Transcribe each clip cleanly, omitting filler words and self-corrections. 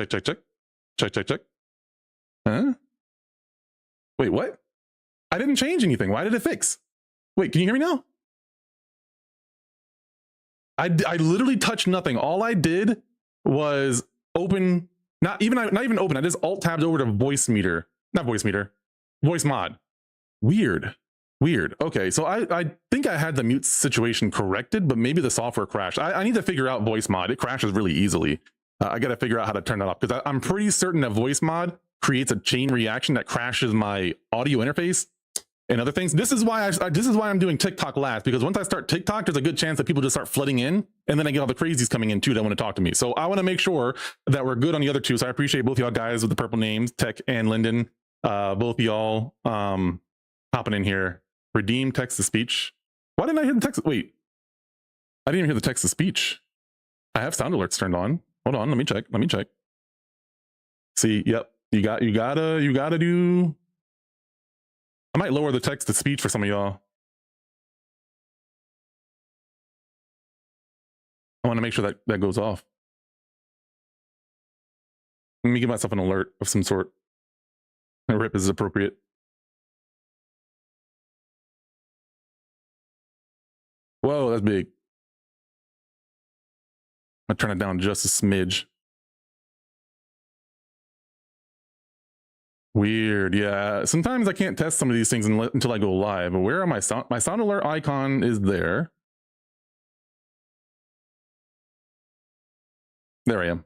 Check, check, check. Check, check, check. Huh? Wait, what? I didn't change anything. Why did it fix? Wait, can you hear me now? I literally touched nothing. All I did was open, not even open. I just alt tabbed over to voice meter, not voice meter, voice mod. Weird. Okay, so I think I had the mute situation corrected, but maybe the software crashed. I need to figure out voice mod. It crashes really easily. I got to figure out how to turn that off because I'm pretty certain that voice mod creates a chain reaction that crashes my audio interface and other things. This is why I'm doing TikTok last, because once I start TikTok, there's a good chance that people just start flooding in, and then I get all the crazies coming in too that want to talk to me. So I want to make sure that we're good on the other two. So I appreciate both y'all guys with the purple names, Tech and Lyndon. Both y'all hopping in here. Redeem text to speech. Why didn't I hear the text? Wait, I didn't even hear the text to speech. I have sound alerts turned on. Hold on, let me check. See, yep, you gotta do. I might lower the text to speech for some of y'all. I want to make sure that goes off. Let me give myself an alert of some sort. A rip is appropriate. Whoa, that's big. I'm gonna turn it down just a smidge. Weird, yeah. Sometimes I can't test some of these things until I go live. But where are my sound? My sound alert icon is there. There I am.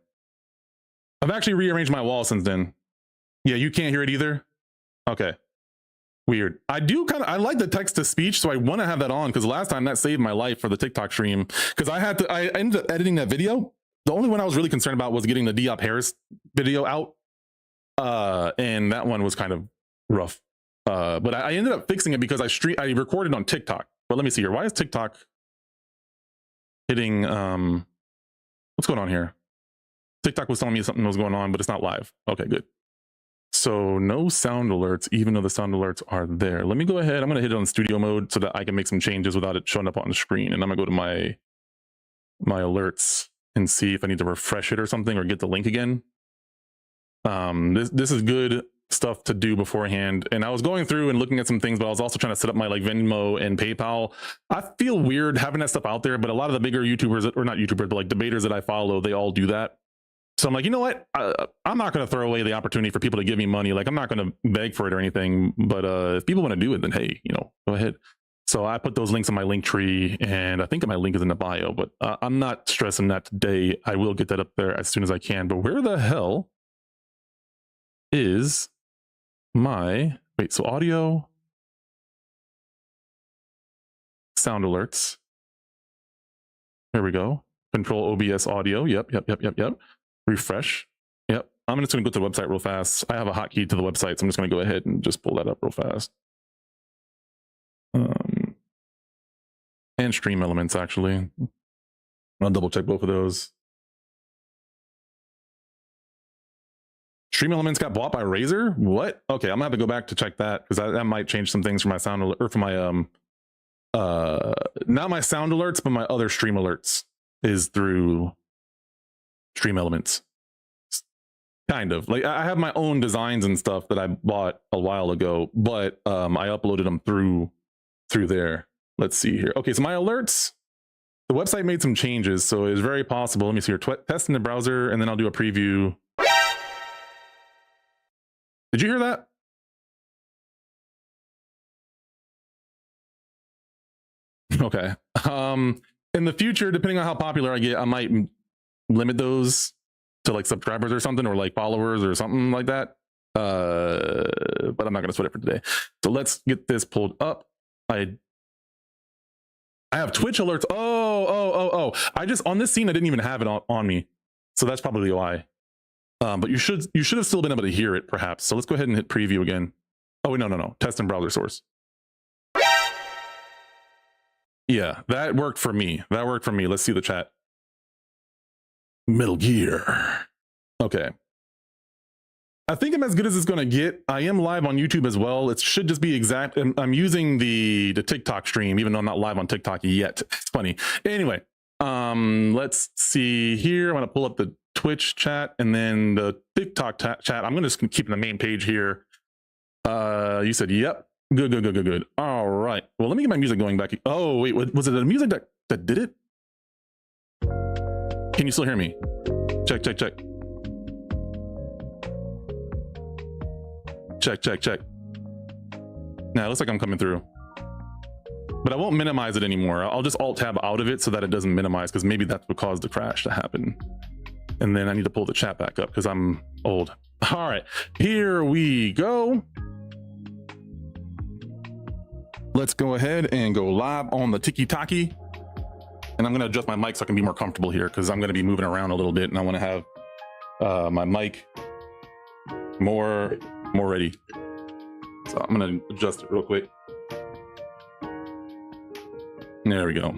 I've actually rearranged my wall since then. Yeah, you can't hear it either? Okay. Weird. I like the text to speech, so I want to have that on because last time that saved my life for the TikTok stream because I ended up editing that video. The only one I was really concerned about was getting the Diop Harris video out. And that one was kind of rough. But I ended up fixing it because I recorded on TikTok. But let me see here. Why is TikTok hitting what's going on here? TikTok was telling me something was going on, but it's not live. Okay, good. So no sound alerts, even though the sound alerts are there. Let me go ahead. I'm going to hit it on studio mode so that I can make some changes without it showing up on the screen. And I'm going to go to my alerts and see if I need to refresh it or something or get the link again. This is good stuff to do beforehand. And I was going through and looking at some things, but I was also trying to set up my like Venmo and PayPal. I feel weird having that stuff out there, but a lot of the bigger YouTubers, or not YouTubers, but like debaters that I follow, they all do that. So I'm like, you know what? I'm not going to throw away the opportunity for people to give me money. Like I'm not going to beg for it or anything, but if people want to do it, then hey, go ahead. So I put those links in my link tree, and I think my link is in the bio, but I'm not stressing that today. I will get that up there as soon as I can. But where the hell is my, wait, so audio, sound alerts. There we go. Control OBS audio. Yep. Refresh. Yep. I'm just going to go to the website real fast. I have a hotkey to the website, so I'm just going to go ahead and just pull that up real fast. And stream elements, actually. I'll double check both of those. Stream elements got bought by Razer? What? Okay, I'm gonna have to go back to check that because that might change some things for my sound alert, or for my not my sound alerts, but my other stream alerts is through stream elements. Kind of like I have my own designs and stuff that I bought a while ago, but I uploaded them through there. Let's see here. Okay, so my alerts, the website made some changes, so it's very possible. Let me see here. Test in the browser, and then I'll do a preview. Did you hear that? Okay. In the future, depending on how popular I get, I might limit those to like subscribers or something, or like followers or something like that. But I'm not going to sweat it for today. So let's get this pulled up. I have Twitch alerts. Oh. I just, on this scene, I didn't even have it on me. So that's probably why. But you should have still been able to hear it, perhaps. So let's go ahead and hit preview again. Oh, wait, no. Test in browser source. Yeah, that worked for me. Let's see the chat. Metal Gear. Okay. I think I'm as good as it's going to get. I am live on YouTube as well. It should just be exact. I'm using the TikTok stream, even though I'm not live on TikTok yet. It's funny. Anyway, let's see here. I'm going to pull up the Twitch chat and then the TikTok chat. I'm gonna just keep the main page here. You said, yep. Good. All right. Well, let me get my music going back. Oh, wait, was it the music that did it? Can you still hear me? Check. Check. Now it looks like I'm coming through. But I won't minimize it anymore. I'll just alt tab out of it so that it doesn't minimize, because maybe that's what caused the crash to happen. And then I need to pull the chat back up because I'm old. All right, here we go. Let's go ahead and go live on the Tiki-Taki. And I'm going to adjust my mic so I can be more comfortable here, because I'm going to be moving around a little bit and I want to have my mic more ready. So I'm going to adjust it real quick. There we go.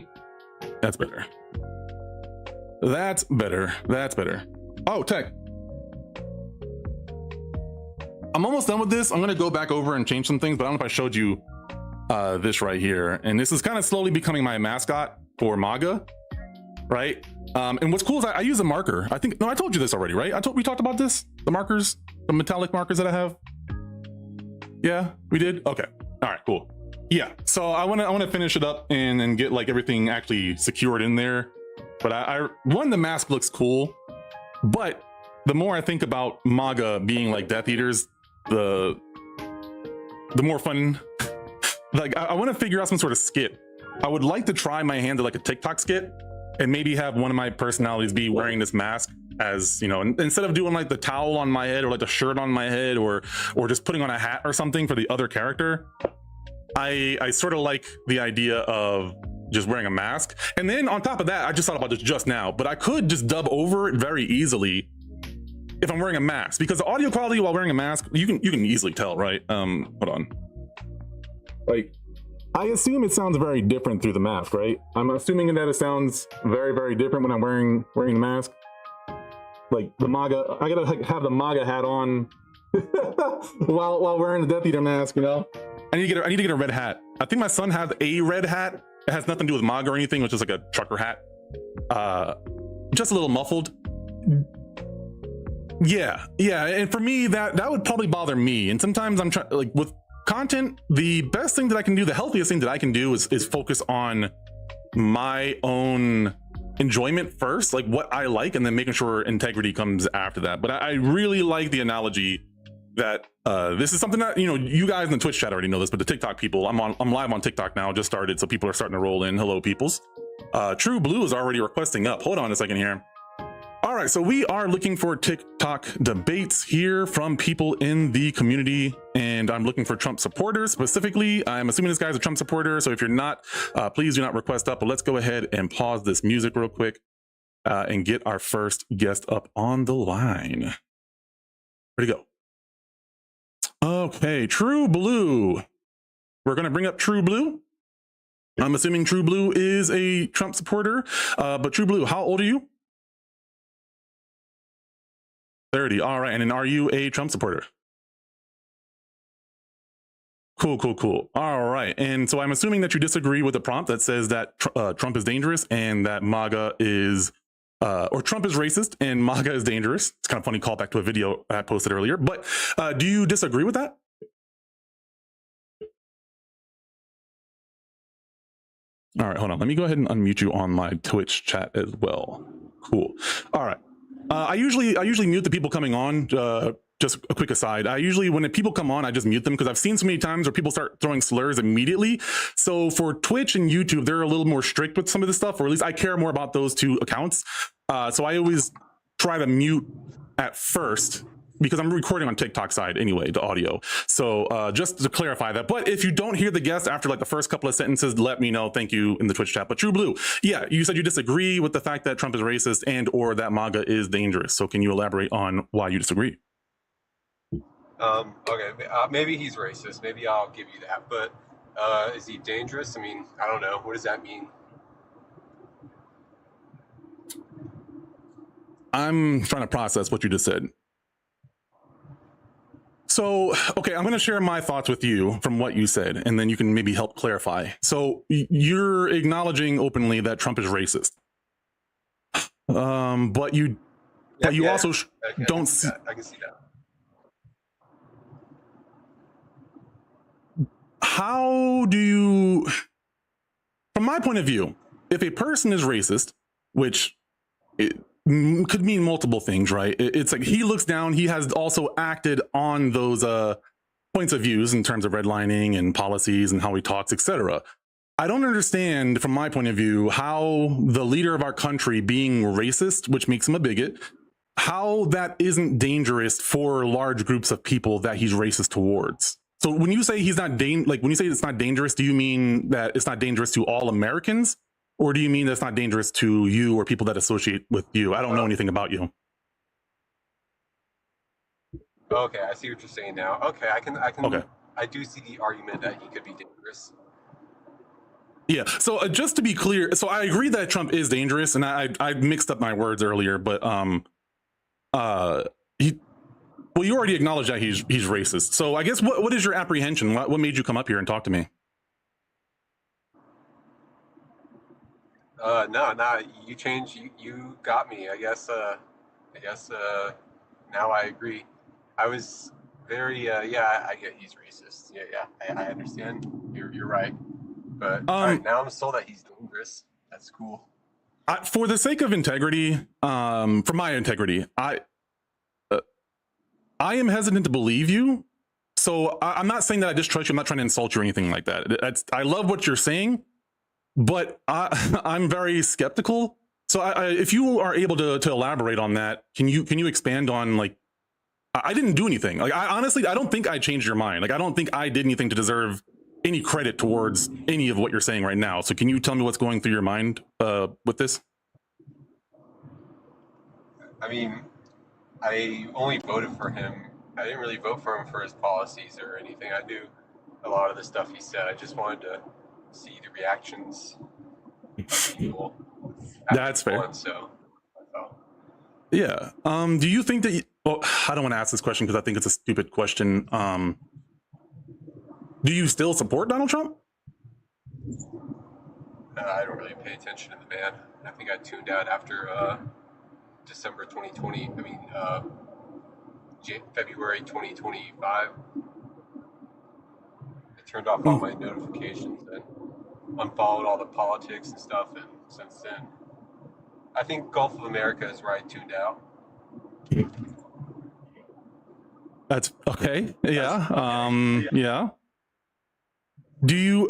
That's better. That's better. Oh, tech. I'm almost done with this. I'm going to go back over and change some things, but I don't know if I showed you this right here. And this is kind of slowly becoming my mascot for MAGA, right? And what's cool is I use a marker. I told you this already, right? We talked about this, the markers, the metallic markers that I have. Yeah, we did. Okay. All right, cool. Yeah. So I want to finish it up and get like everything actually secured in there. But the mask looks cool, but the more I think about MAGA being like Death Eaters, the more fun. Like I want to figure out some sort of skit. I would like to try my hand at like a TikTok skit and maybe have one of my personalities be wearing this mask, as, you know, instead of doing like the towel on my head or like the shirt on my head or just putting on a hat or something for the other character. I sort of like the idea of just wearing a mask. And then on top of that, I just thought about this just now, but I could just dub over it very easily if I'm wearing a mask, because the audio quality while wearing a mask, you can easily tell, right? Hold on. Like, I assume it sounds very different through the mask, right? I'm assuming that it sounds very, very different when I'm wearing the mask. Like the MAGA, I gotta like have the MAGA hat on while wearing the Death Eater mask, you know? I need to get a red hat. I think my son has a red hat. It has nothing to do with MAGA or anything, which is like a trucker hat. Just a little muffled. Yeah. And for me, that would probably bother me. And sometimes I'm trying, like with content, the best thing that I can do, the healthiest thing that I can do is focus on my own enjoyment first, like what I like, and then making sure integrity comes after that. But I really like the analogy that this is something that, you know, you guys in the Twitch chat already know this, but the TikTok people, I'm live on TikTok now, just started, so people are starting to roll in. Hello, peoples. True Blue is already requesting up. Hold on a second here. All right, so we are looking for TikTok debates here from people in the community, and I'm looking for Trump supporters specifically. I'm assuming this guy's a Trump supporter, so if you're not, please do not request up, but let's go ahead and pause this music real quick and get our first guest up on the line. Where'd he go? Okay, True Blue. We're gonna bring up True Blue. I'm assuming True Blue is a Trump supporter, but True Blue, how old are you? 30. All right. And then are you a Trump supporter? Cool. All right. And so I'm assuming that you disagree with the prompt that says that Trump is dangerous and that MAGA is, or Trump is racist and MAGA is dangerous. It's kind of funny callback to a video I posted earlier, but do you disagree with that? All right, hold on. Let me go ahead and unmute you on my Twitch chat as well. Cool. All right. I usually mute the people coming on. Just a quick aside. When people come on, I just mute them because I've seen so many times where people start throwing slurs immediately. So for Twitch and YouTube, they're a little more strict with some of this stuff, or at least I care more about those two accounts. So I always try to mute at first, because I'm recording on TikTok side anyway, the audio. So just to clarify that. But if you don't hear the guest after like the first couple of sentences, let me know. Thank you in the Twitch chat. But True Blue, yeah, you said you disagree with the fact that Trump is racist and or that MAGA is dangerous. So can you elaborate on why you disagree? Okay, maybe he's racist. Maybe I'll give you that. But is he dangerous? I mean, I don't know. What does that mean? I'm trying to process what you just said. So, okay, I'm going to share my thoughts with you from what you said, and then you can maybe help clarify. So you're acknowledging openly that Trump is racist. But you but you yeah, also I can don't see see. that. I can see that. How do you, from my point of view, if a person is racist, which it could mean multiple things, right? It's like he looks down, he has also acted on those points of views in terms of redlining and policies and how he talks, etc. I don't understand, from my point of view, how the leader of our country being racist, which makes him a bigot, how that isn't dangerous for large groups of people that he's racist towards. So when you say he's not like when you say it's not dangerous, do you mean that it's not dangerous to all Americans, or do you mean that's not dangerous to you or people that associate with you? I don't know anything about you. Okay, I see what you're saying now. Okay, Okay. I do see the argument that he could be dangerous. Yeah. So just to be clear, so I agree that Trump is dangerous, and I mixed up my words earlier, but well, you already acknowledged that he's racist. So I guess what is your apprehension? What made you come up here and talk to me? No, you changed. You got me. I guess. Now I agree. I was very. Yeah, I get he's racist. Yeah. I understand. You're right. But all right, now I'm sold that he's dangerous. That's cool. For the sake of integrity, for my integrity, I am hesitant to believe you. So I'm not saying that I distrust you. I'm not trying to insult you or anything like that. I love what you're saying, but I'm very skeptical. So if you are able to elaborate on that, can you expand on, like, I didn't do anything. Like, honestly, I don't think I changed your mind. Like, I don't think I did anything to deserve any credit towards any of what you're saying right now. So can you tell me what's going through your mind with this? I mean, I only voted for him. I didn't really vote for him for his policies or anything. I knew a lot of the stuff he said. I just wanted to see the reactions of people. That's fair. So, yeah. Do you think that? Well, I don't want to ask this question because I think it's a stupid question. Do you still support Donald Trump? I don't really pay attention to the man. I think I tuned out after December 2020. I mean, February 2025. I turned off all my notifications and unfollowed all the politics and stuff. And since then, I think Gulf of America is where I tuned out. That's okay. Yeah. Yeah. Do you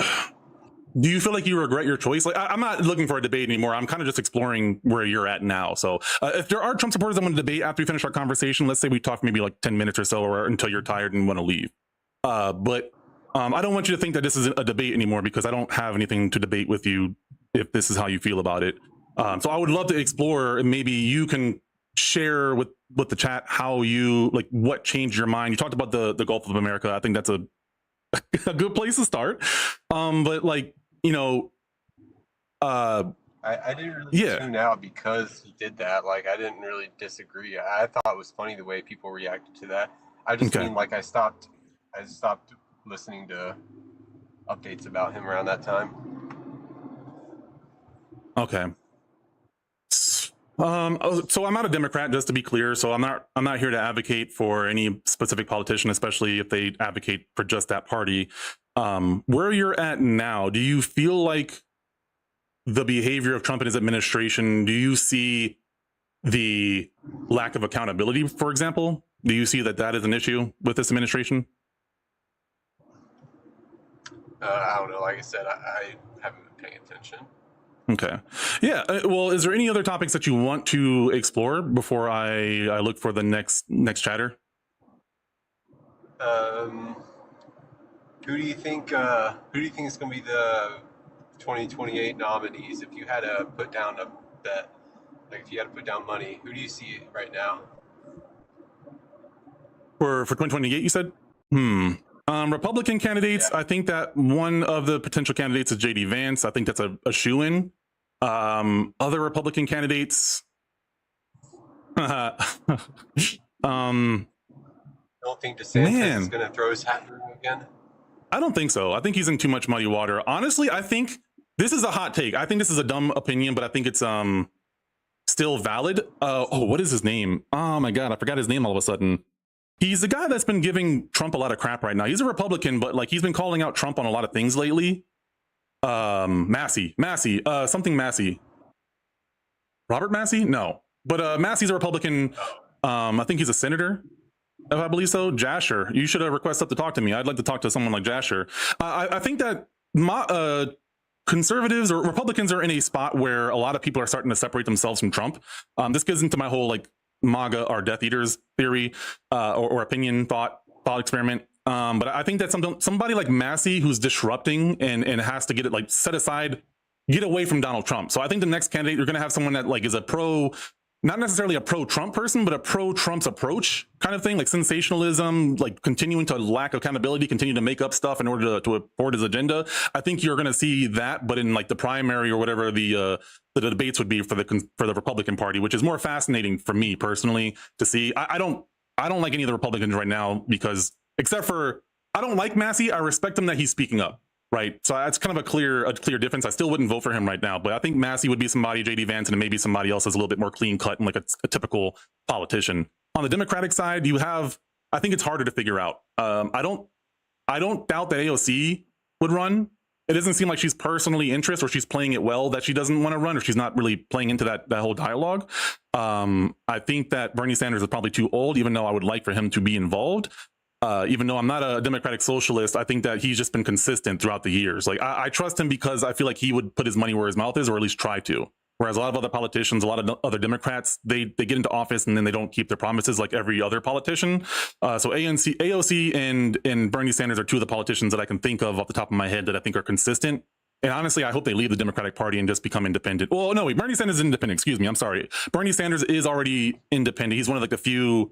feel like you regret your choice? Like, I'm not looking for a debate anymore. I'm kind of just exploring where you're at now. So if there are Trump supporters that want to debate after we finish our conversation, let's say we talk maybe like 10 minutes or so, or until you're tired and want to leave. But I don't want you to think that this isn't a debate anymore, because I don't have anything to debate with you if this is how you feel about it. So I would love to explore, and maybe you can share with the chat how you, like, what changed your mind. You talked about the Gulf of America. I think that's a good place to start. But, like, you know, I didn't really tune out because he did that. Like, I didn't really disagree. I thought it was funny the way people reacted to that. I just mean, like, I stopped listening to updates about him around that time. Okay. So I'm not a Democrat, just to be clear. So I'm not here to advocate for any specific politician, especially if they advocate for just that party. Where you're at now, do you feel like the behavior of Trump and his administration, do you see the lack of accountability, for example? Do you see that is an issue with this administration? I don't know. Like I said, I haven't been paying attention. Okay. Yeah. Well, is there any other topics that you want to explore before I look for the next chatter? Who do you think is going to be the 2028 nominees? If you had to put down a bet, like if you had to put down money, who do you see right now? For 2028, you said? Republican candidates, yeah. I think that one of the potential candidates is JD Vance. I think that's a shoo-in. Other Republican candidates. Don't think DeSantis is going to throw his hat in again? I don't think so. I think he's in too much muddy water. Honestly, I think this is a hot take. I think this is a dumb opinion, but I think it's still valid. What is his name? Oh my God, I forgot his name all of a sudden. He's the guy that's been giving Trump a lot of crap right now. He's a Republican, but like he's been calling out Trump on a lot of things lately. Massey, something Massey. Robert Massey? No. But Massey's a Republican. I think he's a senator, if I believe so. Jasher. You should have requested to talk to me. I'd like to talk to someone like Jasher. I think that conservatives or Republicans are in a spot where a lot of people are starting to separate themselves from Trump. This gets into my whole like MAGA are Death Eaters theory or opinion thought experiment. But I think that somebody like Massey who's disrupting and has to get it like set aside, get away from Donald Trump. So I think the next candidate, you're going to have someone that like is a not necessarily a pro-Trump person, but a pro-Trump's approach kind of thing, like sensationalism, like continuing to lack accountability, continue to make up stuff in order to afford his agenda. I think you're going to see that, but in like the primary or whatever the debates would be for the Republican Party, which is more fascinating for me personally to see. I don't like any of the Republicans right now because except for I don't like Massey. I respect him that he's speaking up. Right. So that's kind of a clear difference. I still wouldn't vote for him right now, but I think Massey would be somebody, JD Vance, and maybe somebody else is a little bit more clean cut and like a typical politician. On the Democratic side, I think it's harder to figure out. I don't doubt that AOC would run. It doesn't seem like she's personally interested or she's playing it well that she doesn't want to run or she's not really playing into that whole dialogue. I think that Bernie Sanders is probably too old, even though I would like for him to be involved. Even though I'm not a democratic socialist, I think that he's just been consistent throughout the years. Like I trust him because I feel like he would put his money where his mouth is, or at least try to. Whereas a lot of other politicians, a lot of other Democrats, they get into office and then they don't keep their promises like every other politician. So AOC and Bernie Sanders are two of the politicians that I can think of off the top of my head that I think are consistent. And honestly, I hope they leave the Democratic Party and just become independent. Well, no, wait, Bernie Sanders is independent. Excuse me. I'm sorry. Bernie Sanders is already independent. He's one of like the few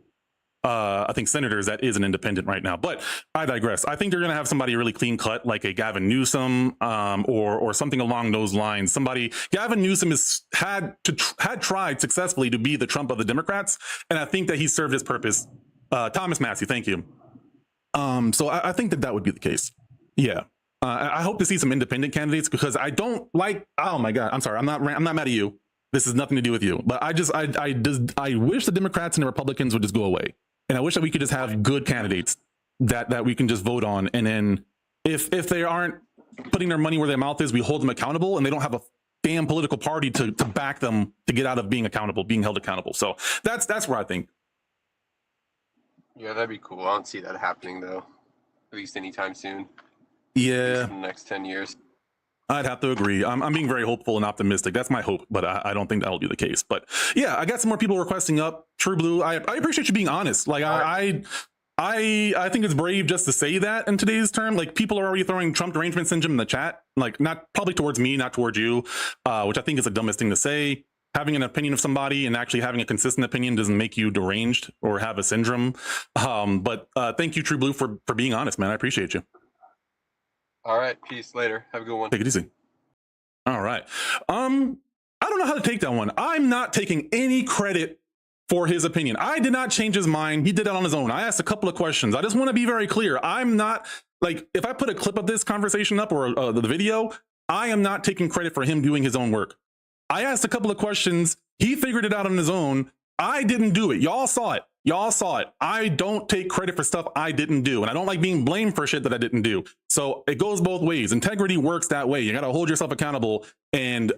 I think senators that is an independent right now, but I digress. I think they're going to have somebody really clean cut, like a Gavin Newsom, or something along those lines. Gavin Newsom had tried successfully to be the Trump of the Democrats, and I think that he served his purpose. Thomas Massey, thank you. So I think that would be the case. Yeah. I hope to see some independent candidates because I don't like. Oh my God, I'm sorry. I'm not mad at you. This has nothing to do with you, but I wish the Democrats and the Republicans would just go away. And I wish that we could just have good candidates that we can just vote on. And then if they aren't putting their money where their mouth is, we hold them accountable and they don't have a damn political party to back them to get out of being held accountable. So that's where I think. Yeah, that'd be cool. I don't see that happening though, at least anytime soon. Yeah. In the next 10 years. I'd have to agree. I'm being very hopeful and optimistic. That's my hope, but I don't think that'll be the case. But yeah, I got some more people requesting up. True Blue, I appreciate you being honest. Like I think it's brave just to say that in today's term. Like people are already throwing Trump derangement syndrome in the chat. Like not probably towards me, not towards you, which I think is the dumbest thing to say. Having an opinion of somebody and actually having a consistent opinion doesn't make you deranged or have a syndrome. But thank you, True Blue, for being honest, man. I appreciate you. All right. Peace. Later. Have a good one. Take it easy. All right. I don't know how to take that one. I'm not taking any credit for his opinion. I did not change his mind. He did that on his own. I asked a couple of questions. I just want to be very clear. I'm not like, if I put a clip of this conversation up or the video, I am not taking credit for him doing his own work. I asked a couple of questions. He figured it out on his own. I didn't do it. Y'all saw it. I don't take credit for stuff I didn't do. And I don't like being blamed for shit that I didn't do. So it goes both ways. Integrity works that way. You got to hold yourself accountable. And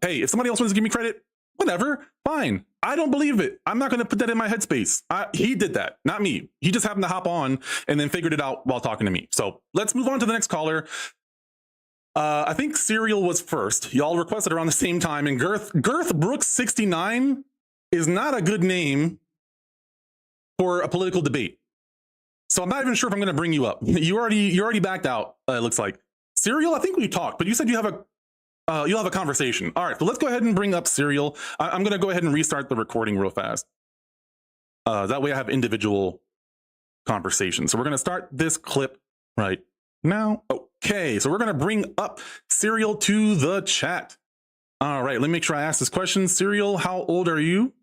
hey, if somebody else wants to give me credit, whatever, fine. I don't believe it. I'm not going to put that in my headspace. He did that, not me. He just happened to hop on and then figured it out while talking to me. So let's move on to the next caller. I think Serial was first. Y'all requested around the same time. And Girth Brooks 69 is not a good name for a political debate. So I'm not even sure if I'm going to bring you up. You already backed out. It looks like. Serial, I think we talked, but you said you'll have a conversation. All right, so let's go ahead and bring up Serial. I'm going to go ahead and restart the recording real fast. That way I have individual conversations. So we're going to start this clip right now. Okay, so we're going to bring up Serial to the chat. All right, let me make sure I ask this question. Serial, how old are you?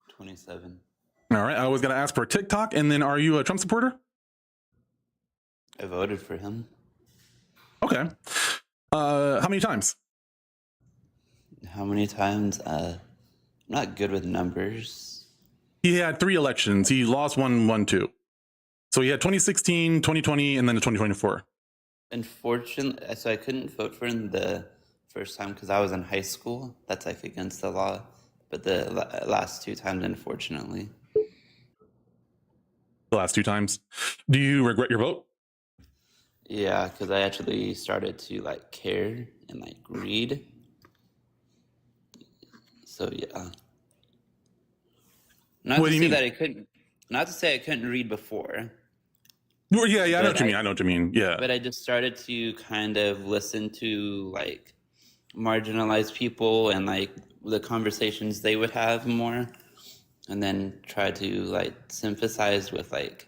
27. All right, I was going to ask for TikTok, and then are you a Trump supporter? I voted for him. Okay. How many times? How many times? not good with numbers. He had 3 elections. He lost one, won 2. So he had 2016, 2020, and then 2024. Unfortunately, so I couldn't vote for him the first time because I was in high school. That's like against the law. But the last 2 times, unfortunately. The last 2 times. Do you regret your vote? Yeah, because I actually started to like care and like read. So yeah. Not What to do you say mean? that I couldn't. Not to say I couldn't read before. Well, yeah, I know what you mean. I know what you mean. Yeah. But I just started to kind of listen to like marginalized people and like the conversations they would have more, and then try to like sympathize with like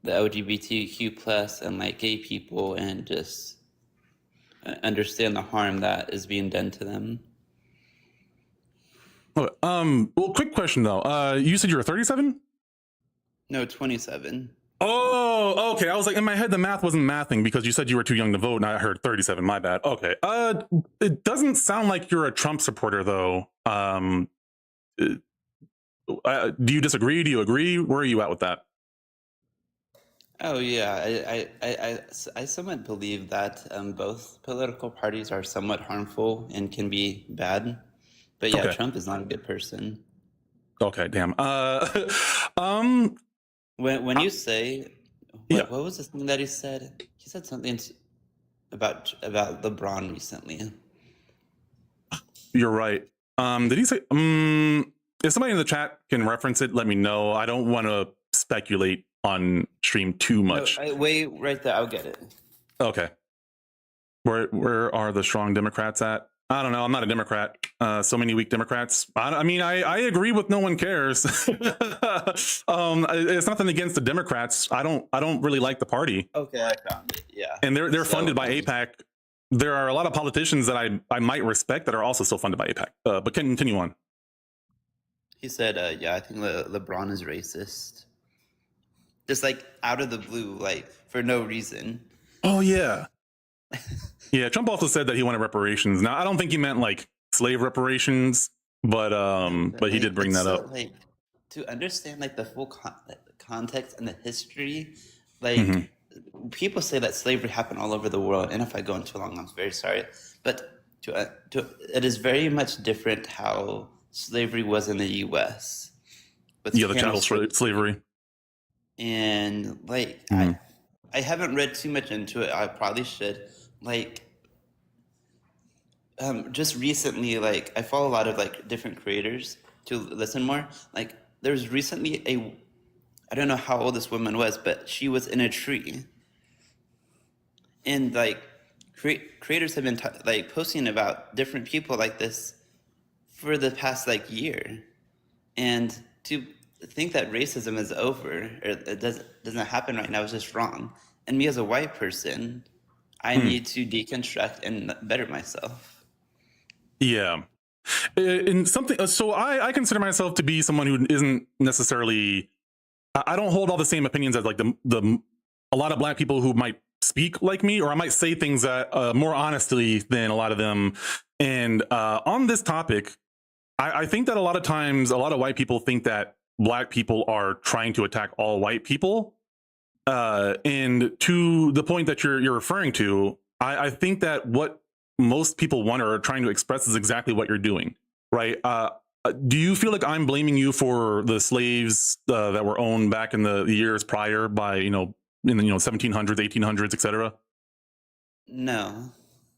the LGBTQ plus and like gay people and just understand the harm that is being done to them. Well, quick question though. You said you were 37? No, 27. Oh, okay. I was like, in my head, the math wasn't mathing because you said you were too young to vote, and I heard 37. My bad. Okay. It doesn't sound like you're a Trump supporter though. Do you disagree? Do you agree? Where are you at with that? Oh yeah, I somewhat believe that both political parties are somewhat harmful and can be bad. But yeah, Okay. Trump is not a good person. Okay, damn. When you say Yeah. what was the thing that he said? He said something about LeBron recently. You're right. Did he say if somebody in the chat can reference it, let me know. I don't want to speculate on stream too much. No, wait right there, I'll get it. Okay. Where are the strong Democrats at? I don't know. I'm not a Democrat. So many weak Democrats. I mean, I agree with no one cares. It's nothing against the Democrats. I don't really like the party. Okay, I found it. Yeah. And they're funded by AIPAC. There are a lot of politicians that I might respect that are also still funded by AIPAC. But continue on. He said, yeah, I think LeBron is racist. Just like out of the blue, like for no reason. Oh yeah. Yeah, Trump also said that he wanted reparations. Now, I don't think he meant like slave reparations, but he did bring that up. Like to understand like the full context and the history, like people say that slavery happened all over the world, and if I go into long, I'm very sorry, but it is very much different how slavery was in the U.S. Yeah, the chattel slavery, and like I haven't read too much into it. I probably should. Like, just recently, like I follow a lot of like different creators to listen more. Like, there's recently I don't know how old this woman was, but she was in a tree, and like creators have been like posting about different people like this for the past like year, and to think that racism is over or it doesn't happen right now is just wrong. And me as a white person, I need to deconstruct and better myself. Yeah. In something, so I consider myself to be someone who isn't necessarily, I don't hold all the same opinions as like a lot of Black people who might speak like me, or I might say things that more honestly than a lot of them. And on this topic, I think that a lot of times, a lot of white people think that Black people are trying to attack all white people. And to the point that you're referring to, I think that what most people want or are trying to express is exactly what you're doing, right? Do you feel like I'm blaming you for the slaves that were owned back in the years prior by, in the 1700s, 1800s, etc.? No.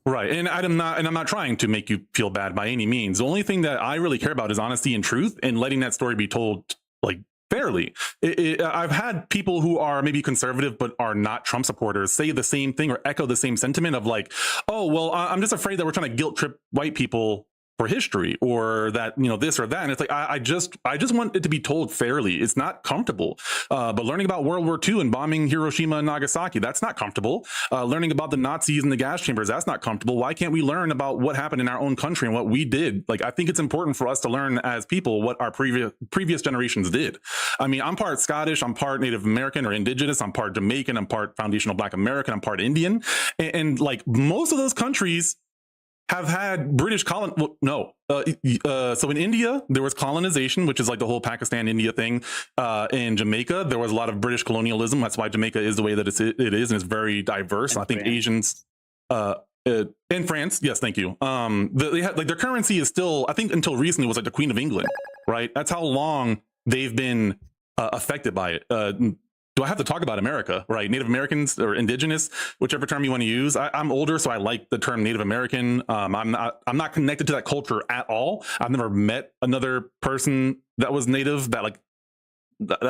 Right. And I'm not trying to make you feel bad by any means. The only thing that I really care about is honesty and truth and letting that story be told like fairly. I've had people who are maybe conservative but are not Trump supporters say the same thing or echo the same sentiment of like, oh, well, I'm just afraid that we're trying to guilt trip white people for history, or that, this or that. And it's like, I just want it to be told fairly. It's not comfortable. But learning about World War II and bombing Hiroshima and Nagasaki, that's not comfortable. Learning about the Nazis and the gas chambers, that's not comfortable. Why can't we learn about what happened in our own country and what we did? Like, I think it's important for us to learn as people what our previous generations did. I mean, I'm part Scottish, I'm part Native American or Indigenous, I'm part Jamaican, I'm part foundational Black American, I'm part Indian. And like most of those countries have had British so in India, there was colonization, which is like the whole Pakistan-India thing. In Jamaica, there was a lot of British colonialism. That's why Jamaica is the way that it is, and it's very diverse. I think Asians, in France, yes, thank you. They had, like, their currency is still, I think until recently, was like the Queen of England, right? That's how long they've been affected by it. Do I have to talk about America, right? Native Americans or indigenous, whichever term you want to use. I'm older, so I like the term Native American. I'm not connected to that culture at all. I've never met another person that was Native that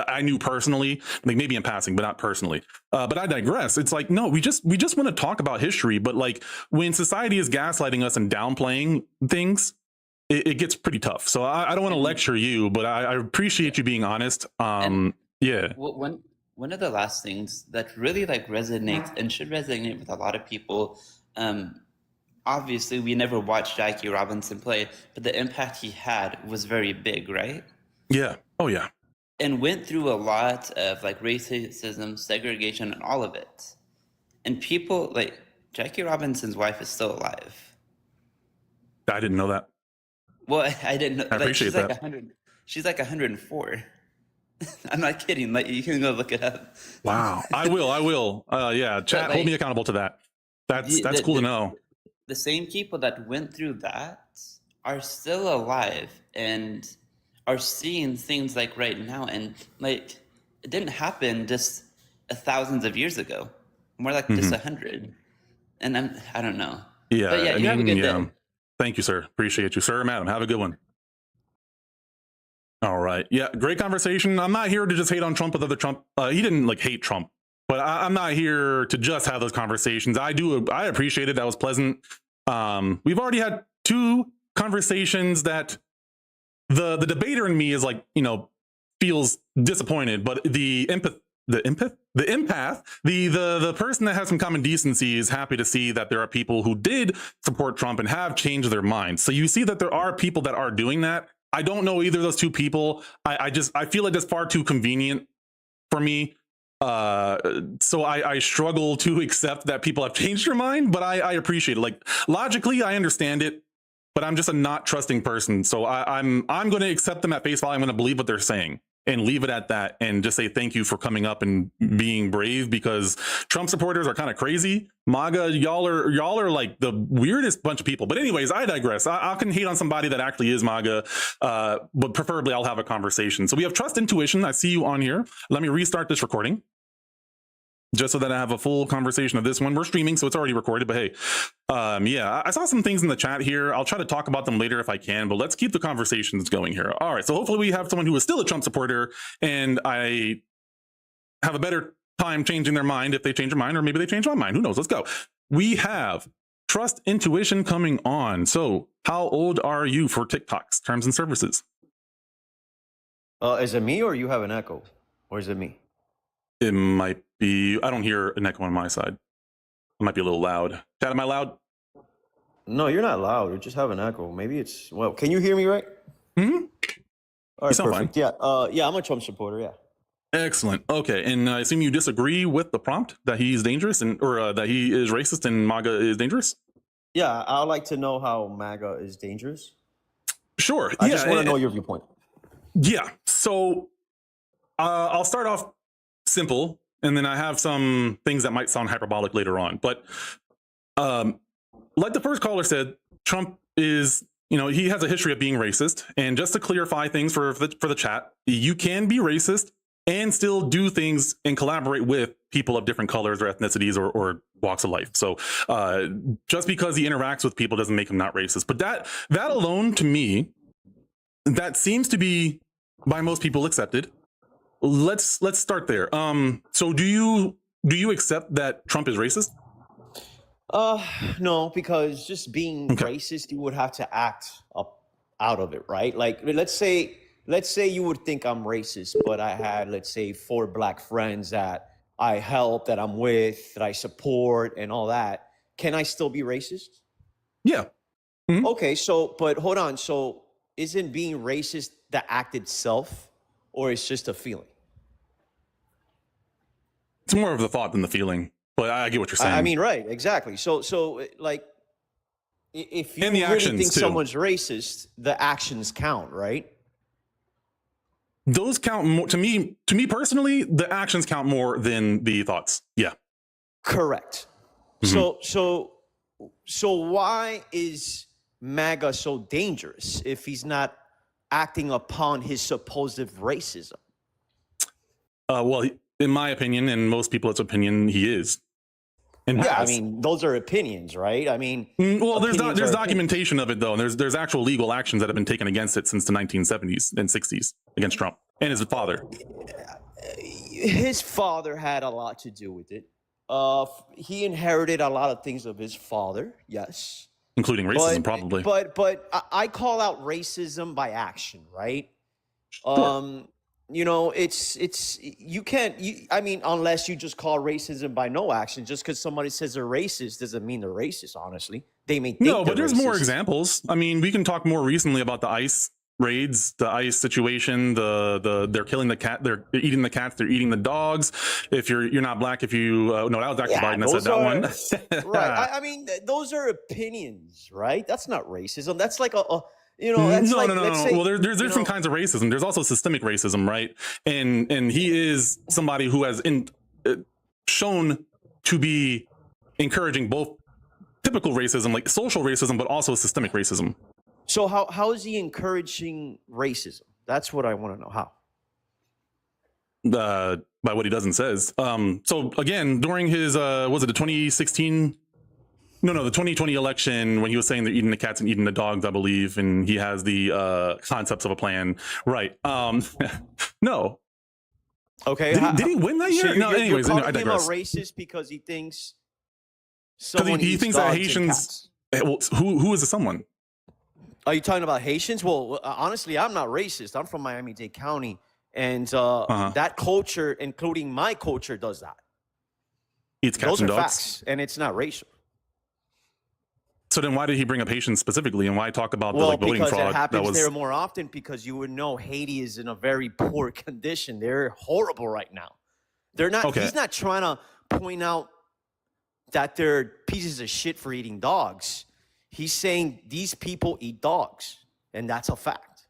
I knew personally, like maybe in passing, but not personally. But I digress. It's like, no, we just want to talk about history. But like when society is gaslighting us and downplaying things, it gets pretty tough. So I don't want to lecture you, but I appreciate you being honest. Yeah. One of the last things that really like resonates and should resonate with a lot of people, obviously we never watched Jackie Robinson play, but the impact he had was very big, right? Yeah. Oh yeah. And went through a lot of like racism, segregation, and all of it. And people like Jackie Robinson's wife is still alive. I didn't know that. Well, I didn't know. I appreciate she's that. Like 100. She's like 104. I'm not kidding. Like you can go look it up. Wow. I will. Yeah. Chat, like, hold me accountable to that. That's cool to know. The same people that went through that are still alive and are seeing things like right now. And like, it didn't happen just thousands of years ago, more like just 100. And I don't know. Yeah. But yeah, you have a good day. Thank you, sir. Appreciate you, sir. Madam, have a good one. All right. Yeah. Great conversation. I'm not here to just hate on Trump with other Trump. He didn't like hate Trump, but I'm not here to just have those conversations. I appreciate it. That was pleasant. We've already had 2 conversations that the debater in me is like, feels disappointed, but the empath, the person that has some common decency is happy to see that there are people who did support Trump and have changed their minds. So you see that there are people that are doing that. I don't know either of those 2 people. I feel like that's far too convenient for me. So I struggle to accept that people have changed their mind, but I appreciate it. Like logically, I understand it, but I'm just a not trusting person. So I'm going to accept them at face value. I'm going to believe what they're saying and leave it at that and just say thank you for coming up and being brave, because Trump supporters are kind of crazy. MAGA, y'all are like the weirdest bunch of people. But anyways, I digress. I can hate on somebody that actually is MAGA, but preferably I'll have a conversation. So we have Trust Intuition. I see you on here. Let me restart this recording just so that I have a full conversation of this one. We're streaming, so it's already recorded, but hey, yeah, I saw some things in the chat here. I'll try to talk about them later if I can, but let's keep the conversations going here. All right, so hopefully we have someone who is still a Trump supporter, and I have a better time changing their mind if they change their mind, or maybe they change my mind. Who knows? Let's go. We have Trust Intuition coming on. So how old are you for TikTok's terms and services? Is it me or you have an echo? Or is it me? It might be. I don't hear an echo on my side. It might be a little loud. Chat, am I loud? No, you're not loud. You just have an echo. Maybe it's, well, can you hear me right? Mm-hmm. All right, perfect. Fine. Yeah, I'm a Trump supporter, yeah. Excellent. Okay, and I assume you disagree with the prompt that he's dangerous or that he is racist and MAGA is dangerous? Yeah, I would like to know how MAGA is dangerous. Sure. I just want to know your viewpoint. Yeah, so I'll start off simple, and then I have some things that might sound hyperbolic later on. But like the first caller said, Trump is, he has a history of being racist. And just to clarify things for the chat, you can be racist and still do things and collaborate with people of different colors or ethnicities or walks of life. So just because he interacts with people doesn't make him not racist. But that alone, to me, that seems to be by most people accepted. Let's start there. So do you accept that Trump is racist? No, because just being racist, you would have to act up out of it, right? Like, let's say you would think I'm racist, but I had, let's say, 4 black friends that I help, that I'm with, that I support and all that. Can I still be racist? Yeah. Mm-hmm. Okay, but hold on. So isn't being racist the act itself, or it's just a feeling? It's more of the thought than the feeling, but I get what you're saying. I mean, right, exactly. So like, If you And the really actions, think too. someone's racist, the actions count, right? Those count more to me personally. The actions count more than the thoughts. Yeah. Correct. So why is MAGA so dangerous if he's not acting upon his supposed racism? Well, in my opinion, and most people's opinion, he is. And Yeah, has. I mean, those are opinions, right? I mean, well, there's opinions are documentation of it though, and there's actual legal actions that have been taken against it since the 1970s and 60s against Trump and his father. His father had a lot to do with it. He inherited a lot of things of his father, yes, Including racism, probably. But I call out racism by action, right? Sure. You know, it's you can't. I mean, unless you just call racism by no action. Just because somebody says they're racist doesn't mean they're racist. Honestly, they may think No, but there's racist. more examples. I mean, we can talk more recently about the ICE raids, the ICE situation. They're killing the cat. They're eating the cats. They're eating the dogs. If you're not black, if you no, that was actually Biden that said that one. Right. I mean, those are opinions, right? That's not racism. That's like you know, that's no, like, no. Well, there's different kinds of racism. There's also systemic racism, right? And he is somebody who has shown to be encouraging both typical racism, like social racism, but also systemic racism. So how is he encouraging racism? That's what I want to know. How? By what he does and says. So again, during his was it the 2016? No, the 2020 election, when he was saying they're eating the cats and eating the dogs, I believe, and he has the concepts of a plan, right? No. Okay. Did he win that year? So No. Anyways, you're I calling him a digress. racist because he thinks He thinks that Haitians. Well, who is the someone? Are you talking about Haitians? Well, honestly, I'm not racist. I'm from Miami-Dade County, and that culture, including my culture, does that. Eats cats Those and are dogs. facts, and it's not racial. So then, why did he bring up Haitians specifically, and why talk about the voting because fraud? it happens there more often. Because you would know Haiti is in a very poor condition. They're horrible right now. They're not. Okay. He's not trying to point out that they're pieces of shit for eating dogs. He's saying these people eat dogs, and that's a fact.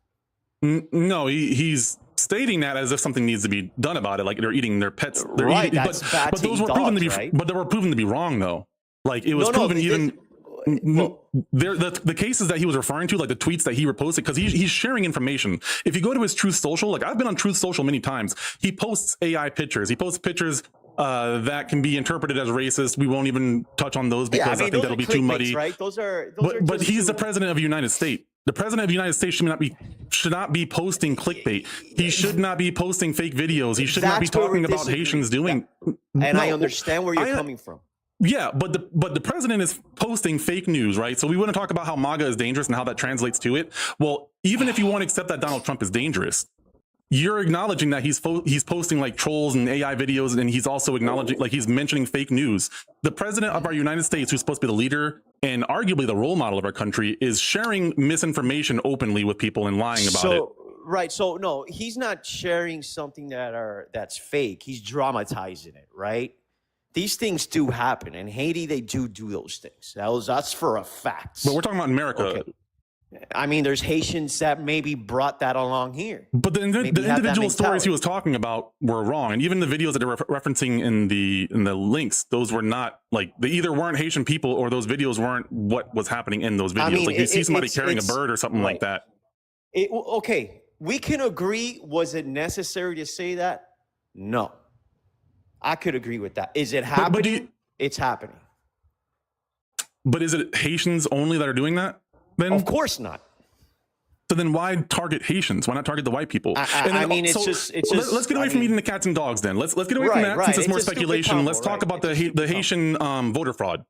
No, he's stating that as if something needs to be done about it, like they're eating their pets. They're Right, eating, that's bad but to those eat were proven dogs, to be, right? but they were proven to be wrong though. Like it was proven even. The cases that he was referring to, like the tweets that he reposted, because he's sharing information. If you go to his Truth Social, like I've been on Truth Social many times, he posts AI pictures. He posts pictures that can be interpreted as racist. We won't even touch on those because I think that'll be too muddy. Right? Those are but he's the president of the United States. The president of the United States should not be posting clickbait. He should not be posting fake videos. He should not be talking about Haitians doing. And I understand where you're coming from. Yeah, but the president is posting fake news, right? So we want to talk about how MAGA is dangerous and how that translates to it. Well, even if you want to accept that Donald Trump is dangerous, you're acknowledging that he's posting like trolls and AI videos, and he's also acknowledging, like he's mentioning fake news. The president of our United States, who's supposed to be the leader and arguably the role model of our country, is sharing misinformation openly with people and lying about it. Right. So no, he's not sharing something that's fake. He's dramatizing it, right? These things do happen. In Haiti, they do those things. That's for a fact. But we're talking about America. Okay. I mean, there's Haitians that maybe brought that along here. But the individual stories he was talking about were wrong. And even the videos that they're referencing in the links, those were not, like, they either weren't Haitian people or those videos weren't what was happening in those videos. I mean, like you see somebody carrying a bird or something like that. Okay, we can agree. Was it necessary to say that? No. I could agree with that. Is it happening? It's happening. But is it Haitians only that are doing that? Then of course not. So then why target Haitians? Why not target the white people? I mean, it's just. Let's get away from eating the cats and dogs. Then let's get away from that since it's more speculation. Let's talk about the Haitian voter fraud. Do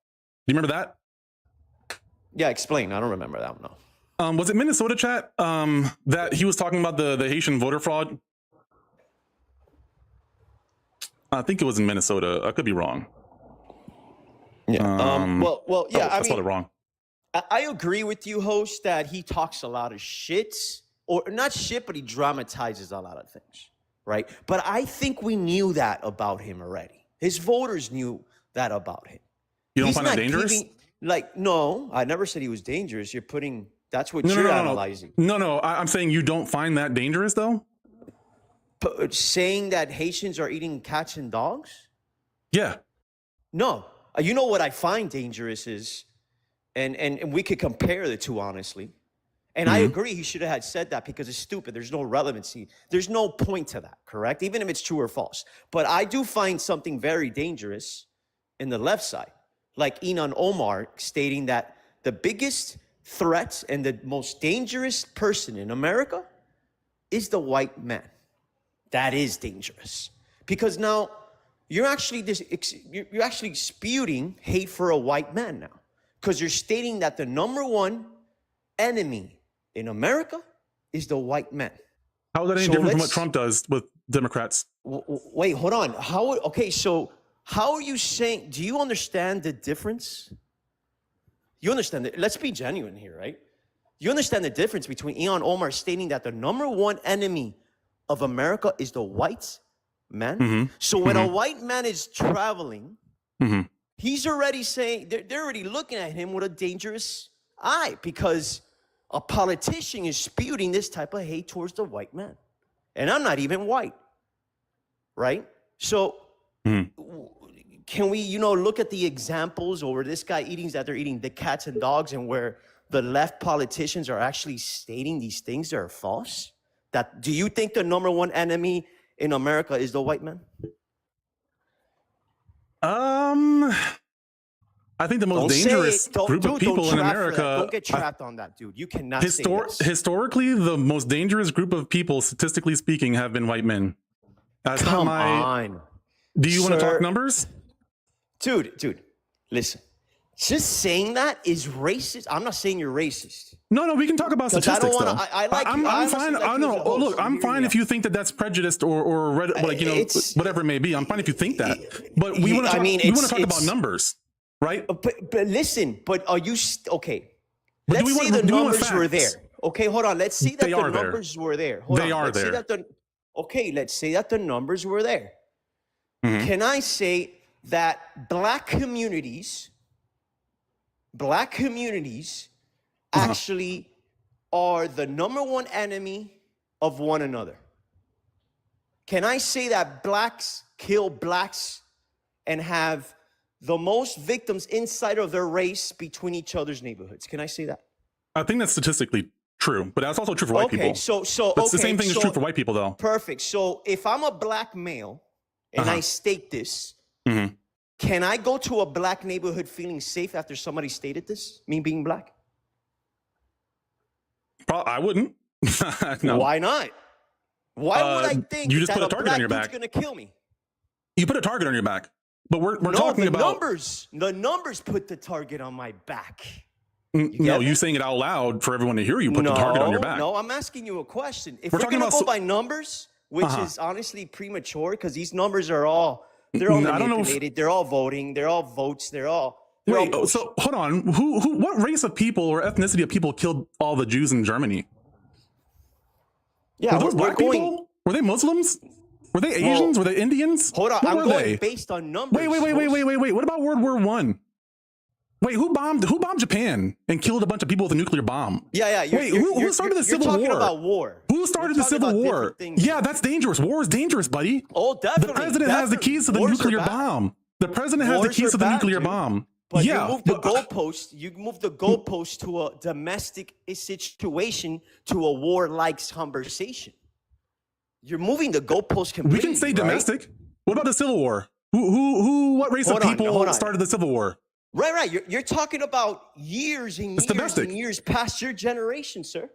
you remember that? Yeah, explain. I don't remember that one. No. Was it Minnesota, chat? That he was talking about the Haitian voter fraud. I think it was in Minnesota. I could be wrong. Yeah. Well. Yeah. I spelled it wrong. I agree with you, host, that he talks a lot of shit, or not shit, but he dramatizes a lot of things, right? But I think we knew that about him already. His voters knew that about him. You don't find that dangerous? Like, no, I never said he was dangerous. You're putting, that's what you're analyzing. No, I'm saying you don't find that dangerous, though? Saying that Haitians are eating cats and dogs? Yeah. No. You know what I find dangerous is, and we could compare the two, honestly. And I agree he should have had said that because it's stupid. There's no relevancy. There's no point to that, correct? Even if it's true or false. But I do find something very dangerous in the left side. Like Inan Omar stating that the biggest threat and the most dangerous person in America is the white man. That is dangerous. Because now you're actually spewing hate for a white man now. Because you're stating that the number one enemy in America is the white man. How is that any different from what Trump does with Democrats? Wait, hold on. How are you saying, do you understand the difference? You understand that, let's be genuine here, right? You understand the difference between Inan Omar stating that the number one enemy of America is the white man? So when a white man is traveling, he's already saying, they're already looking at him with a dangerous eye because a politician is spewing this type of hate towards the white man. And I'm not even white, right? So can we, look at the examples or this guy they're eating the cats and dogs and where the left politicians are actually stating these things that are false? Do you think the number one enemy in America is the white man? I think the most dangerous group of people in America. Don't get trapped on that, dude. You cannot say this. Historically, the most dangerous group of people, statistically speaking, have been white men. That's Come on. Do you want to talk numbers? Dude, listen. Just saying that is racist. I'm not saying you're racist. No, we can talk about statistics. I'm fine. Look, I'm fine if you think that that's prejudiced or whatever it may be. I'm fine if you think that. But we want to talk about numbers, right? But listen. But are you okay? Let's say the numbers were there. Okay, hold on. Let's see that the numbers were there. They are there. Okay, let's say that the numbers were there. Can I say that black communities actually are the number one enemy of one another? Can I say that blacks kill blacks and have the most victims inside of their race between each other's neighborhoods? Can I say that? I think that's statistically true, but that's also true for white people. The same thing is true for white people, though. Perfect. So if I'm a black male and I state this, can I go to a black neighborhood feeling safe after somebody stated this, me being black? I wouldn't. No. Why not? Why would I think you just that put a target on your back? Going to kill me? You put a target on your back, but we're talking about numbers. The numbers put the target on my back. You saying it out loud for everyone to hear. You put the target on your back. No, I'm asking you a question. If we're going to go by numbers, which is honestly premature, because these numbers are all manipulated. They're all voting. They're all votes. So hold on. What race of people or ethnicity of people killed all the Jews in Germany? Yeah, were those black people? Were they Muslims? Were they Asians? Were they Indians? Hold on, I'm going based on numbers. Wait. What about World War I? Wait, who bombed Japan and killed a bunch of people with a nuclear bomb? Yeah. Who started the Civil War? You're talking about war. Who started the Civil War? Yeah, that's dangerous. War is dangerous, buddy. Oh, definitely. The president has the keys to the nuclear bomb. The president has the keys to the nuclear bomb. But you moved the goalpost. You moved the goalpost to a domestic situation to a war-like conversation. You're moving the goalpost completely. We can say domestic. What about the Civil War? What race of people started the Civil War? Right. You're talking about years and years past your generation, sir.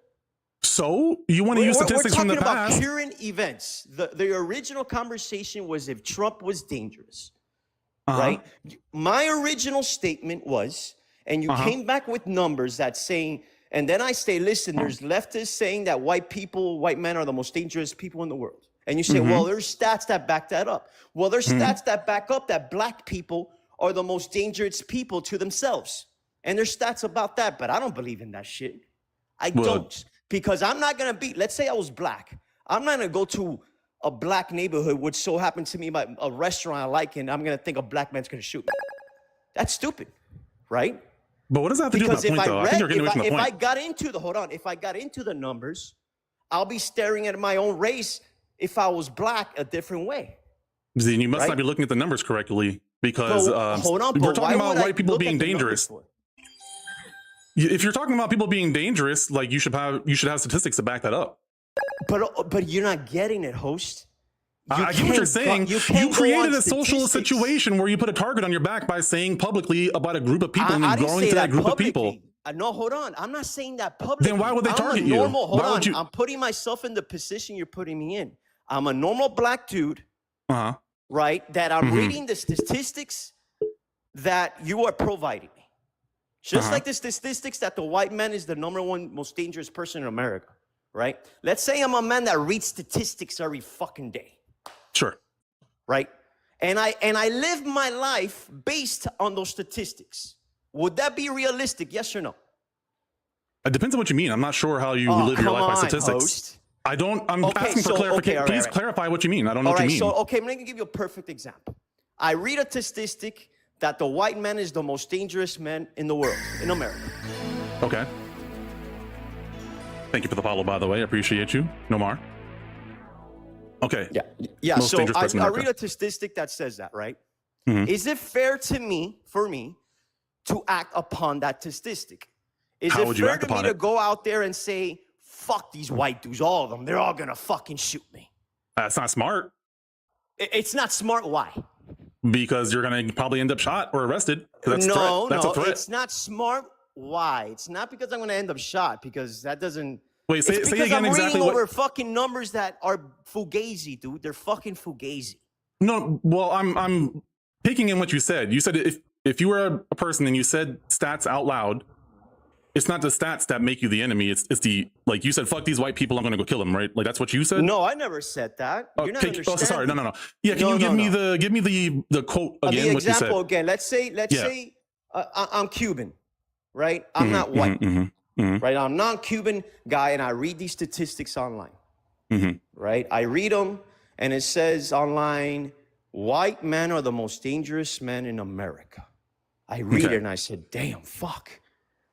So you want to use statistics from the past? We're talking about current events. The original conversation was if Trump was dangerous, right? My original statement was, and you came back with numbers that saying, and then I say, listen, there's leftists saying that white men are the most dangerous people in the world. And you say, well, there's stats that back that up. Well, there's stats that back up that black people are the most dangerous people to themselves. And there's stats about that, but I don't believe in that shit. I don't. Because I'm not going to be, let's say I was black. I'm not going to go to a black neighborhood, which so happened to me, a restaurant I like, and I'm going to think a black man's going to shoot me. That's stupid, right? But what does that have to do with my point, though? I think you're getting away from the point. If I got into the numbers, I'll be staring at my own race if I was black a different way. Then you must not be looking at the numbers correctly, because we're talking about white people being dangerous. If you're talking about people being dangerous, like you should have statistics to back that up. But you're not getting it, host. I get what you're saying. You created a social situation where you put a target on your back by saying publicly about a group of people and going to that group of people. No, hold on. I'm not saying that publicly. Then why would they target you? Hold on. I'm putting myself in the position you're putting me in. I'm a normal black dude, right? That I'm reading the statistics that you are providing me. Just like the statistics that the white man is the #1 most dangerous person in America, right? Let's say I'm a man that reads statistics every fucking day. Sure. Right? And I live my life based on those statistics. Would that be realistic? Yes or no? It depends on what you mean. I'm not sure how you live your life by statistics. Host. I'm asking for clarification. Please clarify what you mean. I don't know what you mean. I'm going to give you a perfect example. I read a statistic that the white man is the most dangerous man in the world, in America. Okay. Thank you for the follow, by the way. I appreciate you. Nomar. Okay. Yeah. So I read a statistic that says that, right? Is it fair for me to act upon that statistic? Is it fair to me to go out there and say, fuck these white dudes, all of them, they're all gonna fucking shoot me? That's not smart. It's not smart. Why? Because you're gonna probably end up shot or arrested. That's no, a threat. It's not smart. Why? It's not because I'm gonna end up shot, because that doesn't. Wait, say again I'm exactly reading over fucking numbers that are fugazi, dude. They're fucking fugazi. No, well, I'm taking in what you said. You said if you were a person and you said stats out loud, it's not the stats that make you the enemy. It's the, like you said, fuck these white people, I'm gonna go kill them, right? Like that's what you said. No, I never said that. You're not understanding. Oh, sorry, no. Yeah, can you give me the quote again? The example again. Let's say I'm Cuban, right? I'm not white. Right, I'm a non-Cuban guy, and I read these statistics online. Right, I read them, and it says online, white men are the most dangerous men in America. I read it, and I said, damn, fuck.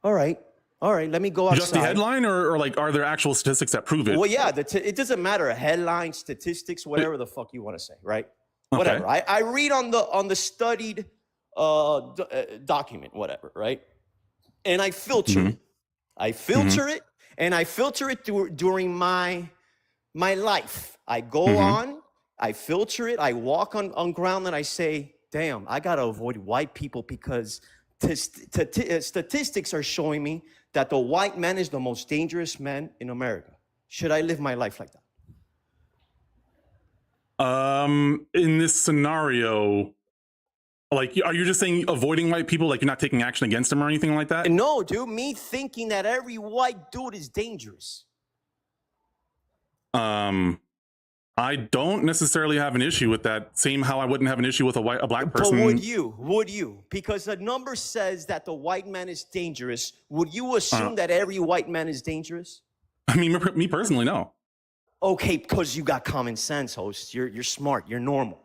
All right, let me go outside. Just the headline, or like, are there actual statistics that prove it? Well, yeah, it doesn't matter. Headline, statistics, whatever the fuck you want to say, right? Whatever. I read on the studied document, whatever, right? And I filter it. I filter it, and I filter it during my life. I go on, I filter it, I walk on ground, and I say, damn, I got to avoid white people because statistics are showing me that the white man is the most dangerous man in America. Should I live my life like that? In this scenario, like, are you just saying avoiding white people, like you're not taking action against them or anything like that? No, dude. Me thinking that every white dude is dangerous. I don't necessarily have an issue with that. Same how I wouldn't have an issue with a black person. But would you? Because the number says that the white man is dangerous. Would you assume that every white man is dangerous? I mean, me personally, no. Okay, because you got common sense, host. You're smart. You're normal,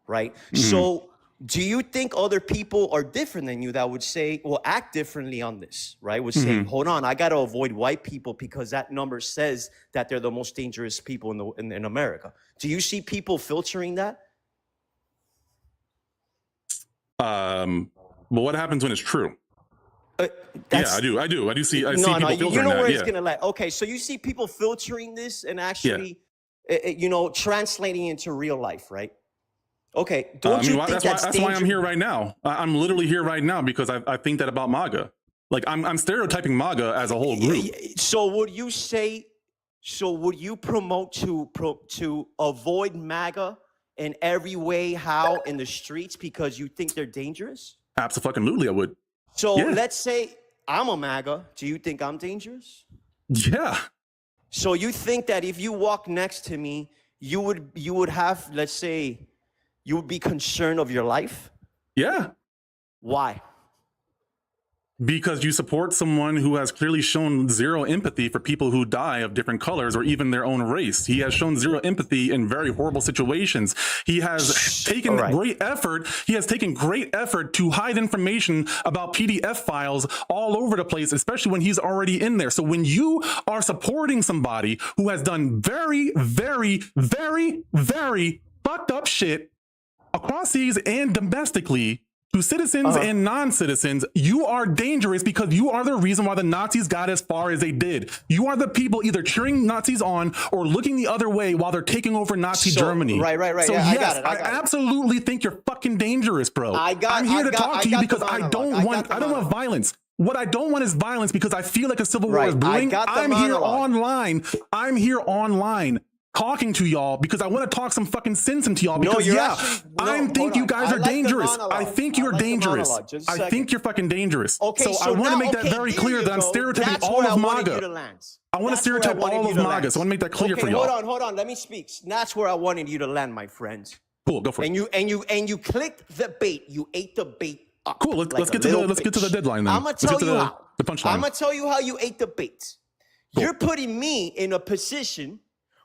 right? So, do you think other people are different than you that would say, well, act differently on this, right? Would say, hold on, I got to avoid white people because that number says that they're the most dangerous people in America. Do you see people filtering that? But what happens when it's true? Yeah, I do. I see people filtering that. You know where it's going to land. Okay, so you see people filtering this and actually, translating into real life, right? Okay, don't you think that's why I'm here right now. I'm literally here right now because I think that about MAGA. Like I'm stereotyping MAGA as a whole group. So would you say? So would you promote to avoid MAGA in every way? How in the streets because you think they're dangerous? Absolutely, I would. So let's say I'm a MAGA. Do you think I'm dangerous? Yeah. So you think that if you walk next to me, you would have, let's say, you would be concerned of your life? Yeah. Why? Because you support someone who has clearly shown zero empathy for people who die of different colors or even their own race. He has shown zero empathy in very horrible situations. He has taken great effort. He has taken great effort to hide information about PDF files all over the place, especially when he's already in there. So when you are supporting somebody who has done very, very, very, very fucked up shit across seas and domestically, to citizens and non-citizens, you are dangerous because you are the reason why the Nazis got as far as they did. You are the people either cheering Nazis on or looking the other way while they're taking over Nazi Germany. Right. So yeah, yes, I absolutely think you're fucking dangerous, bro. I'm here to talk to you because I don't want violence. What I don't want is violence because I feel like a civil war is brewing. I'm here online talking to y'all because I want to talk some fucking sense into y'all because I think you guys are dangerous. I think you're dangerous. I think you're fucking dangerous. Okay, so I want to make that very clear that I'm stereotyping all of MAGA. I want to stereotype all of MAGA, so I want to make that clear for y'all. Hold on, let me speak. That's where I wanted you to land, my friend. Cool, go for it. And you clicked the bait. You ate the bait up. Cool, let's get to the deadline then. I'm gonna tell you how. The punchline. I'm gonna tell you how you ate the bait. Cool. You're putting me in a position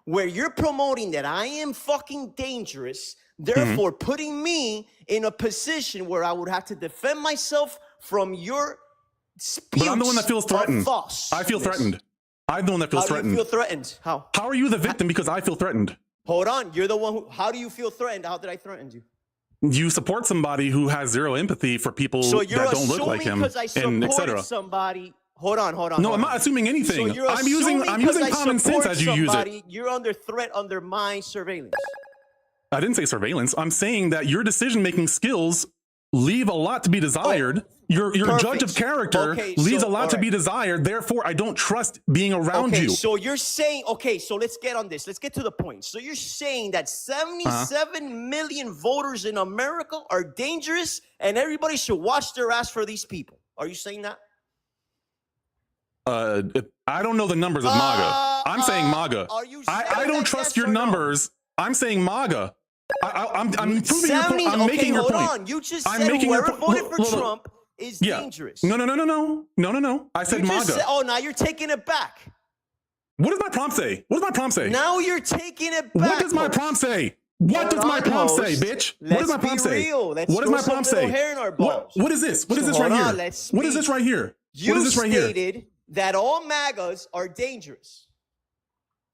where you're promoting that I am fucking dangerous, therefore putting me in a position where I would have to defend myself from your speech. But I'm the one that feels threatened. I feel threatened. I'm the one that feels threatened. How do you feel threatened? How? How are you the victim because I feel threatened? Hold on. You're the one who, how do you feel threatened? How did I threaten you? You support somebody who has zero empathy for people that don't look like him, and etc. Somebody. Hold on. No, I'm not assuming anything. So I'm using common sense as you use it. You're under threat under my surveillance. I didn't say surveillance. I'm saying that your decision-making skills leave a lot to be desired. Your judge of character leaves a lot to be desired. Therefore, I don't trust being around you. So you're saying, so let's get on this. Let's get to the point. So you're saying that 77 million voters in America are dangerous and everybody should watch their ass for these people. Are you saying that? I don't know the numbers of MAGA. I'm saying MAGA. I don't trust your numbers. No? I'm saying MAGA. I'm proving your point. I'm making your point. On. You just said whoever voted for Trump is dangerous. No. I said MAGA. Now you're taking it back. What does my prompt say? Now you're taking it back. What does my prompt say? What does my prompt say, bitch? What does my prompt say? What does my prompt say? What is this? What is this right here? What is this right here? What is this right here? You stated that all MAGAs are dangerous.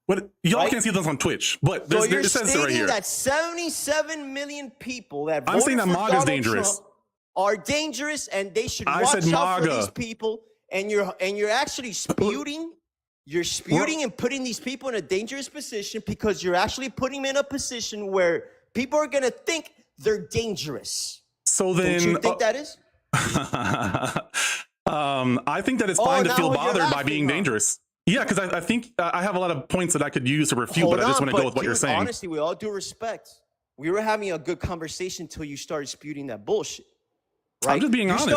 What y'all can't see this on Twitch, but it says it right here. That 77 million people that voted I'm saying that MAGA is dangerous. Trump are dangerous, and they should watch out for these people. And you're actually spewing. You're spewing and putting these people in a dangerous position because you're actually putting them in a position where people are gonna think they're dangerous. So then, don't you think that is? I think that it's fine to feel bothered by being dangerous. Yeah, because I think I have a lot of points that I could use to refute, but I just want to go with what you're saying. Honestly, with all due respect, we were having a good conversation until you started spewing that bullshit. Right? I'm just being honest. You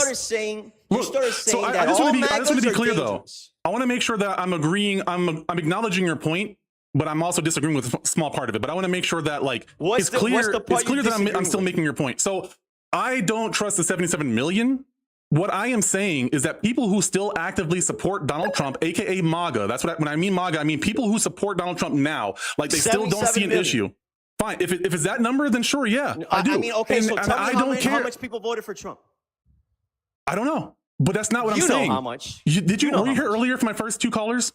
started saying that I just all want to be clear, dangerous. though. I want to make sure that I'm agreeing. I'm acknowledging your point, but I'm also disagreeing with a small part of it. But I want to make sure that it's clear that I'm still making your point. So I don't trust the 77 million. What I am saying is that people who still actively support Donald Trump, aka MAGA, that's when I mean MAGA, I mean people who support Donald Trump now, they still don't see an issue. Fine, if it's that number, then sure, yeah, I do. I mean, okay, so tell me how much people voted for Trump. I don't know, but that's not what I'm saying. You know how much? Were you here earlier for my first two callers?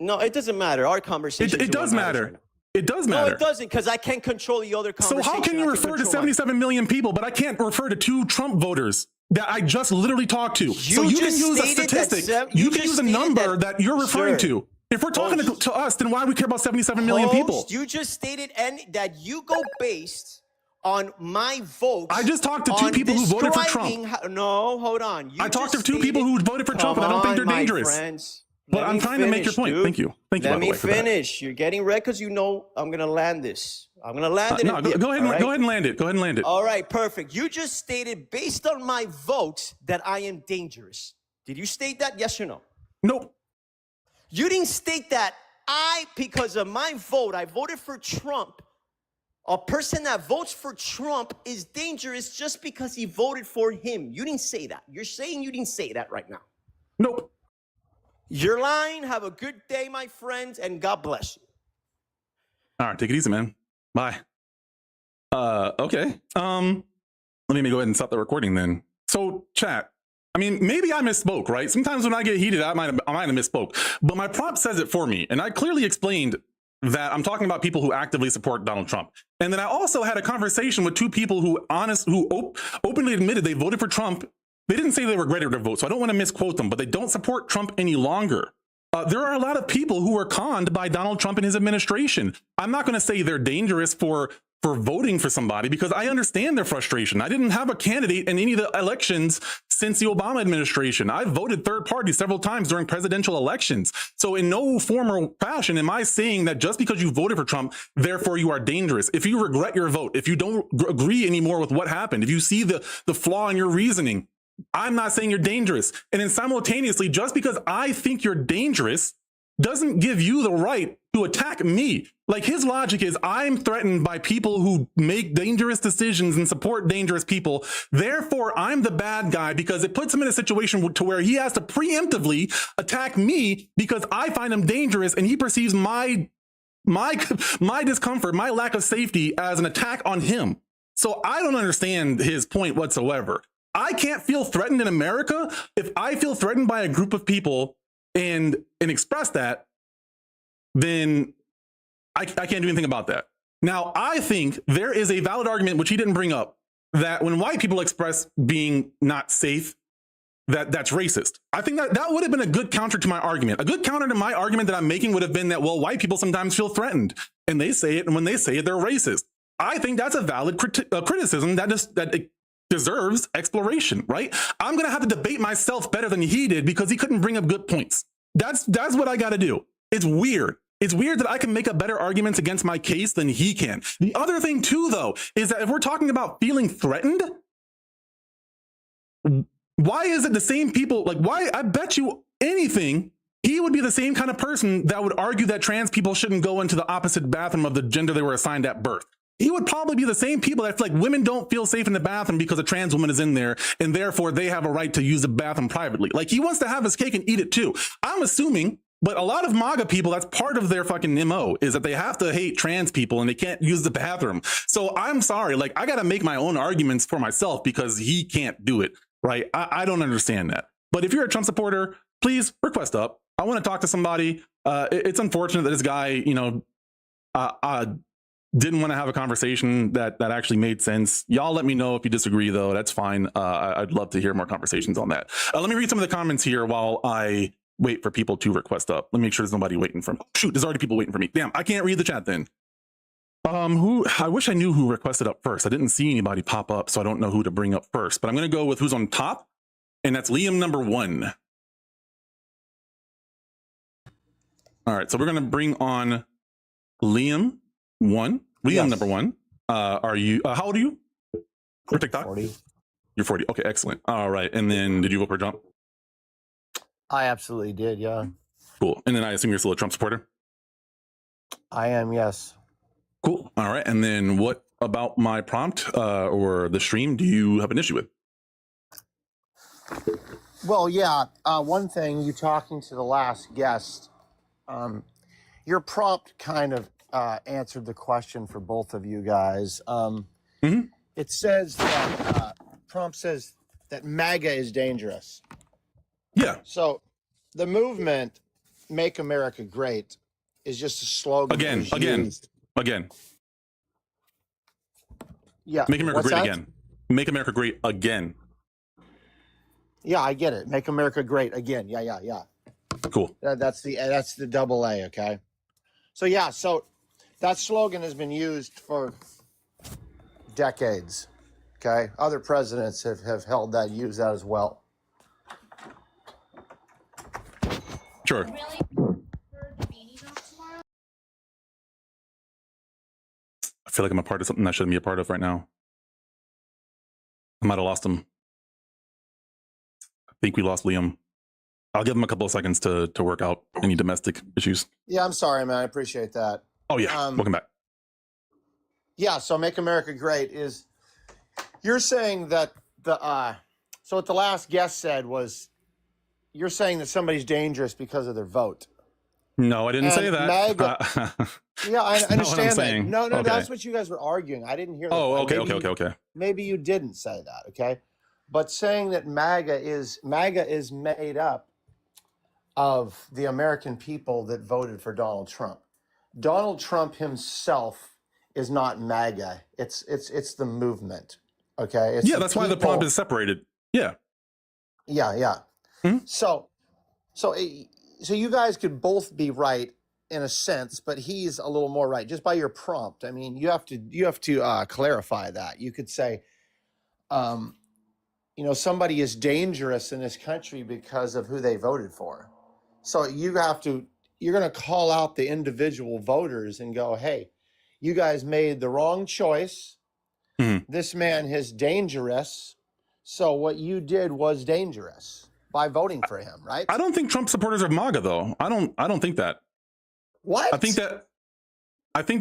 No, it doesn't matter. Our conversation. It does matter. It does matter. No, it doesn't, because I can't control the other conversation. So how can you refer to 77 million people, but I can't refer to 2 Trump voters that I just literally talked to? So you can use a statistic. You can use a number that you're referring to. If we're talking to us, then why do we care about 77 million people? You just stated that you go based on my vote. I just talked to 2 people who voted for Trump. No, hold on. I talked to 2 people who voted for Trump, and I don't think they're dangerous. Friends. But I'm trying to make your point. Dude. Thank you. Let me finish. You're getting red because you know I'm going to land this. I'm going to land it. No, go ahead and land it. Go ahead and land it. All right, perfect. You just stated based on my vote that I am dangerous. Did you state that? Yes or no? Nope. You didn't state that because of my vote, I voted for Trump. A person that votes for Trump is dangerous just because he voted for him. You didn't say that. You're saying you didn't say that right now. Nope. You're lying. Have a good day, my friends, and God bless you. All right, take it easy, man. Bye. Okay. Let me go ahead and stop the recording then. So, chat. I mean, maybe I misspoke, right? Sometimes when I get heated, I might have misspoke. But my prompt says it for me, and I clearly explained that I'm talking about people who actively support Donald Trump. And then I also had a conversation with two people who openly admitted they voted for Trump. They didn't say they regretted their vote, so I don't want to misquote them, but they don't support Trump any longer. There are a lot of people who were conned by Donald Trump and his administration. I'm not going to say they're dangerous for voting for somebody because I understand their frustration. I didn't have a candidate in any of the elections since the Obama administration. I voted third party several times during presidential elections. So in no form or fashion am I saying that just because you voted for Trump, therefore you are dangerous. If you regret your vote, if you don't agree anymore with what happened, if you see the flaw in your reasoning, I'm not saying you're dangerous. And then simultaneously, just because I think you're dangerous doesn't give you the right to attack me. Like his logic is I'm threatened by people who make dangerous decisions and support dangerous people. Therefore, I'm the bad guy because it puts him in a situation to where he has to preemptively attack me because I find him dangerous and he perceives my discomfort, my lack of safety as an attack on him. So I don't understand his point whatsoever. I can't feel threatened in America. If I feel threatened by a group of people and express that, then I can't do anything about that. Now, I think there is a valid argument, which he didn't bring up, that when white people express being not safe, that's racist. I think that would have been a good counter to my argument. A good counter to my argument that I'm making would have been that, well, white people sometimes feel threatened and they say it. And when they say it, they're racist. I think that's a valid criticism that deserves exploration, right? I'm going to have to debate myself better than he did because he couldn't bring up good points. That's what I got to do. It's weird. It's weird that I can make up better arguments against my case than he can. The other thing too, though, is that if we're talking about feeling threatened, why is it the same people? Like, why? I bet you anything, he would be the same kind of person that would argue that trans people shouldn't go into the opposite bathroom of the gender they were assigned at birth. He would probably be the same people that feel like women don't feel safe in the bathroom because a trans woman is in there and therefore they have a right to use the bathroom privately. Like he wants to have his cake and eat it too. I'm assuming, but a lot of MAGA people, that's part of their fucking MO is that they have to hate trans people and they can't use the bathroom. So I'm sorry, like I got to make my own arguments for myself because he can't do it, right? I don't understand that. But if you're a Trump supporter, please request up. I want to talk to somebody. It's unfortunate that this guy, didn't want to have a conversation that actually made sense. Y'all let me know if you disagree, though. That's fine. I'd love to hear more conversations on that. Let me read some of the comments here while I wait for people to request up. Let me make sure there's nobody waiting for me. Oh, shoot, there's already people waiting for me. Damn, I can't read the chat then. I wish I knew who requested up first. I didn't see anybody pop up, so I don't know who to bring up first. But I'm going to go with who's on top, and that's Liam number 1. All right, so we're going to bring on Liam 1. Liam Yes. number 1. Are you? How old are you? For TikTok? 40. You're 40. Okay, excellent. All right, and then did you vote for Trump? I absolutely did, yeah. Cool. And then I assume you're still a Trump supporter? I am, yes. Cool. All right. And then what about my prompt or the stream do you have an issue with? Well, yeah, one thing, you talking to the last guest, your prompt kind of answered the question for both of you guys. It says that, prompt says that MAGA is dangerous. Yeah. So the movement, Make America Great, is just a slogan. Again. Yeah. Make America What's great that? again. Make America great again. Yeah, I get it. Make America Great again. Yeah. Cool. That's the double A, okay? So yeah, so that slogan has been used for decades, okay? Other presidents have held that, used that as well. Sure. I feel like I'm a part of something I shouldn't be a part of right now. I might have lost him. I think we lost Liam. I'll give him a couple of seconds to work out any domestic issues. Yeah, I'm sorry, man. I appreciate that. Oh, yeah. Welcome back. Yeah. So Make America Great is, you're saying that so what the last guest said was, you're saying that somebody's dangerous because of their vote. No, I didn't say And that. MAGA, yeah, I That's not what I'm understand that. saying. No, Okay. that's what you guys were arguing. I didn't hear that. Oh, okay, Maybe okay. maybe you didn't say that, okay? But saying that MAGA is made up of the American people that voted for Donald Trump. Donald Trump himself is not MAGA. It's the movement. Okay. It's Yeah, the that's why the people. prompt is separated. Yeah. Yeah. Mhm. So you guys could both be right in a sense, but he's a little more right just by your prompt. I mean, you have to clarify that. You could say, somebody is dangerous in this country because of who they voted for. So you're going to call out the individual voters and go, hey, you guys made the wrong choice. Mhm. This man is dangerous. So what you did was dangerous by voting for him, right? I don't think Trump supporters are MAGA though. I don't think that. What? I think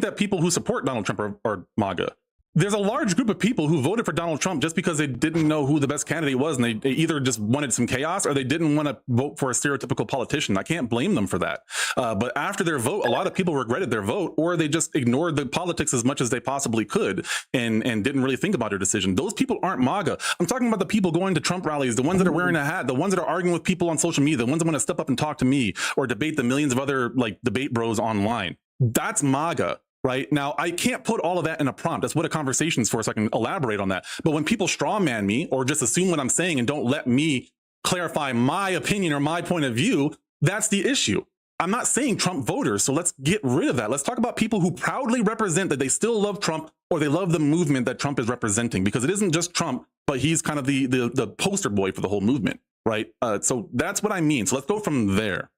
that people who support Donald Trump are MAGA. There's a large group of people who voted for Donald Trump just because they didn't know who the best candidate was, and they either just wanted some chaos or they didn't want to vote for a stereotypical politician. I can't blame them for that. But after their vote, a lot of people regretted their vote, or they just ignored the politics as much as they possibly could and didn't really think about their decision. Those people aren't MAGA. I'm talking about the people going to Trump rallies, the ones that are wearing a hat, the ones that are arguing with people on social media, the ones that want to step up and talk to me or debate the millions of other like debate bros online. That's MAGA. Right now, I can't put all of that in a prompt. That's what a conversation's for, so I can elaborate on that. But when people straw man me or just assume what I'm saying and don't let me clarify my opinion or my point of view, that's the issue. I'm not saying Trump voters, so let's get rid of that. Let's talk about people who proudly represent that they still love Trump or they love the movement that Trump is representing, because it isn't just Trump, but he's kind of the poster boy for the whole movement, right? So that's what I mean. So let's go from there.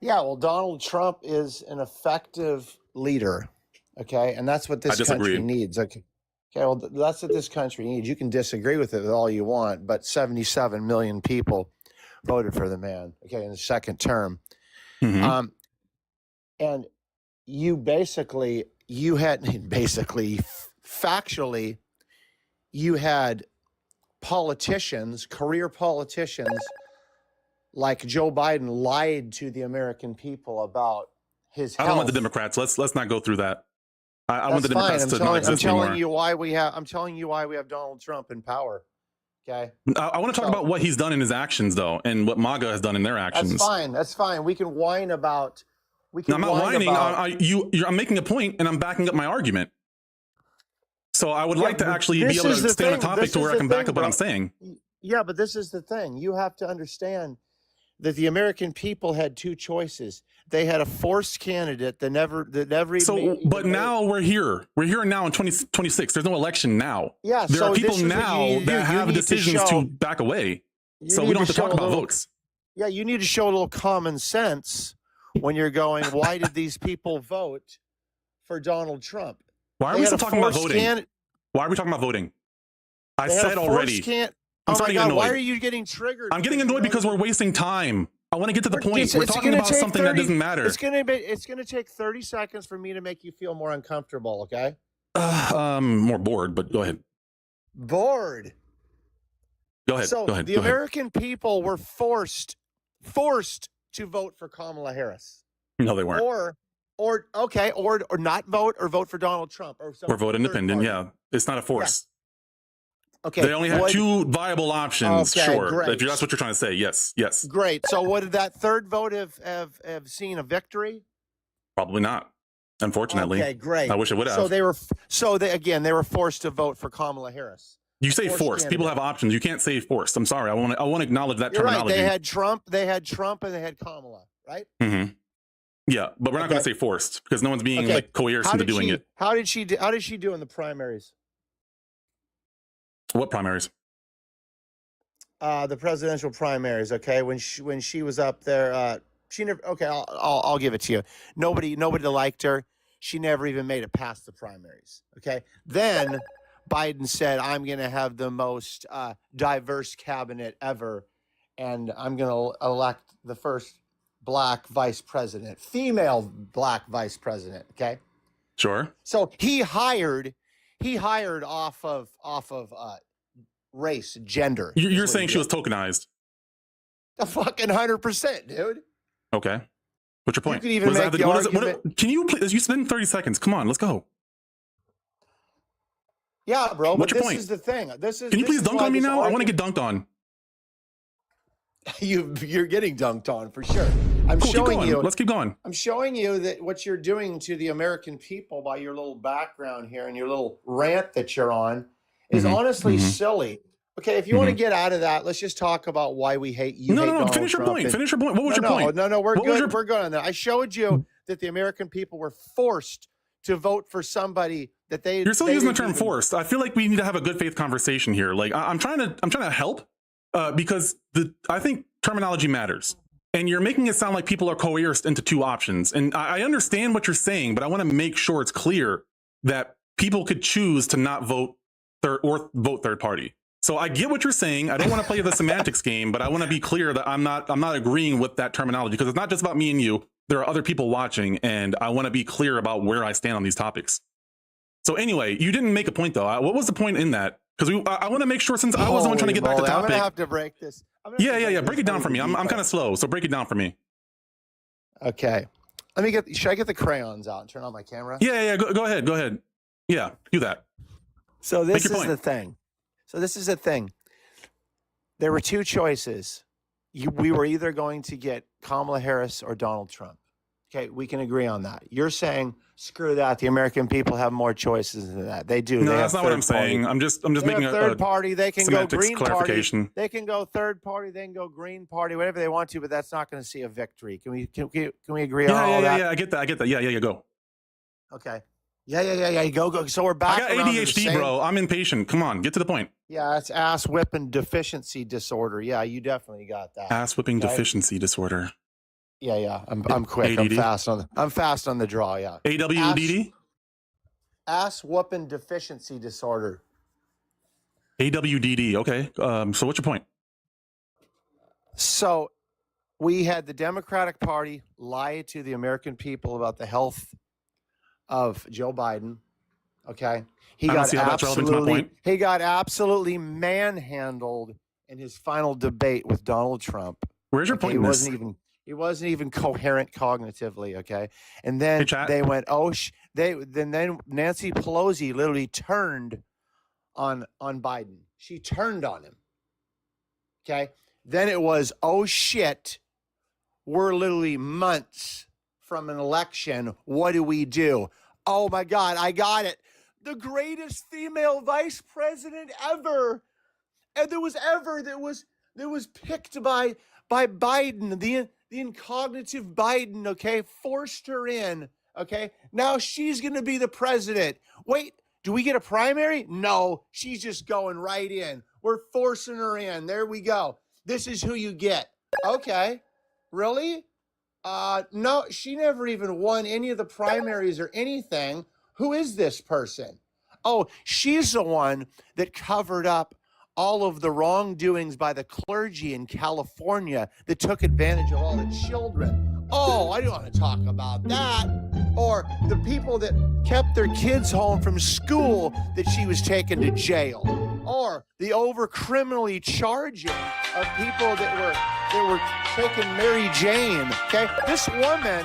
Yeah, well, Donald Trump is an effective leader, okay? And that's what this country needs. Okay, well, that's what this country needs. You can disagree with it all you want, but 77 million people voted for the man, okay, in the second term. Mm-hmm. And factually, you had politicians, career politicians, like Joe Biden lied to the American people about his health. I don't want the Democrats. Let's not go through that. I want the Democrats to not exist anymore. I'm telling you why we have Donald Trump in power. Okay. I want to talk about what he's done in his actions, though, and what MAGA has done in their actions. That's fine. We can whine about. I'm not whining. I'm making a point, and I'm backing up my argument. So I would like to actually be able to stay on a topic to where I can back up what I'm saying. Yeah, but this is the thing. You have to understand that the American people had two choices. They had a forced candidate that never. But now we're here. We're here now in 2026. There's no election now. Yeah, there are people now that have decisions to back away. So we don't have to talk about votes. Yeah, you need to show a little common sense when you're going, why did these people vote for Donald Trump? Why are we still talking about voting? Why are we talking about voting? I said already. I'm starting to get annoyed. Why are you getting triggered? I'm getting annoyed because we're wasting time. I want to get to the point. We're talking about something that doesn't matter. It's going to take 30 seconds for me to make you feel more uncomfortable, okay? More bored, but go ahead. Bored. Go ahead. So the American people were forced to vote for Kamala Harris. No, they weren't. Or not vote, or vote for Donald Trump, or vote independent. Yeah, it's not a force. Yeah. Okay. They only had two viable options. Okay, sure, great. that's what you're trying to say. Yes. Great. So, would that third vote have seen a victory? Probably not. Unfortunately. Okay, great. I wish it would have. They were forced to vote for Kamala Harris. You say forced. People have options. You can't say forced. I'm sorry. I want to acknowledge that terminology. Right. They had Trump, and they had Kamala. Right. Mm-hmm. Yeah, but we're not going to say forced because no one's being coerced into doing it. How did she do in the primaries? What primaries? The presidential primaries. Okay, when she was up there, she never. Okay, I'll give it to you. Nobody liked her. She never even made it past the primaries. Okay, then Biden said, "I'm going to have the most diverse cabinet ever, and I'm going to elect the first black vice president, female black vice president." Okay, Sure. So he hired off of race, gender. You're saying she was tokenized. A fucking 100%, dude. Okay. What's your point? You could even make the argument. Can you please? You spend 30 seconds. Come on, let's go. Yeah, bro. What's but your this point? is the thing. Can you please dunk on me now? I want to get dunked on. You're getting dunked on for sure. I'm cool, showing you. Let's keep going. I'm showing you that what you're doing to the American people by your little background here and your little rant that you're on is honestly silly. Okay, if you want to get out of that, let's just talk about why we hate you. No. Finish your point. Finish your point. What was your point? No. We're good. We're good on that. I showed you that the American people were forced to vote for somebody that they. You're still using the term forced. I feel like we need to have a good faith conversation here. Like I'm trying to help because I think terminology matters. And you're making it sound like people are coerced into two options. And I understand what you're saying, but I want to make sure it's clear that people could choose to not vote third party. So I get what you're saying. I don't want to play the semantics game, but I want to be clear that I'm not agreeing with that terminology because it's not just about me and you. There are other people watching, and I want to be clear about where I stand on these topics. So anyway, you didn't make a point though. What was the point in that? Because I want to make sure, since I was the one trying to get back to topic. I'm gonna have to break this. Yeah. Break it down for me. I'm kind of slow, so break it down for me. Okay. Should I get the crayons out and turn on my camera? Yeah. Go ahead. Yeah, do that. So this is the thing. There were two choices. We were either going to get Kamala Harris or Donald Trump. Okay, we can agree on that. You're saying, screw that. The American people have more choices than that. They do. No, that's not what I'm saying. I'm just making a third party. They can go green clarification. Party. They can go third party. They can go green party. Whatever they want to, but that's not going to see a victory. Can we agree on all that? Yeah. I get that. Yeah. Go. Okay. Yeah. Go. So we're back. I got ADHD, bro. I'm impatient. Come on, get to the point. Yeah, it's ass whipping deficiency disorder. Yeah, you definitely got that. Ass whipping deficiency disorder. Yeah. I'm quick. ADD? I'm fast on the draw. Yeah. AWDD. Ass whooping deficiency disorder. AWDD. Okay. So what's your point? So we had the Democratic Party lie to the American people about the health of Joe Biden. Okay. He got absolutely manhandled in his final debate with Donald Trump. Where's your point in this? He wasn't even coherent cognitively, okay? And then they went, then Nancy Pelosi literally turned on Biden. She turned on him. Okay? Then it was, oh shit, we're literally months from an election. What do we do? Oh my God, I got it. The greatest female vice president ever. And that was picked by Biden, the incognitive Biden, okay, forced her in, okay? Now she's going to be the president. Wait, do we get a primary? No, she's just going right in. We're forcing her in. There we go. This is who you get. Okay, really? No, she never even won any of the primaries or anything. Who is this person? Oh, she's the one that covered up all of the wrongdoings by the clergy in California that took advantage of all the children. Oh, I don't want to talk about that. Or the people that kept their kids home from school that she was taken to jail. Or the over-criminally charging of people that were taking Mary Jane. Okay, this woman.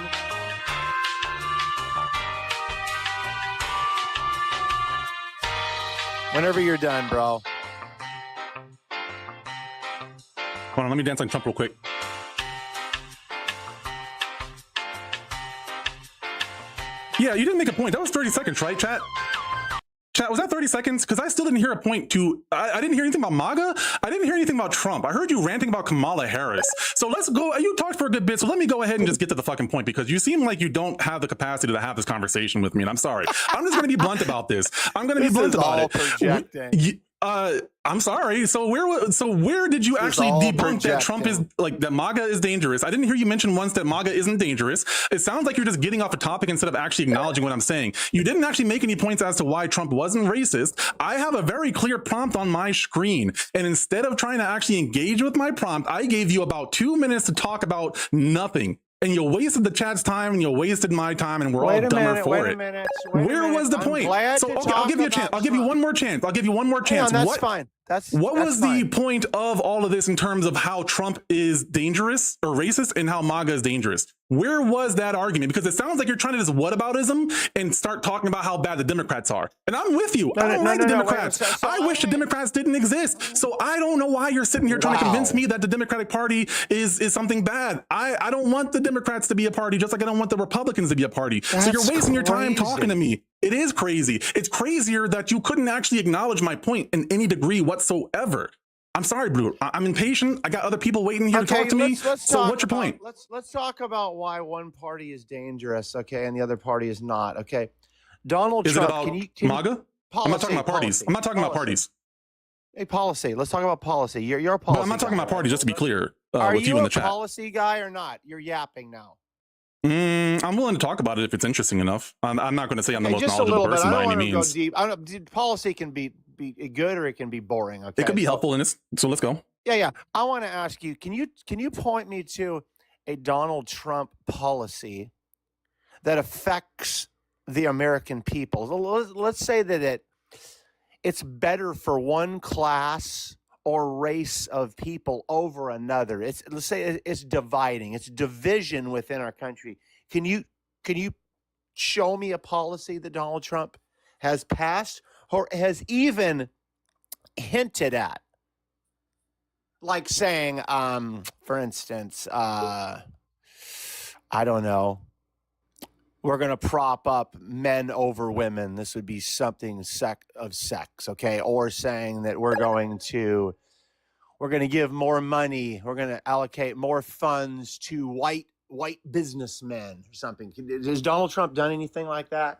Whenever you're done, bro. Hold on, let me dance on Trump real quick. Yeah, you didn't make a point. That was 30 seconds, right, chat? Chat, was that 30 seconds? Because I still didn't hear a point to... I didn't hear anything about MAGA. I didn't hear anything about Trump. I heard you ranting about Kamala Harris. So let's go... You talked for a good bit, so let me go ahead and just get to the fucking point, because you seem like you don't have the capacity to have this conversation with me, and I'm sorry. I'm just going to be blunt about this. I'm going to be blunt about it. Projecting. I'm sorry. So where did you actually debunk that Trump is that MAGA is dangerous? I didn't hear you mention once that MAGA isn't dangerous. It sounds like you're just getting off a topic instead of actually acknowledging what I'm saying. You didn't actually make any points as to why Trump wasn't racist. I have a very clear prompt on my screen, and instead of trying to actually engage with my prompt, I gave you about 2 minutes to talk about nothing. and you wasted the chat's time and you wasted my time, and we're all dumber for it. Where was the point? So okay, I'll give you a chance. I'll give you one more chance. I'll give you one more chance. That's fine. What was the point of all of this in terms of how Trump is dangerous or racist and how MAGA is dangerous? Where was that argument? Because it sounds like you're trying to just whataboutism and start talking about how bad the Democrats are. And I'm with you. I don't like the Democrats. I wish the Democrats didn't exist. So I don't know why you're sitting here trying to convince me that the Democratic Party is something bad. I don't want the Democrats to be a party, just like I don't want the Republicans to be a party. So you're wasting your time talking to me. It is crazy. It's crazier that you couldn't actually acknowledge my point in any degree whatsoever. I'm sorry, Blue. I'm impatient. I got other people waiting here to talk to me. So what's your point? Let's talk about why one party is dangerous, okay, and the other party is not, okay? Donald Trump. Is it about MAGA? I'm not talking about parties. I'm not talking about parties. Hey, policy. Let's talk about policy. You're a policy. But I'm not talking about parties, just to be clear. Are with you in the chat. Are you a policy guy or not? You're yapping now. I'm willing to talk about it if it's interesting enough. I'm not going to say I'm the most knowledgeable person by any means. Go deep. Policy can be good or it can be boring. Okay, it could be helpful in this. So let's go. Yeah. I want to ask you: Can you point me to a Donald Trump policy that affects the American people? Let's say that it's better for one class or race of people over another. Let's say it's dividing. It's division within our country. Can you show me a policy that Donald Trump has passed or has even hinted at? Like saying, for instance, I don't know, we're going to prop up men over women. This would be something of sex, okay? Or saying that we're going to give more money. We're going to allocate more funds to white businessmen or something. Has Donald Trump done anything like that?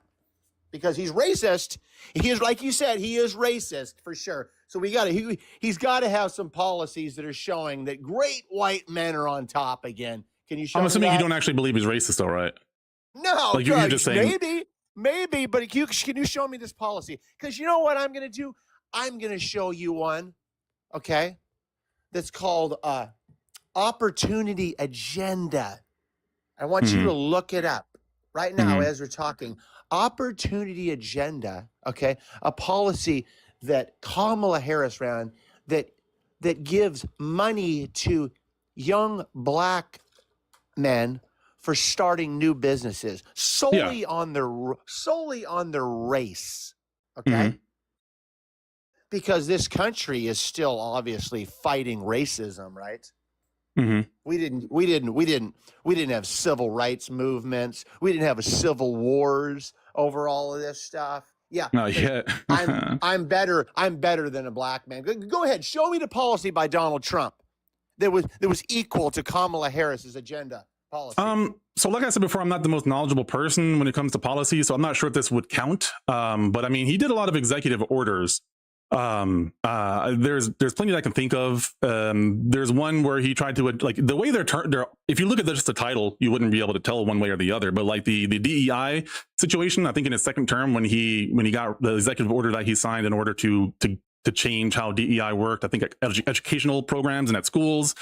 Because he's racist. He is, like you said, he is racist for sure. So he's got to have some policies that are showing that great white men are on top again. Can you show me that? I'm assuming you don't actually believe he's racist, though, right? No, like you're just saying maybe, but can you show me this policy? Because you know what I'm going to do? I'm going to show you one, okay, that's called Opportunity Agenda. I want you to look it up right now as we're talking. Opportunity Agenda, okay, a policy that Kamala Harris ran that gives money to young black men for starting new businesses solely on their race, okay? Because this country is still obviously fighting racism, right? We didn't have civil rights movements. We didn't have civil wars over all of this stuff. Yeah, not yet. I'm better than a black man. Go ahead, show me the policy by Donald Trump that was equal to Kamala Harris's agenda. Policy. So like I said before, I'm not the most knowledgeable person when it comes to policy, so I'm not sure if this would count. But I mean, he did a lot of executive orders. There's plenty that I can think of. There's one where he tried to, like, the way they're if you look at just the title, you wouldn't be able to tell one way or the other. But like the DEI situation, I think in his second term, when he got the executive order that he signed in order to change how DEI worked, I think educational programs and at schools,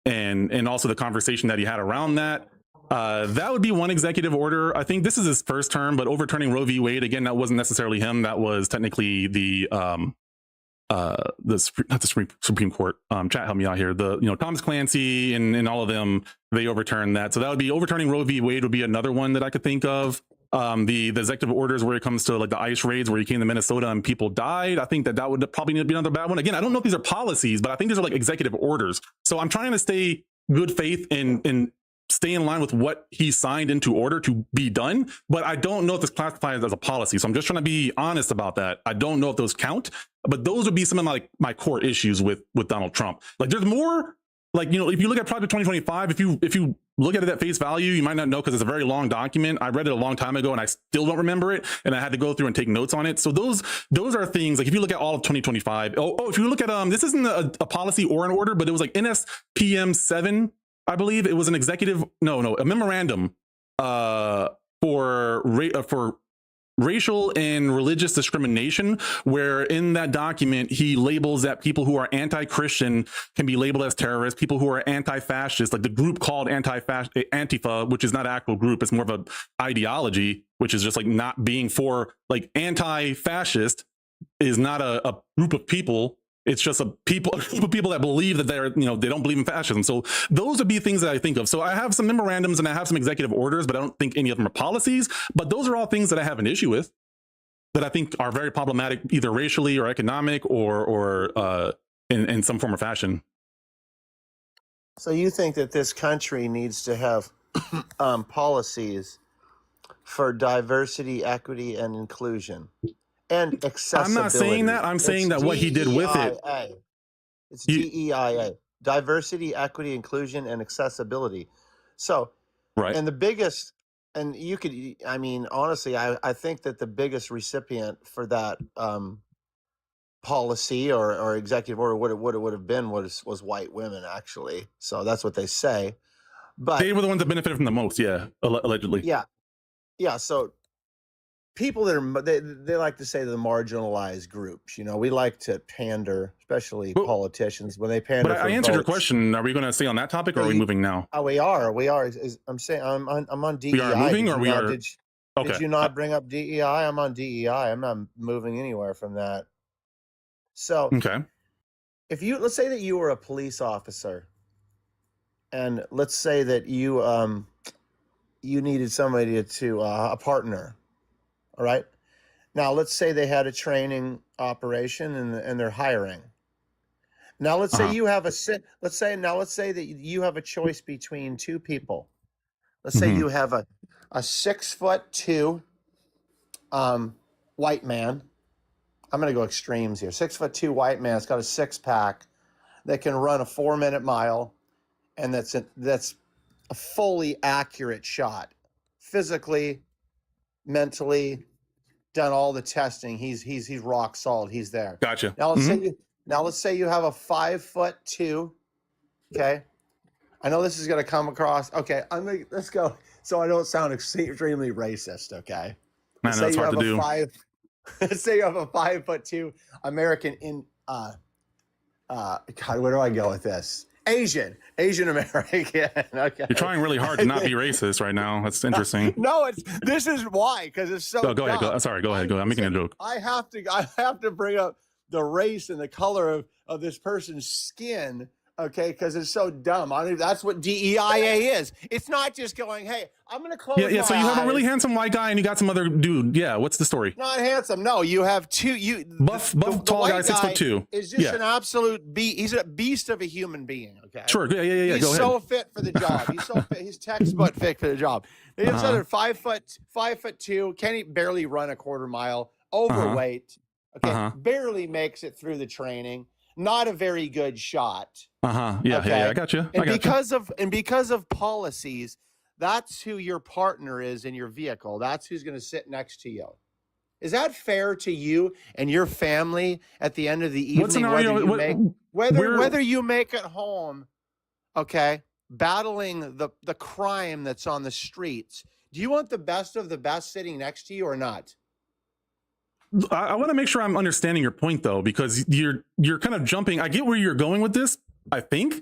and also the conversation that he had around that. That would be one executive order. I think this is his first term, but overturning Roe v. Wade, again, that wasn't necessarily him. That was technically the Supreme Court. Chat, help me out here. Thomas Clancy and all of them, they overturned that. So that would be overturning Roe v. Wade would be another one that I could think of. The executive orders where it comes to like the ICE raids where he came to Minnesota and people died. I think that would probably be another bad one. Again, I don't know if these are policies, but I think these are like executive orders. So I'm trying to stay good faith and stay in line with what he signed into order to be done. But I don't know if this classifies as a policy. So I'm just trying to be honest about that. I don't know if those count, but those would be some of my core issues with Donald Trump. Like there's more, like, if you look at Project 2025, if you look at it at face value, you might not know because it's a very long document. I read it a long time ago and I still don't remember it. And I had to go through and take notes on it. So those are things like if you look at all of 2025, if you look at, this isn't a policy or an order, but it was like NSPM 7, I believe it was an executive, a memorandum for racial and religious discrimination, where in that document he labels that people who are anti-Christian can be labeled as terrorists, people who are anti-fascist, like the group called Antifa, which is not an actual group, it's more of an ideology, which is just like not being for, like, anti-fascist is not a group of people. It's just a group of people that believe that they're, they don't believe in fascism. So those would be things that I think of. So I have some memorandums and I have some executive orders, but I don't think any of them are policies. But those are all things that I have an issue with, that I think are very problematic, either racially or economic or in some form or fashion. So you think that this country needs to have policies for diversity, equity, and inclusion? And accessibility. I'm not saying that. I'm saying that what he did with it. It's DEIA. Diversity, equity, inclusion, and accessibility. So, right. And the biggest, and you could, I mean, honestly, I think that the biggest recipient for that policy or executive order, what it would have been was white women, actually. So that's what they say. But they were the ones that benefited from the most. Yeah. Allegedly. Yeah. Yeah. So people that are, they like to say the marginalized groups, we like to pander, especially politicians when they pander. But I answered your question. Are we going to stay on that topic or are we moving now? Oh, we are. I'm saying I'm on DEI. We are moving or we are? Did you not bring up DEI? I'm on DEI. I'm not moving anywhere from that. So, okay. Let's say that you were a police officer and let's say that you needed somebody to, a partner. All right. Now, let's say they had a training operation and they're hiring. Now, let's say you have let's say that you have a choice between two people. Let's say you have a 6'2" white man. I'm going to go extremes here. 6'2" white man. It's got a 6-pack that can run a 4-minute mile. And that's a fully accurate shot. Physically, mentally, done all the testing. He's rock solid. He's there. Gotcha. Now let's say you have a 5'2". Okay. I know this is going to come across. Okay. Let's go. So I don't sound extremely racist. Okay. Man, that's hard to do. Let's say you have a 5'2" American God, where do I go with this? Asian American. Okay. You're trying really hard to not be racist right now. That's interesting. No, this is why, because it's so. Go ahead. Sorry, go ahead. I'm making a joke. I have to bring up the race and the color of this person's skin. Okay, because it's so dumb. That's what DEIA is. It's not just going, hey, I'm going to close. Yeah. So you have a really handsome white guy and you got some other dude. Yeah. What's the story? Not handsome. No, you have two. Buff, tall guy, 6'2". Is just an absolute beast. He's a beast of a human being. Okay. Sure. Yeah. He's so fit for the job. He's so fit. He's textbook fit for the job. He's another 5'2". Can't barely run a quarter mile. Overweight. Okay. Barely makes it through the training. Not a very good shot. Yeah, okay? Yeah, I got you. Because of policies, that's who your partner is in your vehicle. That's who's going to sit next to you. Is that fair to you and your family at the end of the evening? Whether you make it home, okay, battling the crime that's on the streets. Do you want the best of the best sitting next to you or not? I want to make sure I'm understanding your point, though, because you're kind of jumping. I get where you're going with this, I think,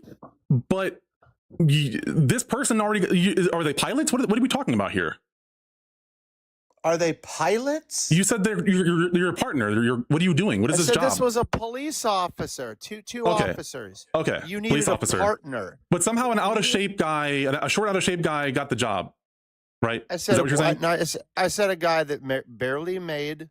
but this person already, are they pilots? What are we talking about here? Are they pilots? You said you're a partner. What are you doing? What is this job? This was a police officer, two officers. Okay. You needed a partner. But somehow an out of shape guy, a short out of shape guy got the job, right? I said, is that what you're saying? No, I said a guy that barely made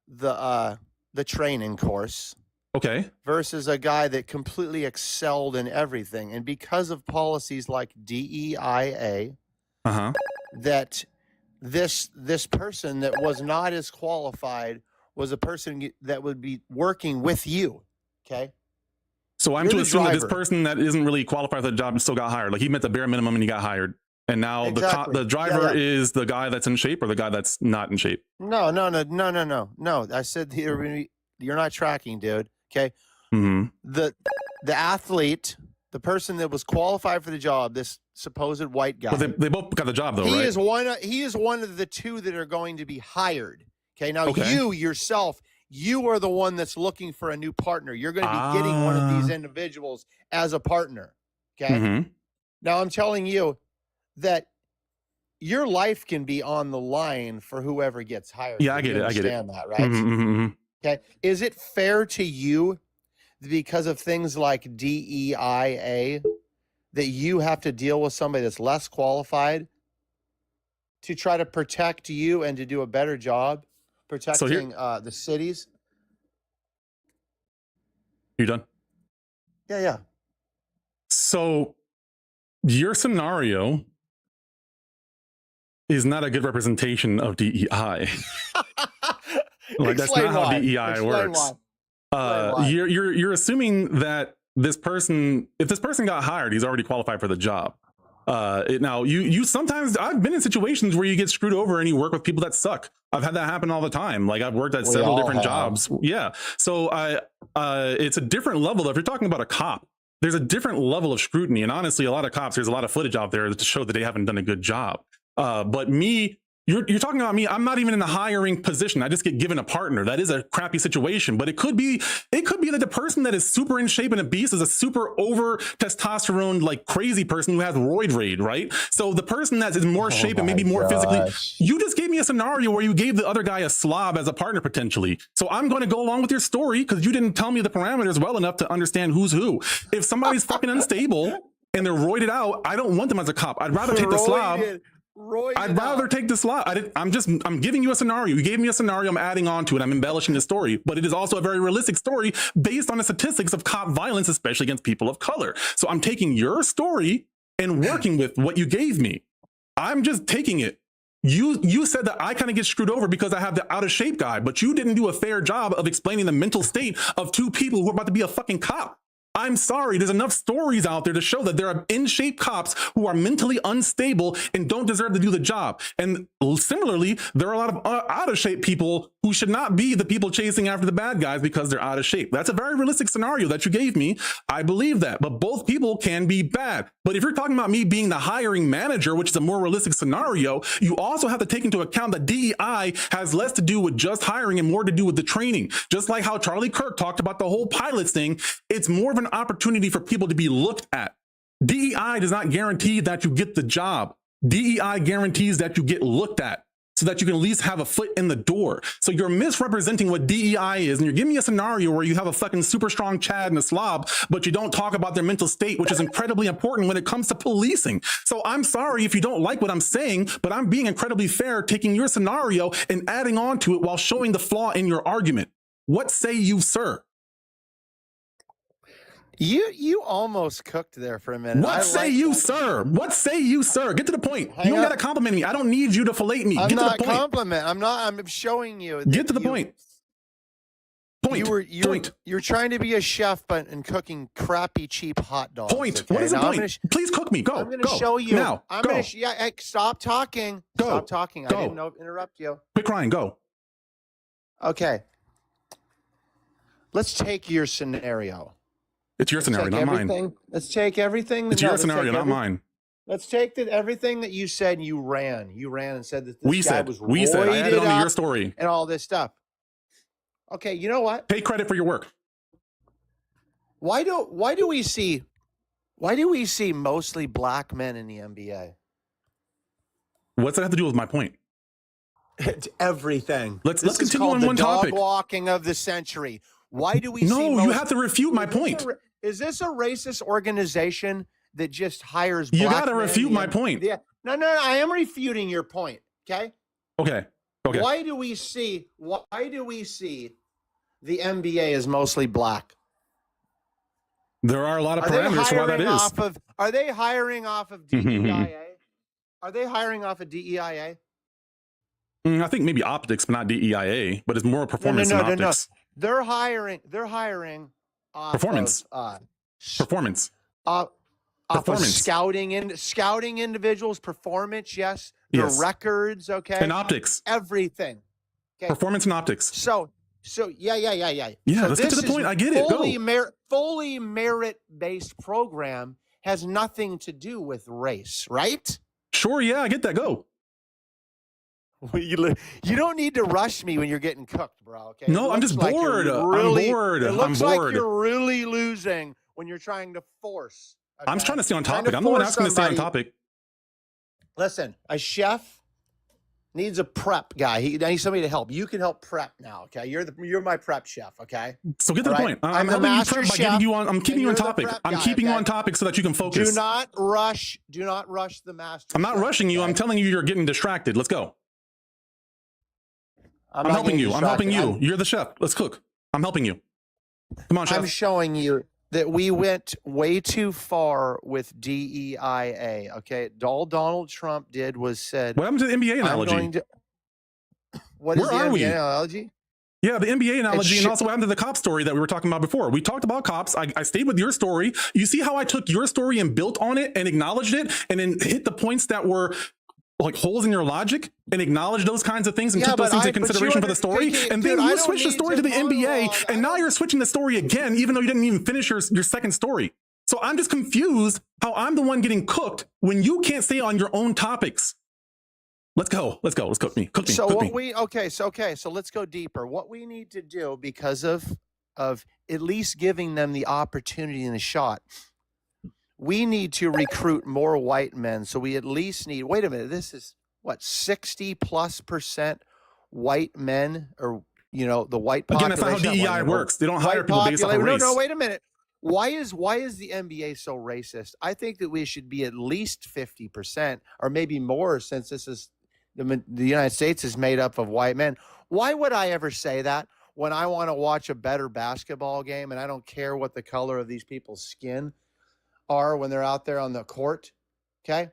the training course, okay, versus a guy that completely excelled in everything, and because of policies like DEIA, that this person that was not as qualified was a person that would be working with you. Okay, so I'm to assume that this person that isn't really qualified for the job still got hired. Like he met the bare minimum and he got hired. And now the driver is the guy that's in shape or the guy that's not in shape? No. I said you're not tracking, dude. Okay. Mm-hmm. The athlete the person that was qualified for the job, this supposed white guy. But they both got the job, though, he right? He is one of the two that are going to be hired. Okay, now you yourself, you are the one that's looking for a new partner. You're going to be getting one of these individuals as a partner. Okay. Now I'm telling you that your life can be on the line for whoever gets hired. Yeah, I get it. I get it. Understand that, right? Okay. Is it fair to you because of things like DEIA that you have to deal with somebody that's less qualified to try to protect you and to do a better job protecting the cities? You done? Yeah. So your scenario is not a good representation of DEI. That's not how DEI works. You're assuming that if this person got hired, he's already qualified for the job. Now you sometimes, I've been in situations where you get screwed over and you work with people that suck. I've had that happen all the time. Like I've worked at several different jobs. Yeah. So it's a different level. If you're talking about a cop, there's a different level of scrutiny. And honestly, a lot of cops, there's a lot of footage out there to show that they haven't done a good job. But me, you're talking about me. I'm not even in the hiring position. I just get given a partner. That is a crappy situation, but it could be that the person that is super in shape and a beast is a super over testosterone, like crazy person who has roid rage, right? So the person that is more shape and maybe more physically, you just gave me a scenario where you gave the other guy a slob as a partner potentially. So I'm going to go along with your story because you didn't tell me the parameters well enough to understand who's who. If somebody's fucking unstable and they're roided out, I don't want them as a cop. I'd rather take the slob. I'd rather take the slot. I'm giving you a scenario. You gave me a scenario. I'm adding on to it. I'm embellishing the story, but it is also a very realistic story based on the statistics of cop violence, especially against people of color. So I'm taking your story and working with what you gave me. I'm just taking it. You said that I kind of get screwed over because I have the out of shape guy, but you didn't do a fair job of explaining the mental state of two people who are about to be a fucking cop. I'm sorry, there's enough stories out there to show that there are in-shape cops who are mentally unstable and don't deserve to do the job. And similarly, there are a lot of out-of-shape people who should not be the people chasing after the bad guys because they're out of shape. That's a very realistic scenario that you gave me. I believe that, but both people can be bad. But if you're talking about me being the hiring manager, which is a more realistic scenario, you also have to take into account that DEI has less to do with just hiring and more to do with the training. Just like how Charlie Kirk talked about the whole pilots thing, it's more of an opportunity for people to be looked at. DEI does not guarantee that you get the job. DEI guarantees that you get looked at so that you can at least have a foot in the door. So you're misrepresenting what DEI is, and you're giving me a scenario where you have a fucking super strong Chad and a slob, but you don't talk about their mental state, which is incredibly important when it comes to policing. So I'm sorry if you don't like what I'm saying, but I'm being incredibly fair, taking your scenario and adding on to it while showing the flaw in your argument. What say you, sir? You almost cooked there for a minute. What say you, sir? What say you, sir? Get to the point. You don't got to compliment me. I don't need you to fillet me. Get to the point. I'm showing you. Get to the point. You're trying to be a chef, but in cooking crappy, cheap hot dogs. Point. Okay? What is the point? Please cook me. Go. I'm going to show you now. Stop talking. Go. Stop talking. Go. I didn't interrupt you. Quit crying. Go. Okay. Let's take your scenario. It's your scenario, not mine. Let's take everything. It's your scenario, not mine. Let's take everything that you said. You ran and said that this guy was we said. I added on to your story and all this stuff. Okay, you know what? Take credit for your work. Why do we see mostly black men in the NBA? What's that have to do with my point? It's everything. Let's continue on one topic. Dog walking of the century. Why do we? No, you have to refute my point. Is this a racist organization that just hires black men? You got to refute my point. Yeah. No, I am refuting your point. Okay. Okay. Why do we see the NBA is mostly black? There are a lot of parameters for why that is. Are they hiring off of DEIA? Are they hiring off of DEIA? I think maybe optics, but not DEIA. But it's more performance than optics. They're hiring off performance. Performance. Off of scouting individuals, performance, yes. Their records, okay. And optics. Everything. Okay. Performance and optics. So So yeah. Yeah, So let's get to the point. I get it. Fully merit-based program has nothing to do with race, right? Sure, yeah, I get that. Go. You don't need to rush me when you're getting cooked, bro. Okay. No, I'm just bored. I'm bored. It looks I'm like bored. you're really losing when you're trying to force. Okay? I'm trying to stay on topic. I'm the one asking to stay on topic. Listen, a chef needs a prep guy. He needs somebody to help. You can help prep now. Okay. You're my prep chef. Okay. So get to the point. I'm helping you prep by getting you on. I'm keeping you on topic. I'm keeping you on topic so that you can focus. Do not rush the master. I'm not rushing you. I'm telling you, you're getting distracted. Let's go. I'm helping you. I'm helping you. You're the chef. Let's cook. I'm helping you. Come on, chef. I'm showing you that we went way too far with DEIA. Okay. All Donald Trump did was said. What happened to the NBA analogy? What is the NBA analogy? Yeah, the NBA analogy, and also what happened to the cop story that we were talking about before. We talked about cops. I stayed with your story. You see how I took your story and built on it and acknowledged it and then hit the points that were like holes in your logic and acknowledge those kinds of things and took those things into consideration for the story. And then you switched the story to the NBA, and now you're switching the story again, even though you didn't even finish your second story. So I'm just confused how I'm the one getting cooked when you can't stay on your own topics. Let's go. Let's go. Let's cook me. Cook me. So cook what me. So let's go deeper. What we need to do, because of at least giving them the opportunity and the shot, we need to recruit more white men. So we at least need, wait a minute, this is what, 60+% white men, or, the white population. Again, that's not how DEI works. They don't hire people based off of race. No, wait a minute. Why is the NBA so racist? I think that we should be at least 50% or maybe more, since this is the United States is made up of white men. Why would I ever say that when I want to watch a better basketball game and I don't care what the color of these people's skin are when they're out there on the court? Okay.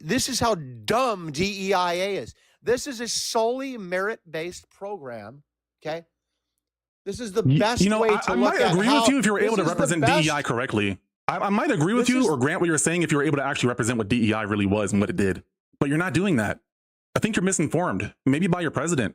This is how dumb DEIA is. This is a solely merit-based program. Okay. This is the best way to look at. I might agree with you if you were able to represent DEI correctly. I might agree with you or grant what you're saying if you were able to actually represent what DEI really was and what it did. But you're not doing that. I think you're misinformed, maybe by your president.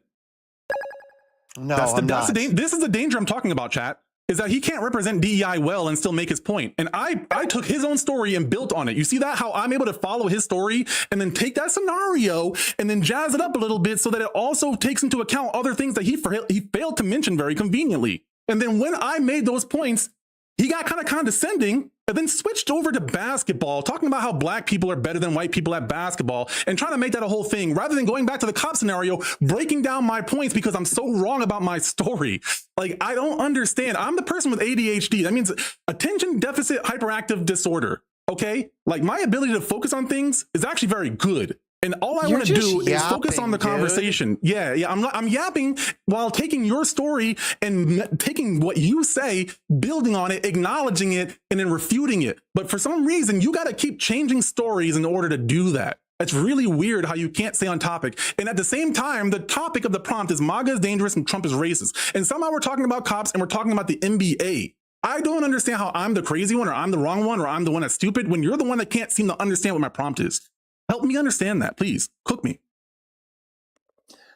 No, this is the danger I'm talking about, chat, is that he can't represent DEI well and still make his point. And I took his own story and built on it. You see that, how I'm able to follow his story and then take that scenario and then jazz it up a little bit so that it also takes into account other things that he failed to mention very conveniently. And then when I made those points, he got kind of condescending and then switched over to basketball, talking about how black people are better than white people at basketball and trying to make that a whole thing rather than going back to the cop scenario, breaking down my points because I'm so wrong about my story. Like, I don't understand. I'm the person with ADHD. That means attention deficit hyperactive disorder. Okay. Like, my ability to focus on things is actually very good. And all I want to do is focus on the conversation. Yeah. I'm yapping while taking your story and taking what you say, building on it, acknowledging it, and then refuting it. But for some reason, you got to keep changing stories in order to do that. It's really weird how you can't stay on topic. And at the same time, the topic of the prompt is MAGA is dangerous and Trump is racist. And somehow we're talking about cops and we're talking about the NBA. I don't understand how I'm the crazy one or I'm the wrong one or I'm the one that's stupid when you're the one that can't seem to understand what my prompt is. Help me understand that, please. Cook me.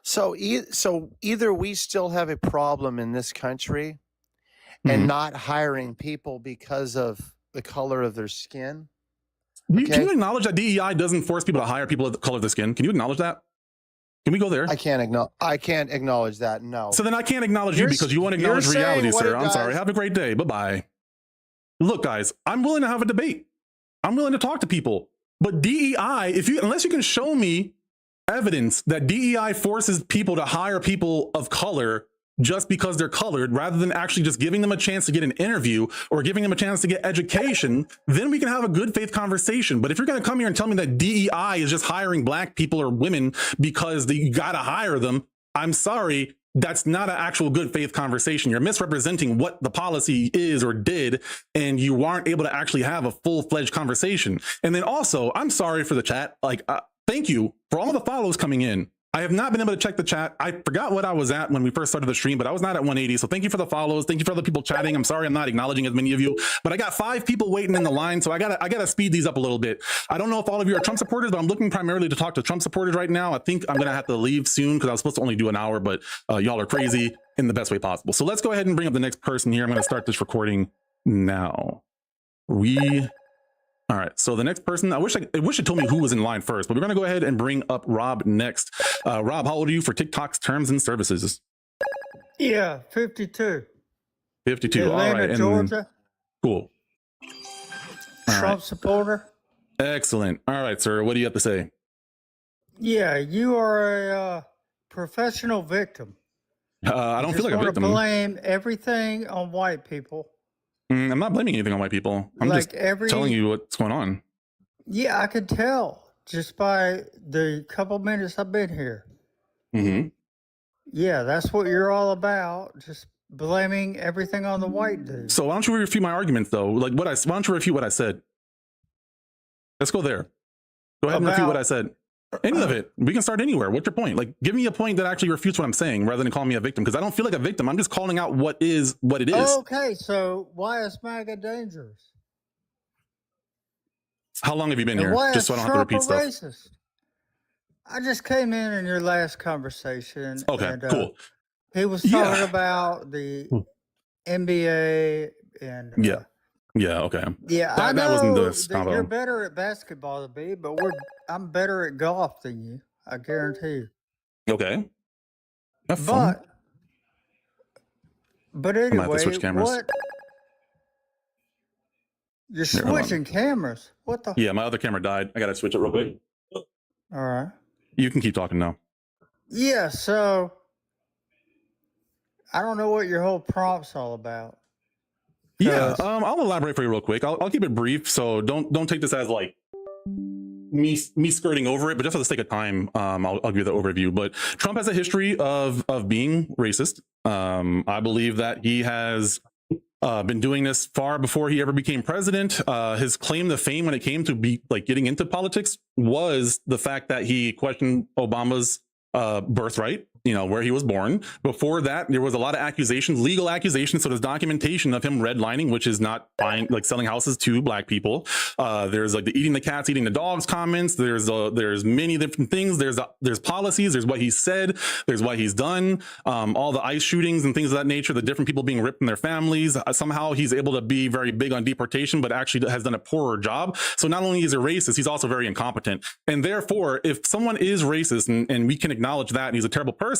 So either we still have a problem in this country and not hiring people because of the color of their skin. Okay? Can you acknowledge that DEI doesn't force people to hire people of the color of their skin? Can you acknowledge that? Can we go there? I can't acknowledge that. No. So then I can't acknowledge you because you want to acknowledge reality, sir. I'm sorry. Have a great day. Bye-bye. Look, guys, I'm willing to have a debate. I'm willing to talk to people. But DEI, unless you can show me evidence that DEI forces people to hire people of color just because they're colored, rather than actually just giving them a chance to get an interview or giving them a chance to get education, then we can have a good faith conversation. But if you're going to come here and tell me that DEI is just hiring black people or women because you got to hire them, I'm sorry. That's not an actual good faith conversation. You're misrepresenting what the policy is or did, and you aren't able to actually have a full-fledged conversation. And then also, I'm sorry for the chat. Like, thank you for all the follows coming in. I have not been able to check the chat. I forgot what I was at when we first started the stream, but I was not at 180. So thank you for the follows. Thank you for other people chatting. I'm sorry I'm not acknowledging as many of you, but I got 5 people waiting in the line. So I gotta speed these up a little bit. I don't know if all of you are Trump supporters, but I'm looking primarily to talk to Trump supporters right now. I think I'm gonna have to leave soon because I was supposed to only do an hour, but y'all are crazy in the best way possible. So let's go ahead and bring up the next person here. I'm gonna start this recording now. All right, so the next person, I wish it told me who was in line first, but we're gonna go ahead and bring up Rob next. Rob, how old are you for TikTok's terms and services? Yeah, 52. 52, Atlanta, all right. Georgia. Cool. Trump supporter. Excellent. All right, sir, what do you have to say? Yeah, you are a professional victim. I don't feel like a victim. Blame everything on white people. I'm not blaming anything on white people. I'm just telling you what's going on. Yeah, I could tell just by the couple minutes I've been here. Mm-hmm. Yeah, that's what you're all about. Just blaming everything on the white dude. So why don't you refute my arguments though? Like why don't you refute what I said? Let's go there. Go ahead and refute what I said. Any of it. We can start anywhere. What's your point? Like, give me a point that actually refutes what I'm saying rather than calling me a victim, because I don't feel like a victim. I'm just calling out what it is. Okay, so why is MAGA dangerous? How long have you been here? Just so I don't have to repeat stuff. Racist? I just came in your last conversation. Okay, and, cool. He was talking about the NBA and yeah, okay. Yeah, I that know wasn't the that you're better at basketball than me, but I'm better at golf than you. I guarantee you. Okay. Have fun. But anyway, I might have to switch cameras. what? You're switching cameras. What the? Yeah, my other camera died. I gotta switch it real quick. All right. You can keep talking now. Yeah. So I don't know what your whole prompt's all about. Yeah, I'll elaborate for you real quick. I'll keep it brief, so don't take this as like me skirting over it, but just for the sake of time, I'll give you the overview. But Trump has a history of being racist. I believe that he has been doing this far before he ever became president. His claim to fame when it came to getting into politics was the fact that he questioned Obama's birthright, where he was born. Before that, there was a lot of accusations, legal accusations. So there's documentation of him redlining, which is not fine, like selling houses to black people. There's like the eating the cats, eating the dogs comments. There's many different things. There's policies. There's what he said. There's what he's done. All the ICE shootings and things of that nature, the different people being ripped from their families. Somehow he's able to be very big on deportation, but actually has done a poorer job. So not only is he racist, he's also very incompetent. And therefore, if someone is racist and we can acknowledge that and he's a terrible person,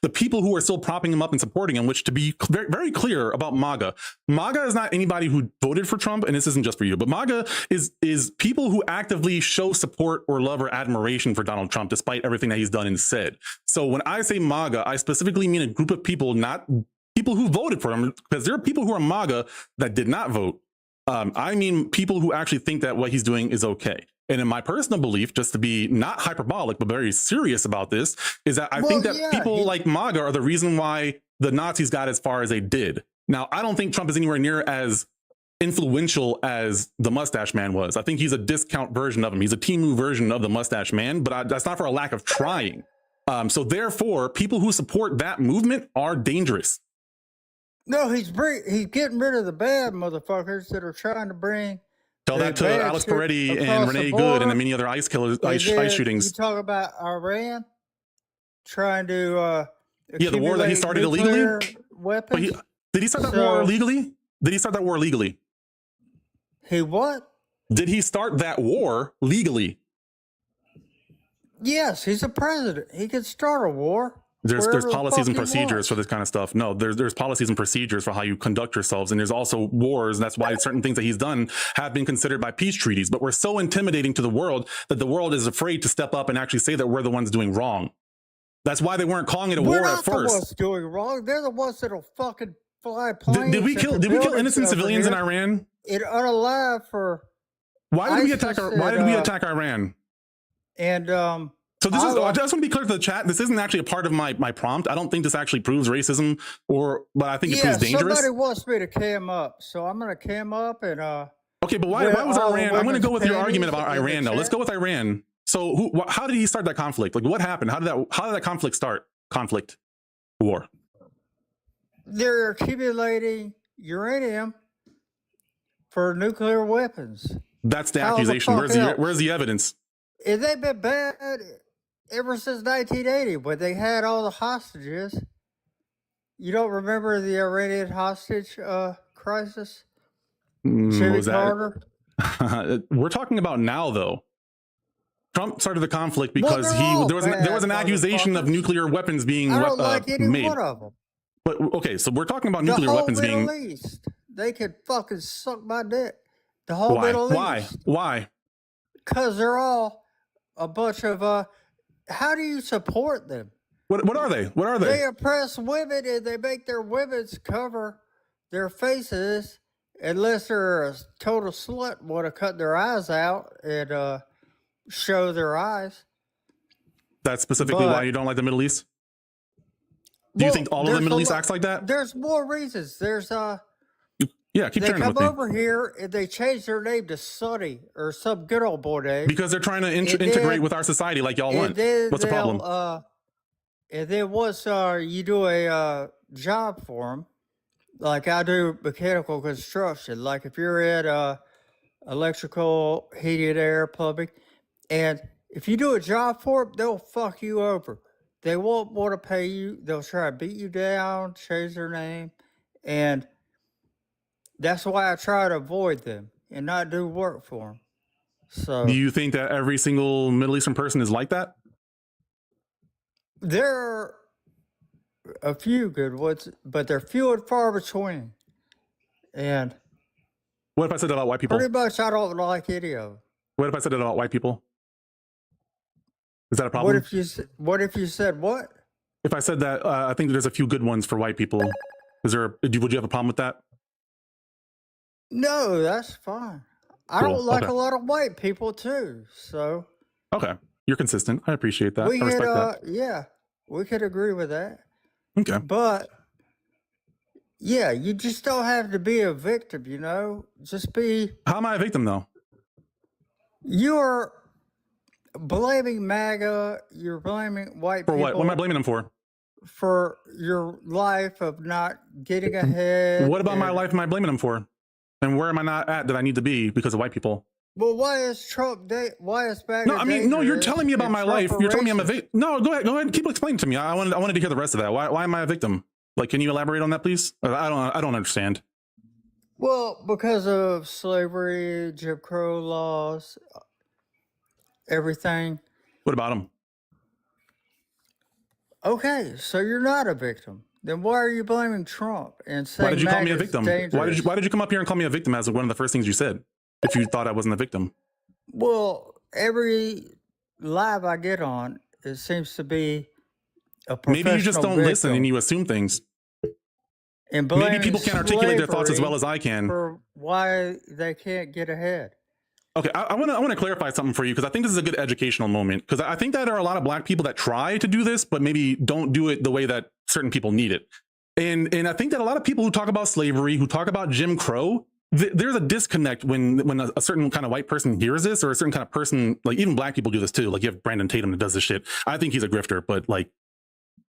the people who are still propping him up and supporting him, which to be very, very clear about MAGA is not anybody who voted for Trump, and this isn't just for you, but MAGA is people who actively show support or love or admiration for Donald Trump, despite everything that he's done and said. So when I say MAGA, I specifically mean a group of people, not people who voted for him, because there are people who are MAGA that did not vote. I mean people who actually think that what he's doing is okay. And in my personal belief, just to be not hyperbolic, but very serious about this, is that I think that people like MAGA are the reason why the Nazis got as far as they did. Now, I don't think Trump is anywhere near as influential as the Mustache Man was. I think he's a discount version of him. He's a Timu version of the Mustache Man, but that's not for a lack of trying. So therefore, people who support that movement are dangerous. No, he's getting rid of the bad motherfuckers that are trying to bring. Tell that to Alex Peretti and Renee Good and the many other ICE killers, ICE shootings. You talk about Iran trying to the war that he started illegally. Weapons. Did he start that war illegally? Did he start that war legally? He what? Did he start that war legally? Yes, he's a president. He could start a war. There's policies and procedures for this kind of stuff. No, there's policies and procedures for how you conduct yourselves. And there's also wars. And that's why certain things that he's done have been considered by peace treaties. But we're so intimidating to the world that the world is afraid to step up and actually say that we're the ones doing wrong. That's why they weren't calling it a war at first. We're not the ones doing wrong. They're the ones that'll fucking fly planes. Did we kill innocent civilians in Iran? It unalive for. Why did we attack Iran? And so this is, I just want to be clear to the chat. This isn't actually a part of my prompt. I don't think this actually proves racism, but I think it proves dangerous. Somebody wants me to cam up, so I'm going to cam up and. Okay, but why was Iran? I'm going to go with your argument about Iran, though. Let's go with Iran. So how did he start that conflict? Like, what happened? How did that conflict start? Conflict, war. They're accumulating uranium for nuclear weapons. That's the How accusation. the Where's the evidence? And they've been bad ever since 1980 when they had all the hostages. You don't remember the Iranian hostage crisis? Jimmy Carter? We're talking about now, though. Trump started the conflict because there was an accusation of nuclear weapons being I don't like any made. one of them. But okay, so we're talking about nuclear weapons being. Middle East, they could fucking suck my dick. The whole Middle East. Why? Because they're all a bunch of. How do you support them? What are they? What are they? They oppress women and they make their women's cover their faces unless they're a total slut, want to cut their eyes out and show their eyes. That's specifically why you don't like the Middle East? Do you think all of the Middle East acts like that? There's more reasons. There's yeah, keep they sharing come with me. over here and they change their name to Sonny or some good old boy name. Because they're trying to integrate with our society like y'all want. What's the problem? And then once you do a job for them, like I do mechanical construction, like if you're at electrical, heating, air, plumbing, and if you do a job for them, they'll fuck you over. They won't want to pay you. They'll try to beat you down, change their name, and that's why I try to avoid them and not do work for them. So, do you think that every single Middle Eastern person is like that? There are a few good ones, but they're few and far between. And what if I said that about white people? Pretty much, I don't like any of them. What if I said that about white people? Is that a problem? What if you said what? If I said that, I think there's a few good ones for white people. Would you have a problem with that? No, that's fine. I don't like a lot of white people too. So okay, you're consistent. I appreciate that. I respect that. Yeah, we could agree with that. Okay, but yeah, you just don't have to be a victim. You know, just be. How am I a victim though? You're blaming MAGA. You're blaming white people. For what? What am I blaming them for? For your life of not getting ahead. What about my life am I blaming them for? And where am I not at that I need to be because of white people? Well, why is Trump? Why is MAGA? No, I mean, no. You're telling me about my life. You're telling me I'm a victim. No, go ahead. Keep explaining to me. I wanted to hear the rest of that. Why am I a victim? Like, can you elaborate on that, please? I don't understand. Well, because of slavery, Jim Crow laws, everything. What about them? Okay, so you're not a victim. Then why are you blaming Trump and saying why did you call me a victim? Dangerous? Why did you come up here and call me a victim as one of the first things you said? If you thought I wasn't a victim. Well, every live I get on, it seems to be a professional Maybe you just don't victim. listen and you assume things. And maybe people can't articulate their thoughts as well as I can. For why they can't get ahead. Okay, I want to clarify something for you because I think this is a good educational moment because I think that there are a lot of black people that try to do this, but maybe don't do it the way that certain people need it. And I think that a lot of people who talk about slavery, who talk about Jim Crow, there's a disconnect when a certain kind of white person hears this, or a certain kind of person, like even black people do this too. Like you have Brandon Tatum that does this shit. I think he's a grifter, but like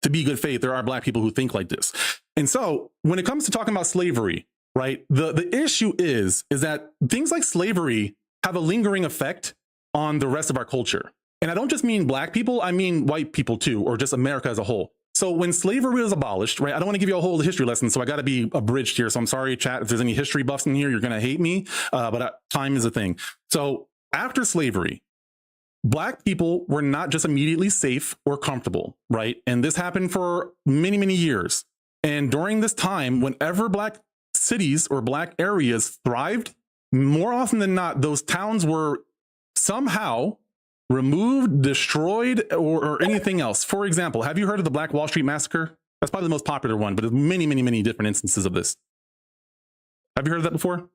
to be good faith, there are black people who think like this. And so when it comes to talking about slavery, right, the issue is that things like slavery have a lingering effect on the rest of our culture. And I don't just mean black people, I mean white people too, or just America as a whole. So when slavery was abolished, right, I don't want to give you a whole history lesson, so I got to be abridged here. So I'm sorry, chat, if there's any history buffs in here, you're going to hate me, but time is a thing. So after slavery, black people were not just immediately safe or comfortable, right? And this happened for many, many years. And during this time, whenever black cities or black areas thrived, more often than not, those towns were somehow removed, destroyed, or anything else. For example, have you heard of the Black Wall Street Massacre? That's probably the most popular one, but there's many, many, many different instances of this. Have you heard of that before?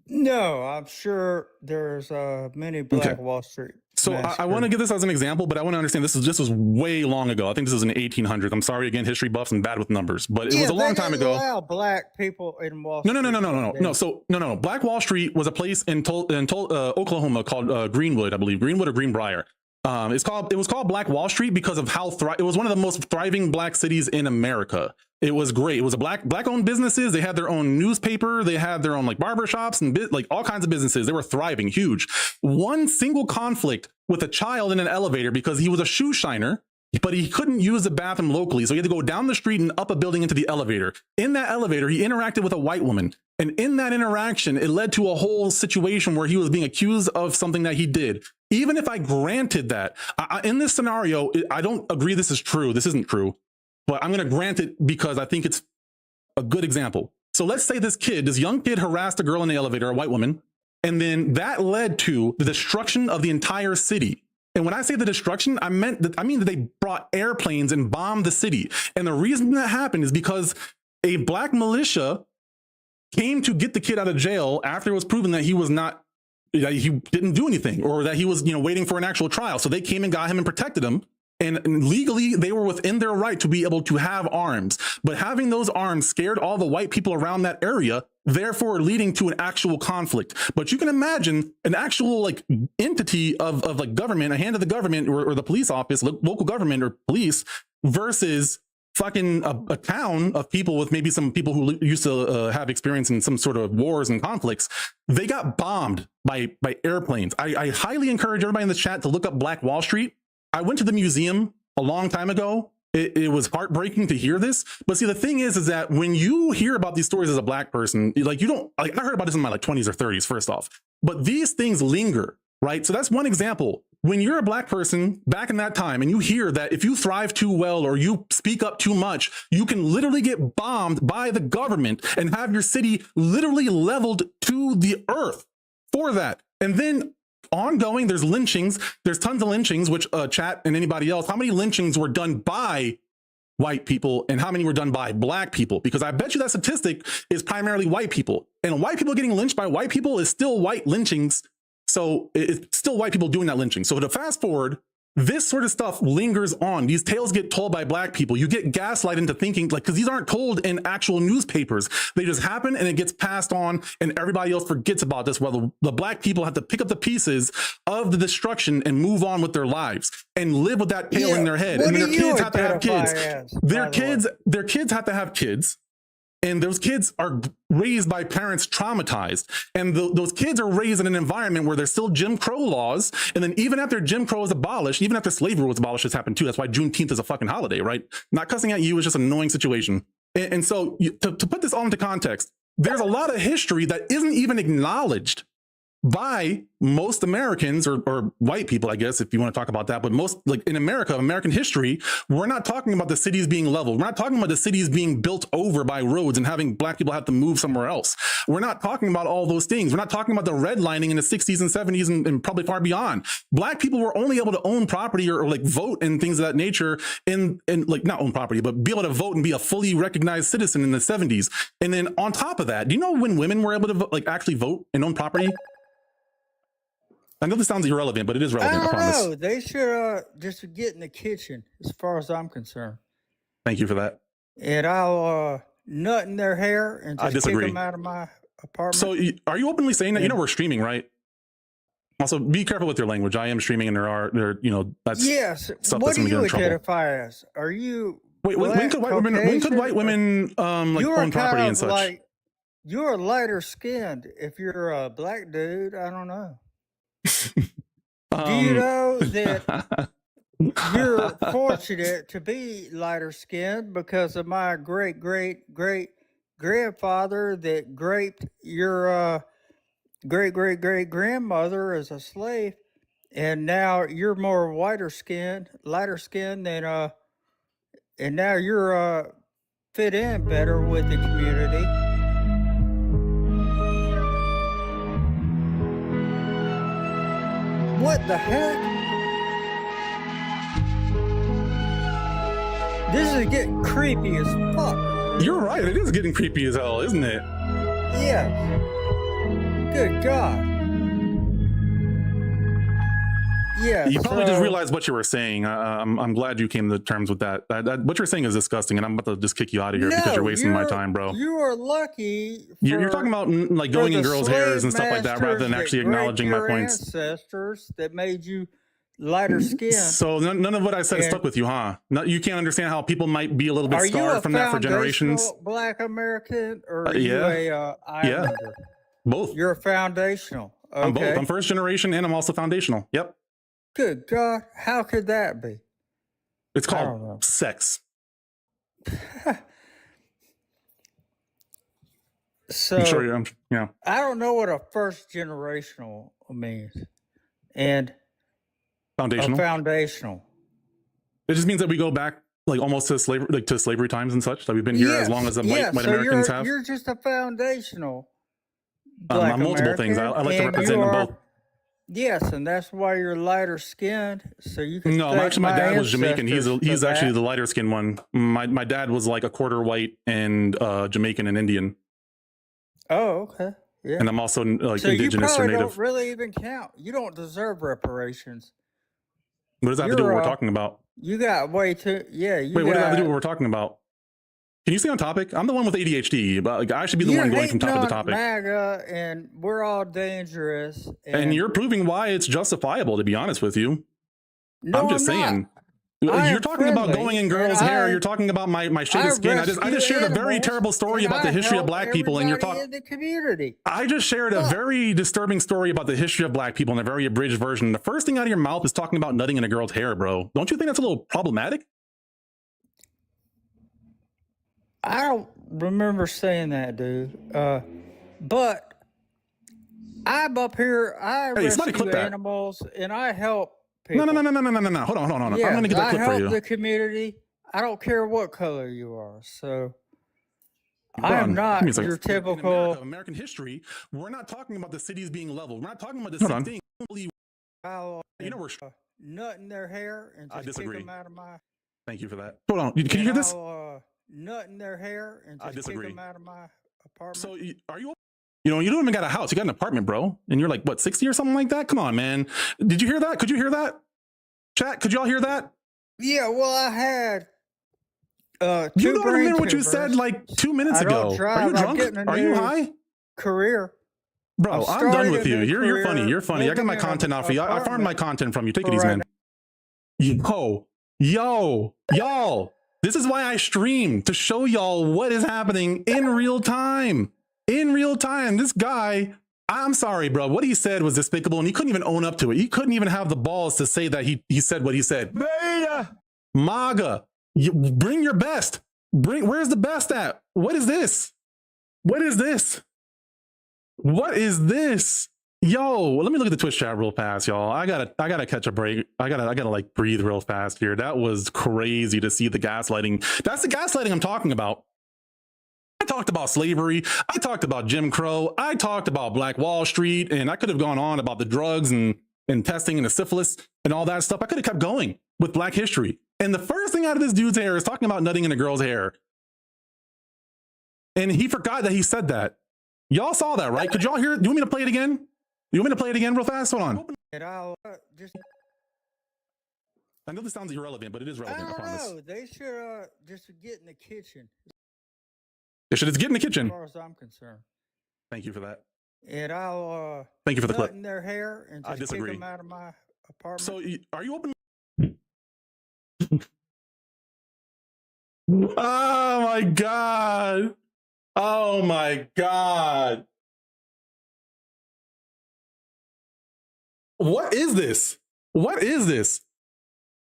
No, I'm sure there's many Black Wall Street. So I want to give this as an example, but I want to understand this was way long ago. I think this was in the 1800s. I'm sorry again, history buffs and bad with numbers, but it was a long time ago. Allow black people in Wall Street. No. Black Wall Street was a place in Oklahoma called Greenwood, I believe, Greenwood or Greenbrier. It was called Black Wall Street because of how it was one of the most thriving black cities in America. It was great. It was a black owned businesses. They had their own newspaper. They had their own like barber shops and like all kinds of businesses. They were thriving, huge. One single conflict with a child in an elevator because he was a shoe shiner, but he couldn't use the bathroom locally. So he had to go down the street and up a building into the elevator. In that elevator, he interacted with a white woman. And in that interaction, it led to a whole situation where he was being accused of something that he did. Even if I granted that, in this scenario, I don't agree this is true. This isn't true. But I'm going to grant it because I think it's a good example. So let's say this young kid harassed a girl in the elevator, a white woman, and then that led to the destruction of the entire city. And when I say the destruction, I mean that they brought airplanes and bombed the city. And the reason that happened is because a black militia came to get the kid out of jail after it was proven that he didn't do anything, or that he was, waiting for an actual trial. So they came and got him and protected him. And legally, they were within their right to be able to have arms. But having those arms scared all the white people around that area, therefore leading to an actual conflict. But you can imagine an actual like entity of like government, a hand of the government or the police office, local government or police versus fucking a town of people with maybe some people who used to have experience in some sort of wars and conflicts. They got bombed by airplanes. I highly encourage everybody in the chat to look up Black Wall Street. I went to the museum a long time ago. It was heartbreaking to hear this. But see, the thing is that when you hear about these stories as a black person, like I heard about this in my like 20s or 30s, first off, but these things linger, right? So that's one example. When you're a black person back in that time and you hear that if you thrive too well or you speak up too much, you can literally get bombed by the government and have your city literally leveled to the earth for that. And then ongoing, there's lynchings. There's tons of lynchings, which chat and anybody else, how many lynchings were done by white people and how many were done by black people? Because I bet you that statistic is primarily white people. And white people getting lynched by white people is still white lynchings. So it's still white people doing that lynching. So to fast forward, this sort of stuff lingers on. These tales get told by black people. You get gaslighted into thinking, like, because these aren't told in actual newspapers. They just happen and it gets passed on and everybody else forgets about this. While the black people have to pick up the pieces of the destruction and move on with their lives and live with that tale in their head. And their kids have to have kids. Their kids have to have kids. And those kids are raised by parents traumatized. And those kids are raised in an environment where there's still Jim Crow laws. And then even after Jim Crow is abolished, even after slavery was abolished, this happened too. That's why Juneteenth is a fucking holiday, right? Not cussing at you, it's just an annoying situation. And so to put this all into context, there's a lot of history that isn't even acknowledged by most Americans or white people, I guess, if you want to talk about that. But most, like in America, American history, we're not talking about the cities being leveled. We're not talking about the cities being built over by roads and having black people have to move somewhere else. We're not talking about all those things. We're not talking about the redlining in the 60s and 70s and probably far beyond. Black people were only able to own property or like vote and things of that nature and like not own property, but be able to vote and be a fully recognized citizen in the 70s. And then on top of that, do you know when women were able to like actually vote and own property? I know this sounds irrelevant, but it is relevant. I promise. No, they should just get in the kitchen, as far as I'm concerned. Thank you for that. And I'll nut in their hair and just kick them out of my apartment. So, are you openly saying that? You know, we're streaming, right? Also, be careful with your language. I am streaming, and that's yes. Stuff What that's do you identify as? Are you? Wait, when could white women like own property and such? Like, you're lighter skinned. If you're a black dude, I don't know. Do you know that you're fortunate to be lighter skinned because of my great grandfather that raped your great grandmother as a slave, and now you're more lighter skinned than and now you're fit in better with the community. What the heck? This is getting creepy as fuck. You're right. It is getting creepy as hell, isn't it? Yeah. Good God. Yeah, You probably just so realized what you were saying. I'm glad you came to terms with that. What you're saying is disgusting, and I'm about to just kick you out of here because no, you're wasting my time, bro. you are lucky You're talking for about like for going in the girls' hairs slave and stuff like that, rather than masters actually that raped acknowledging my your points. ancestors that made you lighter skinned. So none of what I said And stuck with you, huh? No, you can't understand how people might be a little bit are you scarred a from that for generations. foundational Black American or are Yeah, you a Islander? both. You're a foundational. I'm both. Okay. I'm first generation and I'm also foundational. Yep. Good God, how could that be? It's I don't know. called sex. So I'm sure you. Yeah. I don't know what a first generational means, and a Foundational. foundational. It just means that we go back like almost to slavery, like to slavery times and such. That we've been here as long as the white so Americans have. you're just a foundational Black I'm multiple things. I like to and represent you them are- both. Yes, and that's why you're lighter skinned, so you can. No, thank actually, my dad was Jamaican. ancestors He's for actually that. the lighter skinned one. My dad was like a quarter white and Jamaican and Indian, Oh, okay, yeah. and I'm also like So you indigenous or probably native. don't really even count. You don't deserve reparations. What does that have to do with what we're talking about? You got way too. Yeah, you Wait, what does that have to do with got. what we're talking about? Can you stay on topic? I'm the one with ADHD, but like, I should be the one going from topic to topic. MAGA, and we're all dangerous. And you're proving why it's justifiable, to be honest with you. No, I'm just saying. I You're am talking about friendly, going in and girls' hair. You're talking about my shade I of skin. I just rescue shared a very animals, terrible story and about the I history of help Black people, and you're everybody talking. in the community. I just shared a very disturbing story about the history of Black people in a very abridged version. The first thing out of your mouth is talking about nutting in a girl's hair, bro. Don't you think that's a little problematic? I don't remember saying that, dude. But I'm up here. I Hey, somebody clip rescue that. animals, and I help No, people. no. Hold on. Yeah, I'm gonna get that I clip for help you. the community. I don't care what color you are. So Hold I am on. not Give me a second. your In typical. American history, we're not talking about the cities being leveled. We're not talking about the Hold same on. thing. You know we're. Nut in their hair and I just kick disagree. them out of my. Thank you for that. Hold on. Can you hear this? Nut in their hair and I just kick disagree. them out of my apartment. So are you? You know, you don't even got a house. You got an apartment, bro. And you're like, what, 60 or something like that? Come on, man. Did you hear that? Could you hear that? Chat, could y'all hear that? Yeah, well, I had You two don't brain remember what you tumors. said like 2 minutes I don't ago. drive. Are you I'm drunk? getting a Are you new high? career. Bro, I'm done with you. You're funny. career, You're funny. I got living my in content a out for you. I farmed my apartment content from you. Take it for easy, right man. Y'all. This is why I stream, to show y'all what is happening in real time. In real time. This guy, I'm sorry, bro. What he said was despicable, and he couldn't even own up to it. He couldn't even have the balls to say that he said what he said. Beta. MAGA. You bring your best. Where's the best at? What is this? What is this? What is this? Yo, let me look at the Twitch chat real fast, y'all. I gotta catch a break. I gotta like breathe real fast here. That was crazy to see the gaslighting. That's the gaslighting I'm talking about. I talked about slavery. I talked about Jim Crow. I talked about Black Wall Street, and I could have gone on about the drugs and testing and the syphilis and all that stuff. I could have kept going with Black history. And the first thing out of this dude's hair is talking about nutting in a girl's hair. And he forgot that he said that. Y'all saw that, right? Could y'all hear it? Do you want me to play it again? You want me to play it again real fast? Hold on. And I'll just. I know this sounds irrelevant, but it is I relevant, I don't promise. know. They should just get in the kitchen. They should just get in the As kitchen. far as I'm concerned. Thank you for that. And I'll Thank you for the nut clip. in their hair and I just kick disagree. them out of my apartment. So are you open? Oh my God. Oh my God. What is this? What is this?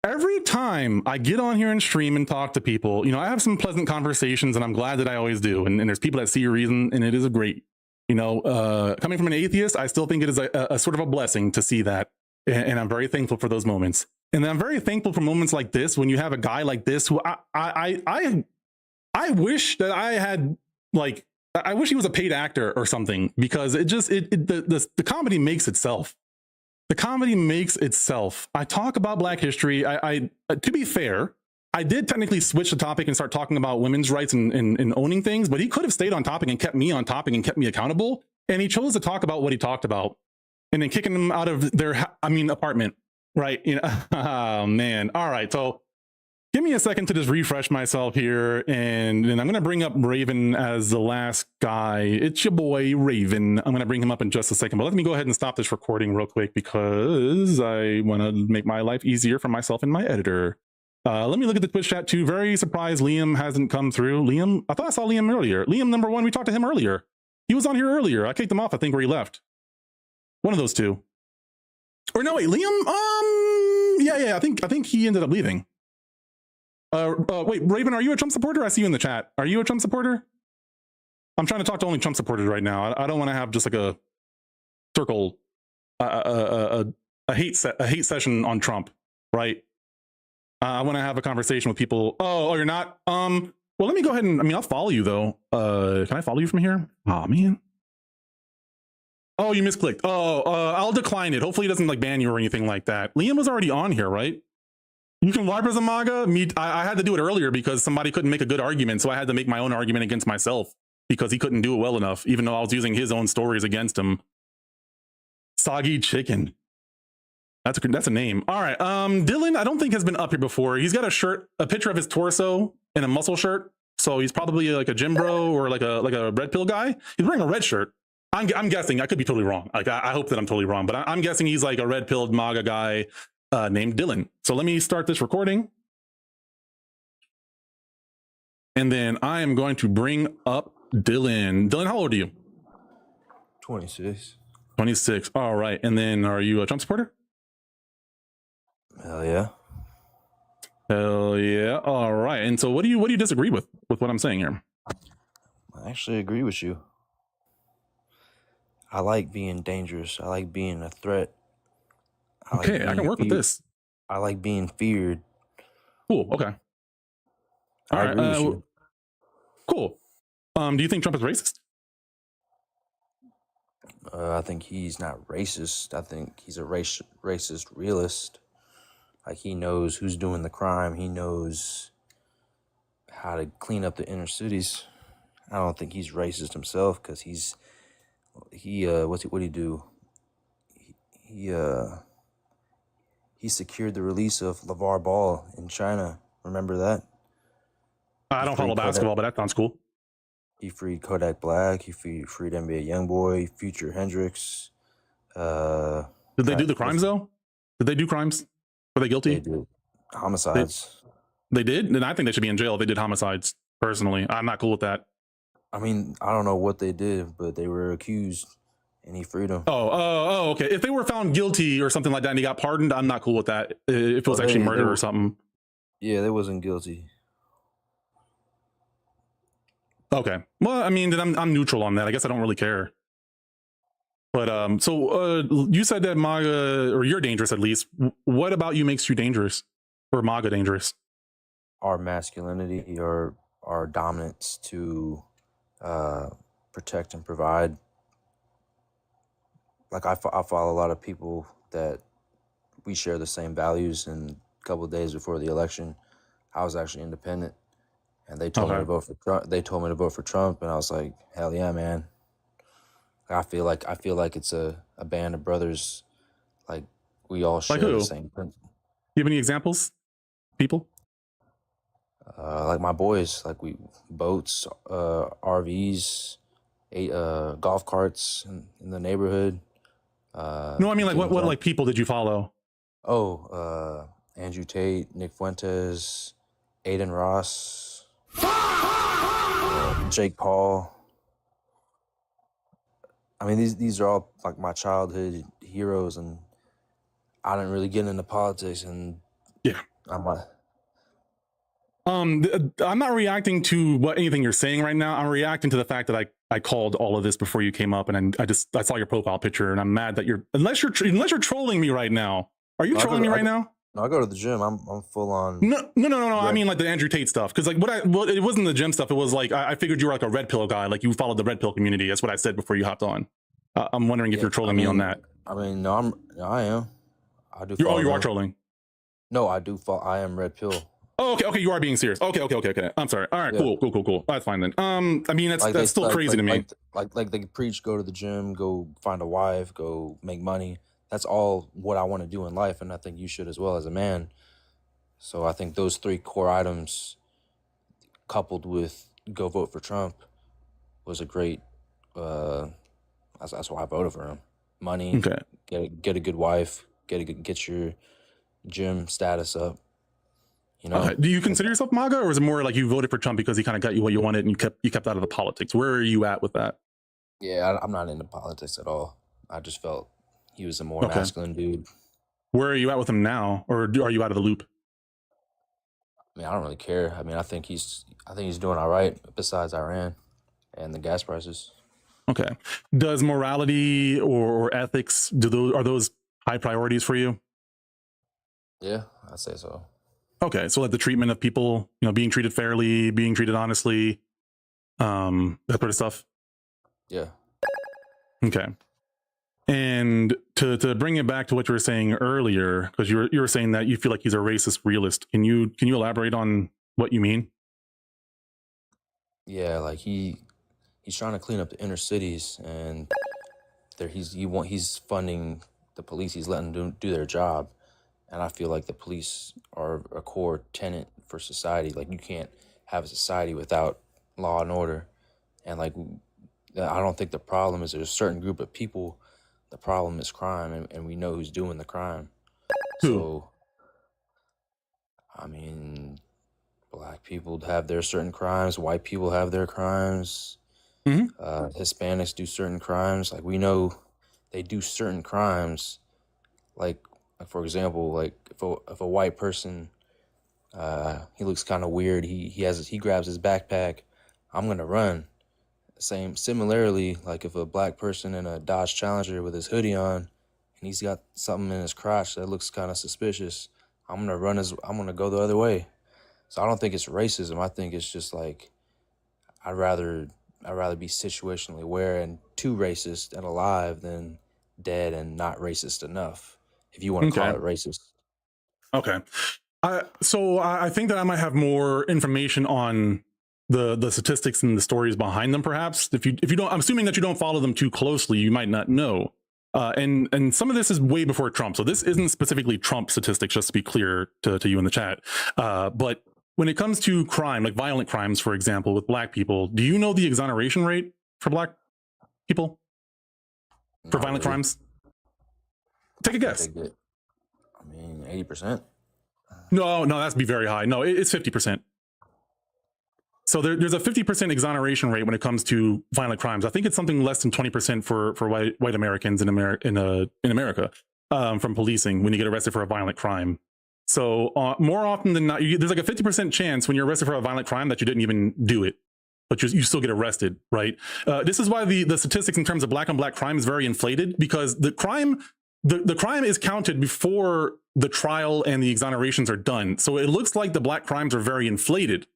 Every time I get on here and stream and talk to people, you know, I have some pleasant conversations, and I'm glad that I always do. And there's people that see a reason, and it is a great, you know, coming from an atheist, I still think it is a sort of a blessing to see that. And I'm very thankful for those moments. And I'm very thankful for moments like this, when you have a guy like this who I wish that I had, like, I wish he was a paid actor or something, because the comedy makes itself. The comedy makes itself. I talk about Black history. To be fair, I did technically switch the topic and start talking about women's rights and owning things, but he could have stayed on topic and kept me on topic and kept me accountable. And he chose to talk about what he talked about, and then kicking them out of their, apartment. right? You know, oh man. All right. So give me a second to just refresh myself here, and I'm going to bring up Raven as the last guy. It's your boy Raven. I'm going to bring him up in just a second, but let me go ahead and stop this recording real quick because I want to make my life easier for myself and my editor. Let me look at the Twitch chat too. Very surprised Liam hasn't come through. Liam, I thought I saw Liam earlier. Liam number 1, we talked to him earlier. He was on here earlier. I kicked him off, I think, where he left. One of those two. Or no, wait, Liam? Yeah, I think he ended up leaving. Wait, Raven, are you a Trump supporter? I see you in the chat. Are you a Trump supporter? I'm trying to talk to only Trump supporters right now. I don't want to have just like a circle, a hate session on Trump, right? I want to have a conversation with people. Oh, you're not? Well, let me go ahead and, I'll follow you though. Can I follow you from here? Oh man. Oh, you misclicked. I'll decline it. Hopefully it doesn't like ban you or anything like that. Liam was already on here, right? You can LARP as a MAGA? I had to do it earlier because somebody couldn't make a good argument, so I had to make my own argument against myself because he couldn't do it well enough, even though I was using his own stories against him. Soggy Chicken. That's a name. All right. Dylan, I don't think has been up here before. He's got a shirt, a picture of his torso in a muscle shirt. So he's probably like a gym bro or like a red pill guy. He's wearing a red shirt. I'm guessing. I could be totally wrong. Like I hope that I'm totally wrong, but I'm guessing he's like a red pilled MAGA guy named Dylan. So let me start this recording. And then I am going to bring up Dylan. Dylan, how old are you? 26. 26. All right. And then are you a Trump supporter? Hell yeah. Hell yeah. All right. And so what do you disagree with what I'm saying here? I actually agree with you. I like being dangerous. I like being a threat. I can work with this. I like being feared. Cool. Okay. I agree with you. Cool. Do you think Trump is racist? I think he's not racist. I think he's a racist realist. Like he knows who's doing the crime. He knows how to clean up the inner cities. I don't think he's racist himself because what'd he do? He secured the release of LeVar Ball in China. Remember that? I don't follow basketball, but that sounds cool. He freed Kodak Black. He freed NBA YoungBoy, Future Hendrix. Did they do the crimes though? Did they do crimes? Were they guilty? They did. Homicides. They did? Then I think they should be in jail if they did homicides. Personally, I'm not cool with that. I mean, I don't know what they did, but they were accused, and he freed them. Oh, okay. If they were found guilty or something like that and he got pardoned, I'm not cool with that. If it was actually murder or something. Yeah, they wasn't guilty. Okay. Well, I mean, then I'm neutral on that. I guess I don't really care. But so you said that MAGA, or you're dangerous at least. What about you makes you dangerous, or MAGA dangerous? Our masculinity, our dominance to protect and provide. Like I follow a lot of people that we share the same values. And a couple of days before the election, I was actually independent, and they told me to vote for Trump. They told me to vote for Trump, and I was like, hell yeah, man. I feel like it's a band of brothers. Like we all share the same principle. You have any examples? People? Like my boys, like boats, RVs, golf carts in the neighborhood. No, I mean like what like people did you follow? Andrew Tate, Nick Fuentes, Aiden Ross, Jake Paul. I mean, these are all like my childhood heroes, and I didn't really get into politics, and yeah, I'm not reacting to anything you're saying right now. I'm reacting to the fact that I called all of this before you came up, and I saw your profile picture, and I'm mad that unless you're trolling me right now. Are you trolling me right now? No, I go to the gym. I'm full on. No. I mean like the Andrew Tate stuff, because like it wasn't the gym stuff. It was like I figured you were like a red pill guy, like you followed the red pill community. That's what I said before you hopped on. I'm wondering if you're trolling me on that. I mean, no, I am. I do. You are trolling. No, I do. I am red pill. Oh, okay. You are being serious. Okay. I'm sorry. All right, yeah. Cool. That's fine then. I mean, that's still crazy to me. Like they preach, go to the gym, go find a wife, go make money. that's all what I want to do in life, and I think you should as well as a man. So I think those 3 core items, coupled with go vote for Trump, was a great. That's why I voted for him. Money, Okay. get a good wife, get your gym status up. You know. Okay. Do you consider yourself MAGA, or is it more like you voted for Trump because he kind of got you what you wanted and you kept out of the politics? Where are you at with that? Yeah, I'm not into politics at all. I just felt he was a more masculine dude. Where are you at with him now, or are you out of the loop? I mean, I don't really care. I mean, I think he's doing all right. Besides Iran and the gas prices. Okay. Does morality or ethics are those high priorities for you? Yeah, I'd say so. Okay, so like the treatment of people, being treated fairly, being treated honestly, that sort of stuff. Yeah. Okay. And to bring it back to what you were saying earlier, because you were saying that you feel like he's a racist realist. Can you elaborate on what you mean? Yeah, like he's trying to clean up the inner cities, and he's funding the police. He's letting them do their job, and I feel like the police are a core tenet for society. Like, you can't have a society without law and order, and like I don't think the problem is there's a certain group of people. The problem is crime, and we know who's doing the crime. Who? So, I mean, Black people have their certain crimes. White people have their crimes. Hispanics do certain crimes. Like, we know they do certain crimes. Like for example, like if a white person, he looks kind of weird. He grabs his backpack. I'm gonna run. Similarly, like if a Black person in a Dodge Challenger with his hoodie on, and he's got something in his crotch that looks kind of suspicious, I'm gonna go the other way. So I don't think it's racism. I think it's just like I'd rather be situationally aware and too racist and alive than dead and not racist enough, if you want to call it racist. Okay. So I think that I might have more information on the statistics and the stories behind them, perhaps. If you don't, I'm assuming that you don't follow them too closely, you might not know. And some of this is way before Trump. So this isn't specifically Trump statistics, just to be clear to you in the chat. But when it comes to crime, like violent crimes, for example, with Black people, do you know the exoneration rate for Black people for violent crimes? Take a guess. I mean, 80%. No, that's be very high. No, it's 50%. So there's a 50% exoneration rate when it comes to violent crimes. I think it's something less than 20% for white Americans in America from policing when you get arrested for a violent crime. So more often than not, there's like a 50% chance when you're arrested for a violent crime that you didn't even do it, but you still get arrested, right? This is why the statistics in terms of Black on Black crime is very inflated, because the crime is counted before the trial and the exonerations are done. So it looks like the Black crimes are very inflated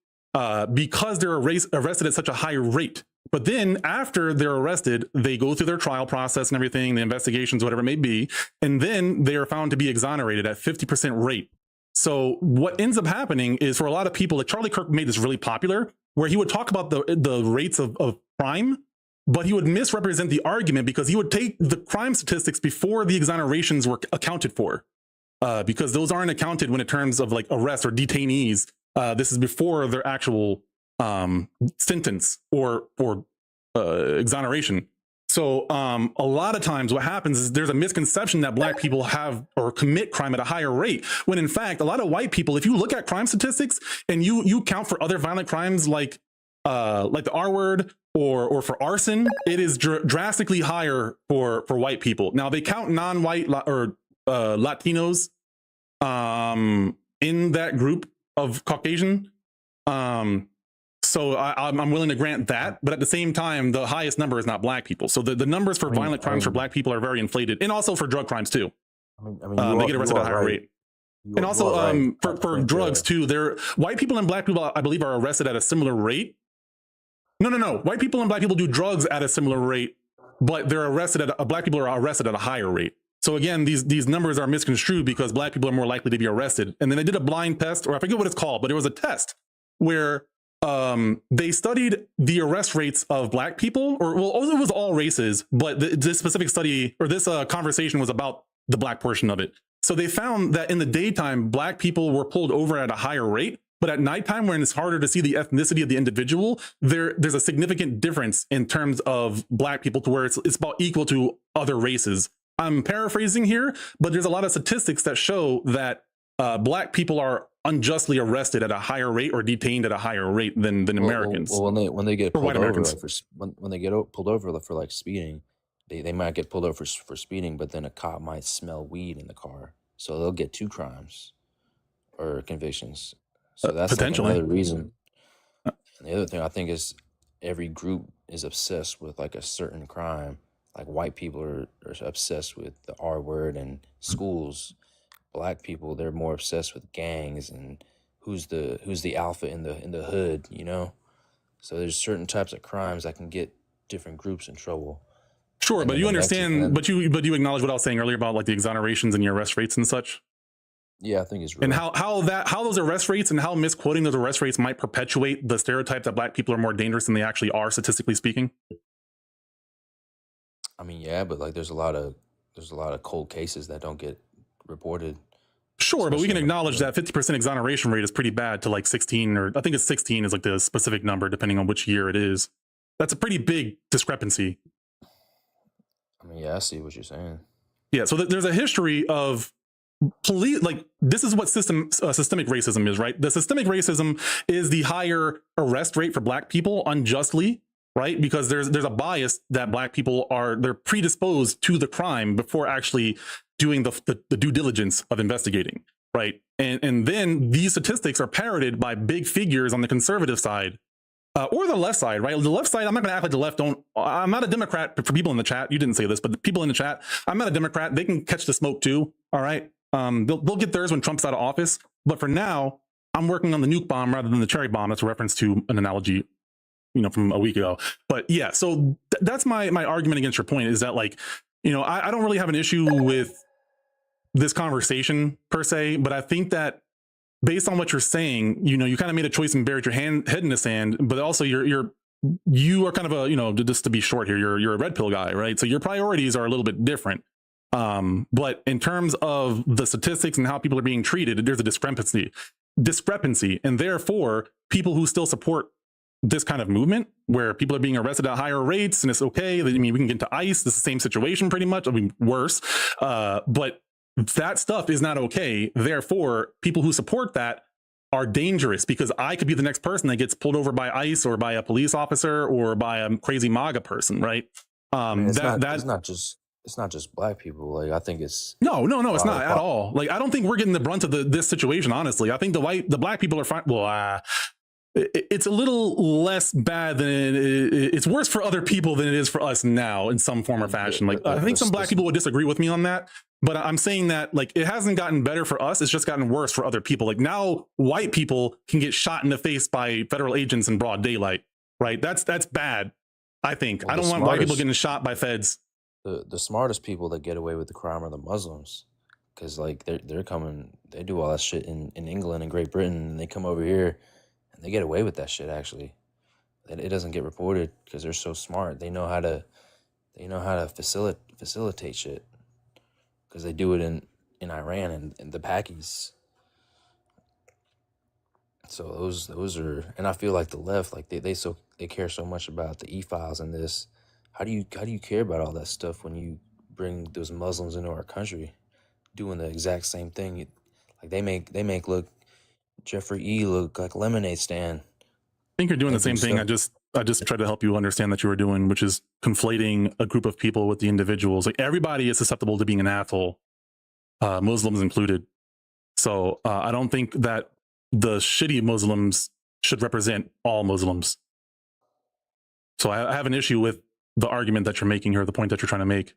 because they're arrested at such a high rate. But then after they're arrested, they go through their trial process and everything, the investigations, whatever it may be, and then they are found to be exonerated at 50% rate. So what ends up happening is, for a lot of people, like Charlie Kirk made this really popular, where he would talk about the rates of crime, but he would misrepresent the argument, because he would take the crime statistics before the exonerations were accounted for, because those aren't accounted when in terms of like arrests or detainees. This is before their actual sentence or exoneration. So a lot of times what happens is there's a misconception that Black people have or commit crime at a higher rate, when in fact, a lot of white people, if you look at crime statistics and you count for other violent crimes like the R word or for arson, it is drastically higher for white people. Now they count non-white or Latinos in that group of Caucasian. So I'm willing to grant that, but at the same time, the highest number is not Black people. So the numbers for violent crimes for Black people are very inflated, and also for drug crimes too. They get arrested at a higher rate. And also for drugs too, white people and Black people, I believe, are arrested at a similar rate. No. White people and Black people do drugs at a similar rate, but they're arrested Black people are arrested at a higher rate. So again, these numbers are misconstrued because Black people are more likely to be arrested. And then they did a blind test, or I forget what it's called, but it was a test where they studied the arrest rates of Black people, it was all races, but this specific study or this conversation was about the black portion of it. So they found that in the daytime, black people were pulled over at a higher rate, but at nighttime, when it's harder to see the ethnicity of the individual, there's a significant difference in terms of black people to where it's about equal to other races. I'm paraphrasing here, but there's a lot of statistics that show that black people are unjustly arrested at a higher rate or detained at a higher rate than Americans. Well, when they get Or white pulled over, Americans. like when they get pulled over for like speeding, they might get pulled over for speeding, but then a cop might smell weed in the car, so they'll get 2 crimes or convictions. So that's like potentially another reason. And the other thing I think is every group is obsessed with like a certain crime. Like white people are obsessed with the R word and schools. Black people, they're more obsessed with gangs and who's the alpha in the hood, you know? So there's certain types of crimes that can get different groups in trouble. Sure, And but then you the understand, Mexican, but you acknowledge what I was saying earlier about like the exonerations and your arrest rates and such, yeah, I think it's real. and how those arrest rates and how misquoting those arrest rates might perpetuate the stereotype that black people are more dangerous than they actually are, statistically speaking. I mean, yeah, but like there's a lot of cold cases that don't get reported. Sure, but we can Especially acknowledge that 50% exoneration rate is pretty bad to like 16, or I think it's 16 is like the specific number depending on which year it is. That's a pretty big discrepancy. I mean, yeah, I see what you're saying. Yeah, so there's a history of police, like this is what systemic racism is, right? The systemic racism is the higher arrest rate for black people unjustly, right? Because there's a bias that black people they're predisposed to the crime before actually doing the due diligence of investigating, right? And then these statistics are parroted by big figures on the conservative side. Or the left side, right? The left side, I'm not going to act like the left I'm not a Democrat. For people in the chat, you didn't say this, but the people in the chat, I'm not a Democrat. They can catch the smoke too. All right. They'll get theirs when Trump's out of office. But for now, I'm working on the nuke bomb rather than the cherry bomb. That's a reference to an analogy, from a week ago. But yeah, so that's my argument against your point is that like, I don't really have an issue with this conversation per se, but I think that based on what you're saying, you kind of made a choice and buried your head in the sand, but also you are kind of a, just to be short here, you're a red pill guy, right? So your priorities are a little bit different. But in terms of the statistics and how people are being treated, there's a discrepancy. And therefore people who still support this kind of movement where people are being arrested at higher rates and it's okay. I mean, we can get into ICE. It's the same situation pretty much. I mean, worse, but that stuff is not okay. Therefore, people who support that are dangerous because I could be the next person that gets pulled over by ICE or by a police officer or by a crazy MAGA person, right? I mean, it's not just black people. Like I think it's no, it's not at all. Like I don't think we're getting the brunt of this situation. Honestly, I think the black people are fine. Well, it's a little less bad than it's worse for other people than it is for us now in some form or fashion. Like I think some black people would disagree with me on that. But I'm saying that like it hasn't gotten better for us. It's just gotten worse for other people. Like now white people can get shot in the face by federal agents in broad daylight, right? That's bad. I think I don't want white people getting shot by feds. The smartest people that get away with the crime are the Muslims. Cause like they're coming, they do all that shit in England and Great Britain and they come over here and they get away with that shit actually. It doesn't get reported because they're so smart. They know how to facilitate shit. Because they do it in Iran and the Pakis. So those are, and I feel like the left, like they care so much about the e-files and this. How do you care about all that stuff when you bring those Muslims into our country, doing the exact same thing? Like they make look Jeffrey E. look like a lemonade stand. I think you're doing the same thing. I just tried to help you understand that you were doing, which is conflating a group of people with the individuals. Like everybody is susceptible to being an asshole, Muslims included. So I don't think that the shitty Muslims should represent all Muslims. So I have an issue with the argument that you're making here. The point that you're trying to make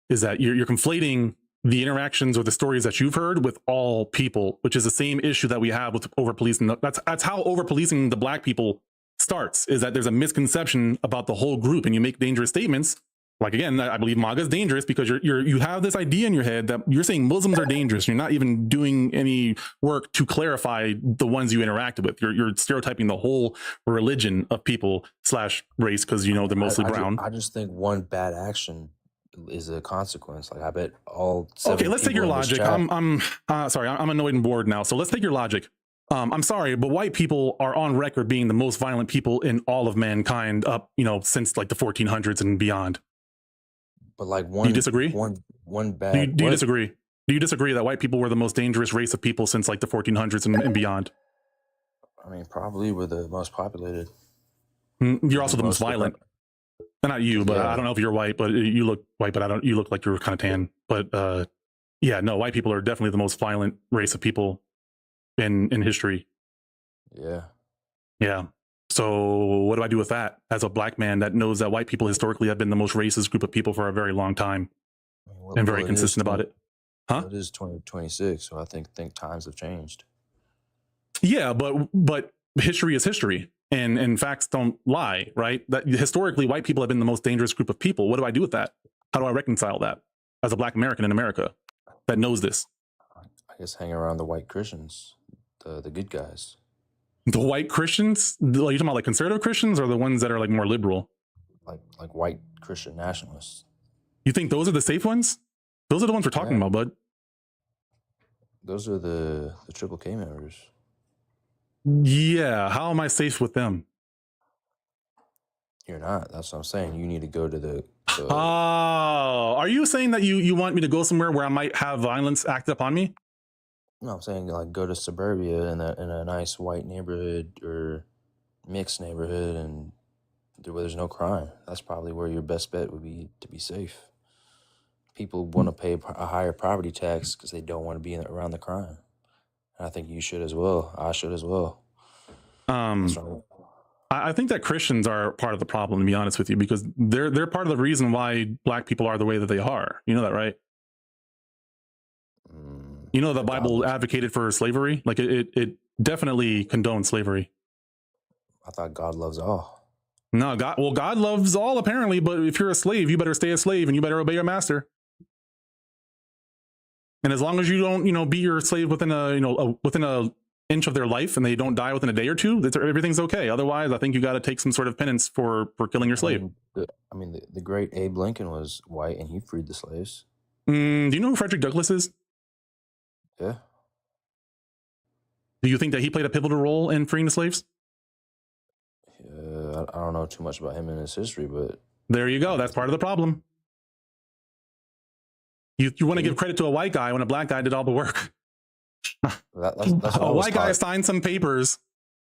is that you're conflating the interactions or the stories that you've heard with all people, which is the same issue that we have with over policing. That's how over policing the black people starts, is that there's a misconception about the whole group and you make dangerous statements. Like, again, I believe MAGA is dangerous because you have this idea in your head that you're saying Muslims are dangerous. You're not even doing any work to clarify the ones you interacted with. You're stereotyping the whole religion of people / race because they're mostly brown. I just think one bad action is a consequence. Like I bet all Okay, 7 let's take your people in this logic. chat. I'm sorry, I'm annoyed and bored now. So let's take your logic. I'm sorry, but white people are on record being the most violent people in all of mankind up, since like the 1400s and beyond. But like Do you disagree? One Do bad. you disagree? Do you disagree that white people were the most dangerous race of people since like the 1400s and beyond? I mean, probably we're the most populated. You're also the most violent. Not you, but Yeah. I don't know if you're white, but you look white, but you look like you're kind of tan. But yeah, no, white people are definitely the most violent race of people in history. Yeah. Yeah. So what do I do with that as a black man that knows that white people historically have been the most racist group of people for a very long time and very consistent about it? Huh? It is 2026, so I think times have changed. Yeah, but history is history, and facts don't lie, right? That historically, white people have been the most dangerous group of people. What do I do with that? How do I reconcile that as a black American in America that knows this? I guess hang around the white Christians, the good guys. The white Christians? Are you talking about like conservative Christians or the ones that are like more liberal? Like white Christian nationalists. You think those are the safe ones? Those are the ones we're talking about, bud. Those are the Triple K members. Yeah. How am I safe with them? You're not. That's what I'm saying. You need to go to the Oh, are you saying that you want me to go somewhere where I might have violence acted upon me? No, I'm saying like go to suburbia in a nice white neighborhood or mixed neighborhood and where there's no crime. That's probably where your best bet would be to be safe. People want to pay a higher property tax because they don't want to be around the crime. And I think you should as well. I should as well. I think that Christians are part of the problem, to be honest with you, because they're part of the reason why black people are the way that they are. You know that, right? You know the Bible advocated for slavery. Like it definitely condones slavery. I thought God loves all. No, God loves all apparently, but if you're a slave, you better stay a slave and you better obey your master. And as long as you don't, be your slave within a inch of their life and they don't die within a day or two, everything's okay. Otherwise, I think you got to take some sort of penance for killing your slave. The great Abe Lincoln was white and he freed the slaves. Do you know who Frederick Douglass is? Yeah. Do you think that he played a pivotal role in freeing the slaves? I don't know too much about him and his history, but there you go. That's part of the problem. You want to give credit to a white guy when a black guy did all the work. That's a white guy signed some papers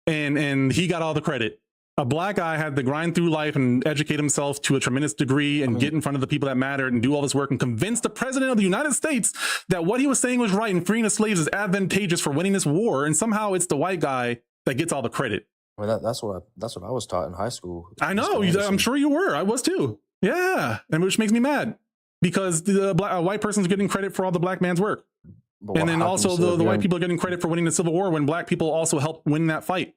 and he got all the credit. A black guy had to grind through life and educate himself to a tremendous degree and get in front of the people that mattered and do all this work and convince the president of the United States that what he was saying was right and freeing the slaves is advantageous for winning this war. And somehow it's the white guy that gets all the credit. Well, that's what I was taught in high school. I know. I'm sure you were. I was too. Yeah. And which makes me mad because the white person's getting credit for all the black man's work. And then also the white people are getting credit for winning the Civil War when black people also helped win that fight.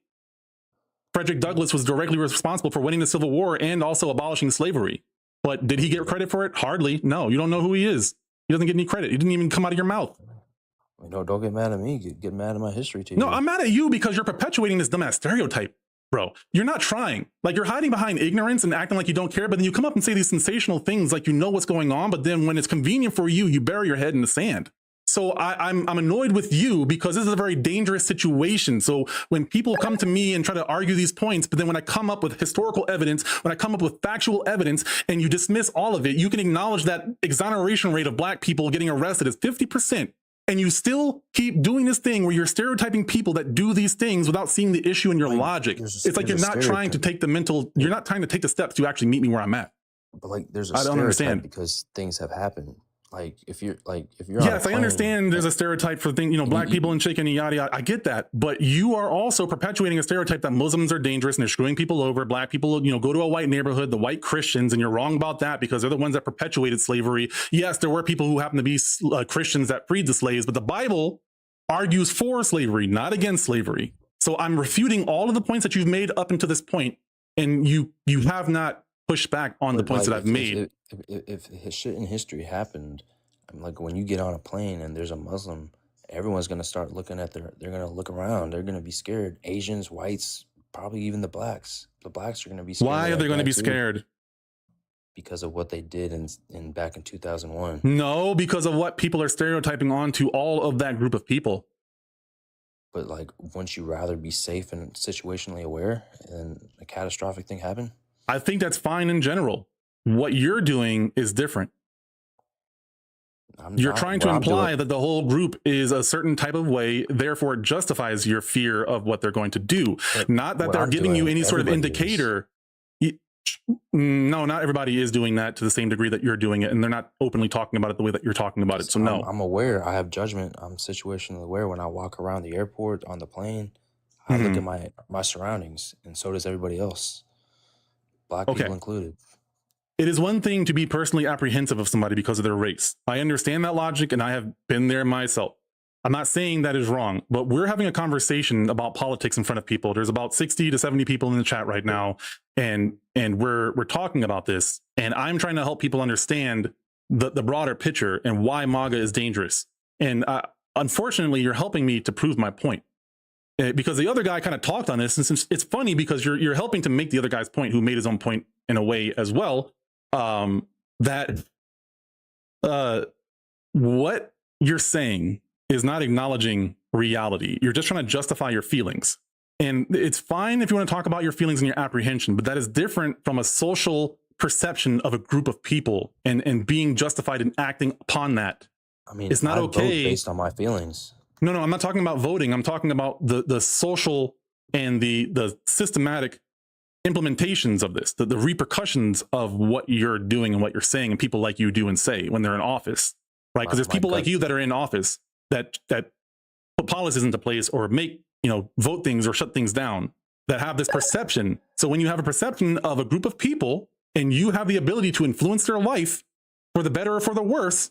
Frederick Douglass was directly responsible for winning the Civil War and also abolishing slavery. But did he get credit for it? Hardly. No, you don't know who he is. He doesn't get any credit. He didn't even come out of your mouth. Don't get mad at me. Get mad at my history too. No, I'm mad at you because you're perpetuating this dumbass stereotype, bro. You're not trying. Like you're hiding behind ignorance and acting like you don't care, but then you come up and say these sensational things like you know what's going on, but then when it's convenient for you, you bury your head in the sand. So I'm annoyed with you because this is a very dangerous situation. So when people come to me and try to argue these points, but then when I come up with historical evidence, when I come up with factual evidence and you dismiss all of it, you can acknowledge that exoneration rate of black people getting arrested is 50%. And you still keep doing this thing where you're stereotyping people that do these things without seeing the issue in your logic. It's like you're not trying to take you're not trying to take the steps to actually meet me where I'm at. But like there's a stereotype because things have happened. Like if you're yes, I understand there's a stereotype for things, black people and chicken and yada yada. I get that, but you are also perpetuating a stereotype that Muslims are dangerous and they're screwing people over. Black people, go to a white neighborhood, the white Christians, and you're wrong about that because they're the ones that perpetuated slavery. Yes, there were people who happen to be Christians that freed the slaves, but the Bible argues for slavery, not against slavery. So I'm refuting all of the points that you've made up until this point, and you have not pushed back on the points that I've made. If shit in history happened, like when you get on a plane and there's a Muslim, everyone's gonna start looking at they're gonna look around. They're gonna be scared. Asians, whites, probably even the blacks. The blacks are gonna be scared. Why are they going to be scared? because of what they did in back in 2001. No, because of what people are stereotyping onto all of that group of people. But like, wouldn't you rather be safe and situationally aware and a catastrophic thing happen? I think that's fine in general. What you're doing is different. You're trying to imply that the whole group is a certain type of way, therefore it justifies your fear of what they're going to do. Not that they're giving you any sort of indicator. No, not everybody is doing that to the same degree that you're doing it, and they're not openly talking about it the way that you're talking about it. So no, I'm aware. I have judgment. I'm situationally aware. When I walk around the airport, on the plane, I look at my surroundings, and so does everybody else, black people included. It is one thing to be personally apprehensive of somebody because of their race. I understand that logic, and I have been there myself. I'm not saying that is wrong, but we're having a conversation about politics in front of people. There's about 60 to 70 people in the chat right now, and we're talking about this, and I'm trying to help people understand the broader picture and why MAGA is dangerous. And unfortunately, you're helping me to prove my point. Because the other guy kind of talked on this, and since it's funny because you're helping to make the other guy's point, who made his own point in a way as well. That what you're saying is not acknowledging reality. You're just trying to justify your feelings. And it's fine if you want to talk about your feelings and your apprehension, but that is different from a social perception of a group of people and being justified in acting upon that. I mean, it's not okay based on my feelings. No, I'm not talking about voting. I'm talking about the social and the systematic implementations of this, the repercussions of what you're doing and what you're saying, and people like you do and say when they're in office, right? Because there's people like you that are in office that put policies into place or make, vote things or shut things down, that have this perception. So when you have a perception of a group of people and you have the ability to influence their life for the better or for the worse,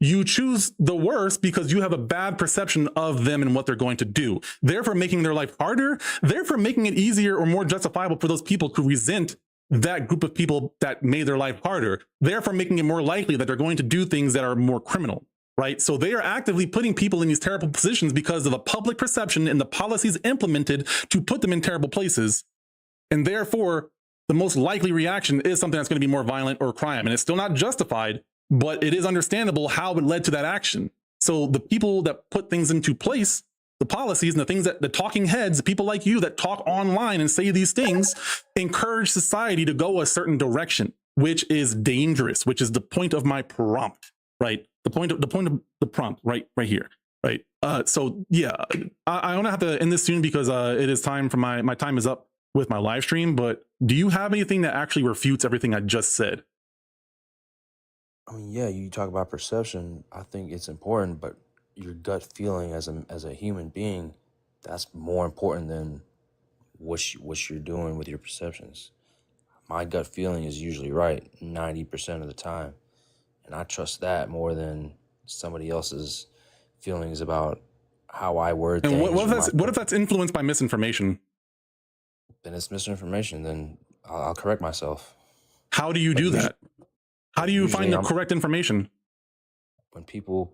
you choose the worst because you have a bad perception of them and what they're going to do, therefore making their life harder, therefore making it easier or more justifiable for those people to resent that group of people that made their life harder, therefore making it more likely that they're going to do things that are more criminal, right? So they are actively putting people in these terrible positions because of the public perception and the policies implemented to put them in terrible places. And therefore, the most likely reaction is something that's going to be more violent or crime. And it's still not justified, but it is understandable how it led to that action. So the people that put things into place, the policies and the things that the talking heads, the people like you that talk online and say these things, encourage society to go a certain direction, which is dangerous, which is the point of my prompt, right? The point of the prompt right here, right? So yeah, I want to have to end this soon because it is time for my time is up with my live stream. But do you have anything that actually refutes everything I just said? I mean, yeah, you talk about perception. I think it's important, but your gut feeling as a human being, that's more important than what you're doing with your perceptions. My gut feeling is usually right 90% of the time, and I trust that more than somebody else's feelings about how I word things. And what if that's influenced by misinformation? Then it's misinformation. Then I'll correct myself. How do you do that? How do you find the correct information? When people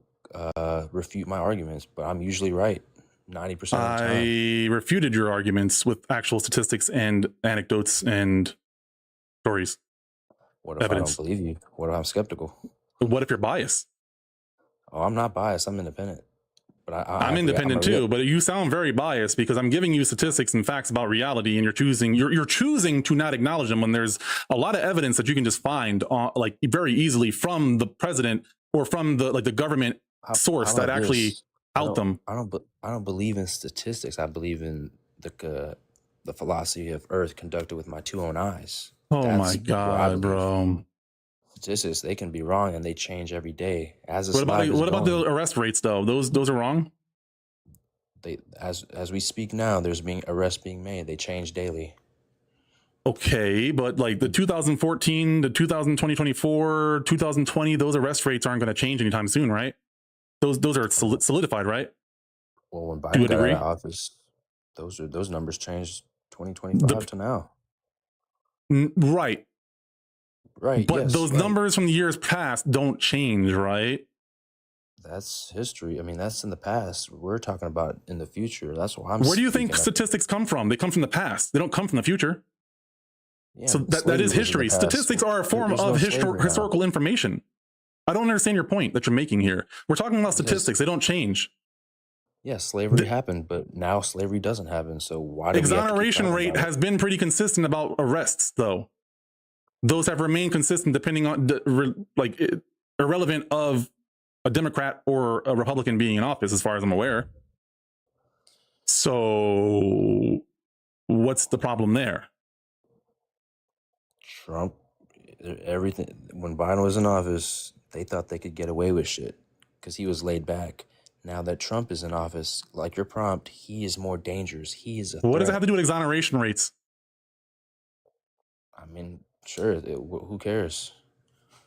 refute my arguments, but I'm usually right 90% of the time. I refuted your arguments with actual statistics and anecdotes and stories. What if evidence. I don't believe you? What if I'm skeptical? What if you're biased? Oh, I'm not biased. I'm independent. But I'm independent too, but you sound very biased because I'm giving you statistics and facts about reality, and you're choosing to not acknowledge them when there's a lot of evidence that you can just find like very easily from the president or from the government source that actually out them. I don't believe in statistics. I believe in the philosophy of Earth conducted with my two own eyes. Oh my God, bro. Statistics, they can be wrong and they change every day. What about the arrest rates though? Those are wrong. They as we speak now, there's arrests being made. They change daily. Okay, but like the 2014, the 2024, 2020, those arrest rates aren't going to change anytime soon, right? Those are solidified, right? Well, when Biden got out of office, those numbers changed 2025 to now. Right. Right. But those numbers from the years past don't change, right? That's history. I mean, that's in the past. We're talking about in the future. That's why Where do you think statistics come from? They come from the past. They don't come from the future. Yeah, So that slavery is was in the history. past. Statistics are a form There's no of slavery now. historical information. I don't understand your point that you're making here. We're talking about statistics. They don't change. Yeah, slavery happened, but now slavery doesn't happen. So why do we have to keep Exoneration talking rate about it? has been pretty consistent about arrests, though. Those have remained consistent depending on irrelevant of a Democrat or a Republican being in office, as far as I'm aware. So what's the problem there? Trump, everything, when Biden was in office, they thought they could get away with shit because he was laid back. Now that Trump is in office, like your prompt, he is more dangerous. He is a What does it threat. have to do with exoneration rates? I mean, sure, who cares?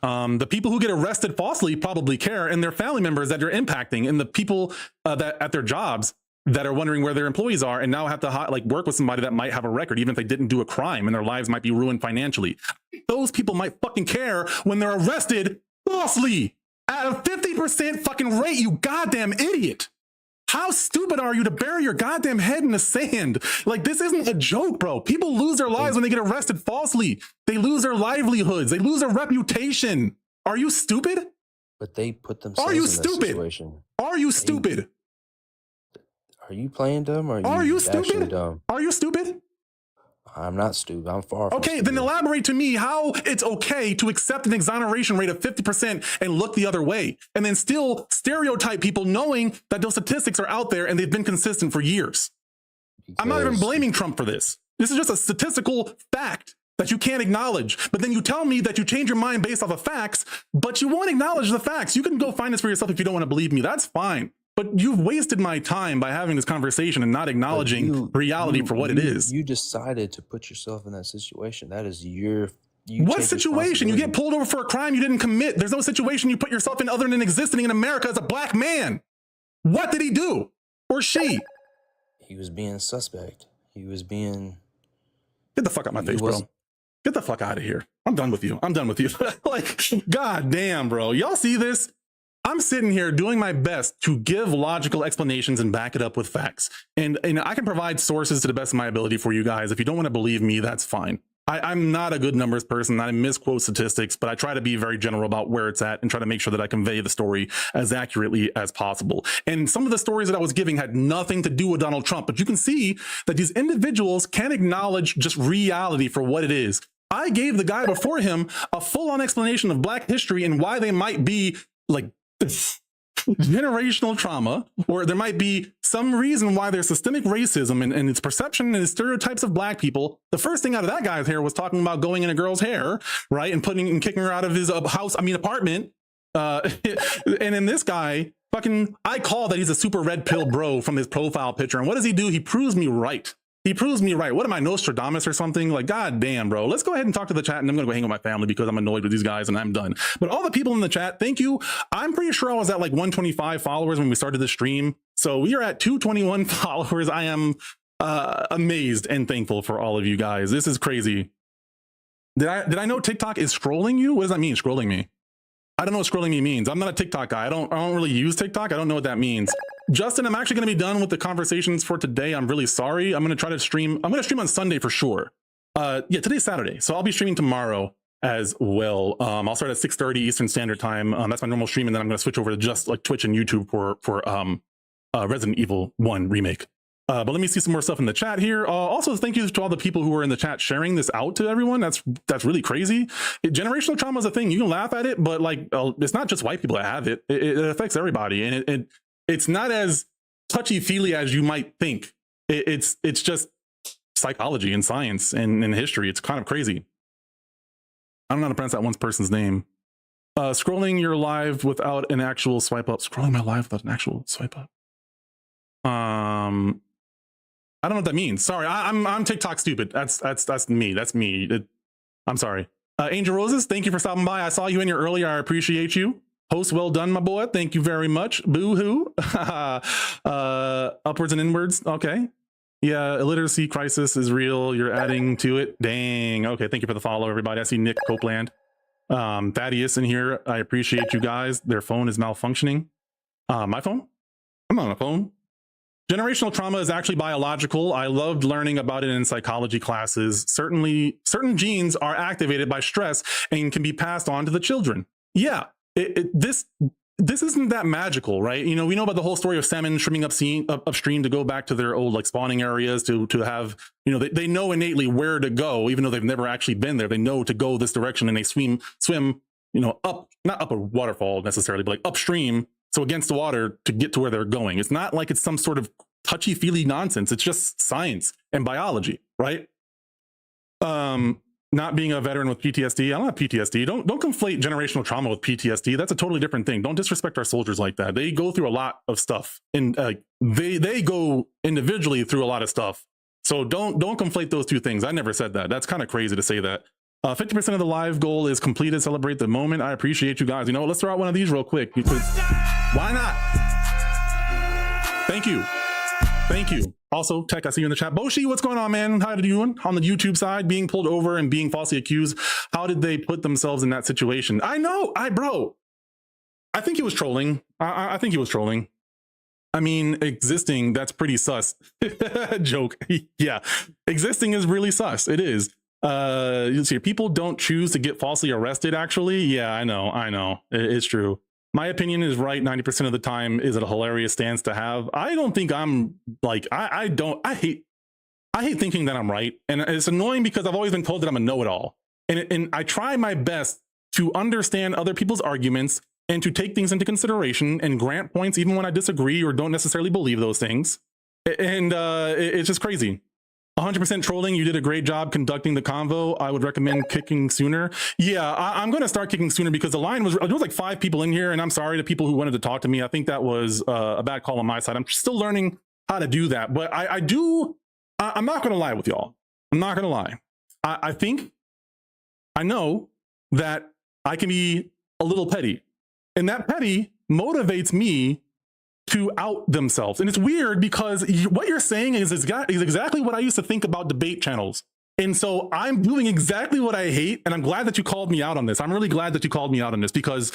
The people who get arrested falsely probably care, and their family members that they're impacting, and the people that at their jobs that are wondering where their employees are and now have to work with somebody that might have a record, even if they didn't do a crime, and their lives might be ruined financially. Those people might fucking care when they're arrested falsely at a 50% fucking rate, you goddamn idiot. How stupid are you to bury your goddamn head in the sand? Like, this isn't a joke, bro. People lose their lives when they get arrested falsely. They lose their livelihoods. They lose their reputation. Are you stupid? But they put themselves Are you in stupid? that situation. Are you stupid? Are you playing dumb or Are you actually stupid? dumb? Are you stupid? I'm not stupid. I'm far from Okay, stupid. then elaborate to me how it's okay to accept an exoneration rate of 50% and look the other way, and then still stereotype people knowing that those statistics are out there and they've been consistent for years. I'm not even blaming Trump for this. This is just a statistical fact that you can't acknowledge. But then you tell me that you change your mind based off of facts, but you won't acknowledge the facts. You can go find this for yourself if you don't want to believe me. That's fine. But you've wasted my time by having this conversation and not acknowledging reality for what it is. You decided to put yourself in that situation. That is your... What situation? You get pulled over for a crime you didn't commit. There's no situation you put yourself in other than existing in America as a black man. What did he do? Or she? He was being suspect. He was being... Get the fuck out of my face, bro. Get the fuck out of here. I'm done with you. I'm done with you. Like, god damn, bro. Y'all see this? I'm sitting here doing my best to give logical explanations and back it up with facts. And I can provide sources to the best of my ability for you guys. If you don't want to believe me, that's fine. I'm not a good numbers person. I misquote statistics, but I try to be very general about where it's at and try to make sure that I convey the story as accurately as possible. And some of the stories that I was giving had nothing to do with Donald Trump, but you can see that these individuals can't acknowledge just reality for what it is. I gave the guy before him a full-on explanation of Black history and why they might be like generational trauma, or there might be some reason why there's systemic racism and its perception and its stereotypes of Black people. The first thing out of that guy's hair was talking about going in a girl's hair, right, and kicking her out of his apartment. And then this guy, I call that he's a super red pill bro from his profile picture. And what does he do? He proves me right. He proves me right. What am I, Nostradamus or something? Like, god damn, bro. Let's go ahead and talk to the chat, and I'm going to go hang with my family because I'm annoyed with these guys and I'm done. But all the people in the chat, thank you. I'm pretty sure I was at like 125 followers when we started the stream. So we are at 221 followers. I am amazed and thankful for all of you guys. This is crazy. Did I know TikTok is scrolling you? What does that mean, scrolling me? I don't know what scrolling me means. I'm not a TikTok guy. I don't really use TikTok. I don't know what that means. Justin, I'm actually going to be done with the conversations for today. I'm really sorry. I'm going to try to stream. I'm going to stream on Sunday for sure. Yeah, today's Saturday, so I'll be streaming tomorrow as well. I'll start at 6:30 Eastern Standard Time. That's my normal stream, and then I'm going to switch over to just like Twitch and YouTube for Resident Evil 1 remake. But let me see some more stuff in the chat here. Also, thank you to all the people who are in the chat sharing this out to everyone. That's really crazy. Generational trauma is a thing. You can laugh at it, but like it's not just white people that have it. It affects everybody, and it's not as touchy-feely as you might think. It's just psychology and science and history. It's kind of crazy. I don't know how to pronounce that one person's name. Scrolling your live without an actual swipe up. Scrolling my live without an actual swipe up. I don't know what that means. Sorry, I'm TikTok stupid. That's me. That's me. I'm sorry. Angel Roses, thank you for stopping by. I saw you in here earlier. I appreciate you. Host, well done, my boy. Thank you very much. Boo hoo. Upwards and inwards. Okay. Yeah, illiteracy crisis is real. You're adding to it. Dang. Okay, thank you for the follow, everybody. I see Nick Copeland. Thaddeus in here. I appreciate you guys. Their phone is malfunctioning. My phone? I'm on a phone. Generational trauma is actually biological. I loved learning about it in psychology classes. Certainly, certain genes are activated by stress and can be passed on to the children. Yeah, this isn't that magical, right? You know, we know about the whole story of salmon swimming upstream to go back to their old like spawning areas to have, you know, they know innately where to go, even though they've never actually been there. They know to go this direction, and they swim, you know, not up a waterfall necessarily, but like upstream. So against the water to get to where they're going. It's not like it's some sort of touchy-feely nonsense. It's just science and biology, right? Not being a veteran with PTSD, I don't have PTSD. Don't conflate generational trauma with PTSD. That's a totally different thing. Don't disrespect our soldiers like that. They go through a lot of stuff, and they go individually through a lot of stuff. So don't conflate those two things. I never said that. That's kind of crazy to say that. 50% of the live goal is completed. Celebrate the moment. I appreciate you guys. You know, let's throw out one of these real quick. Because why not? Thank you. Thank you. Also, Tech, I see you in the chat. Boshi, what's going on, man? How are you doing? On the YouTube side, being pulled over and being falsely accused. How did they put themselves in that situation? I know, bro. I think he was trolling. I think he was trolling. I mean, existing, that's pretty sus. Joke. Yeah. Existing is really sus. It is. You see, people don't choose to get falsely arrested, actually. Yeah, I know. It's true. My opinion is right 90% of the time. Is it a hilarious stance to have? I don't think I'm like, I hate thinking that I'm right. And it's annoying because I've always been told that I'm a know-it-all. And I try my best to understand other people's arguments and to take things into consideration and grant points even when I disagree or don't necessarily believe those things. And it's just crazy. 100% trolling. You did a great job conducting the convo. I would recommend kicking sooner. Yeah, I'm going to start kicking sooner because the line there was like 5 people in here, and I'm sorry to people who wanted to talk to me. I think that was a bad call on my side. I'm still learning how to do that, but I'm not going to lie with y'all. I'm not going to lie. I know that I can be a little petty, and that petty motivates me to out themselves. And it's weird because what you're saying is exactly what I used to think about debate channels. And so I'm doing exactly what I hate. And I'm glad that you called me out on this. I'm really glad that you called me out on this because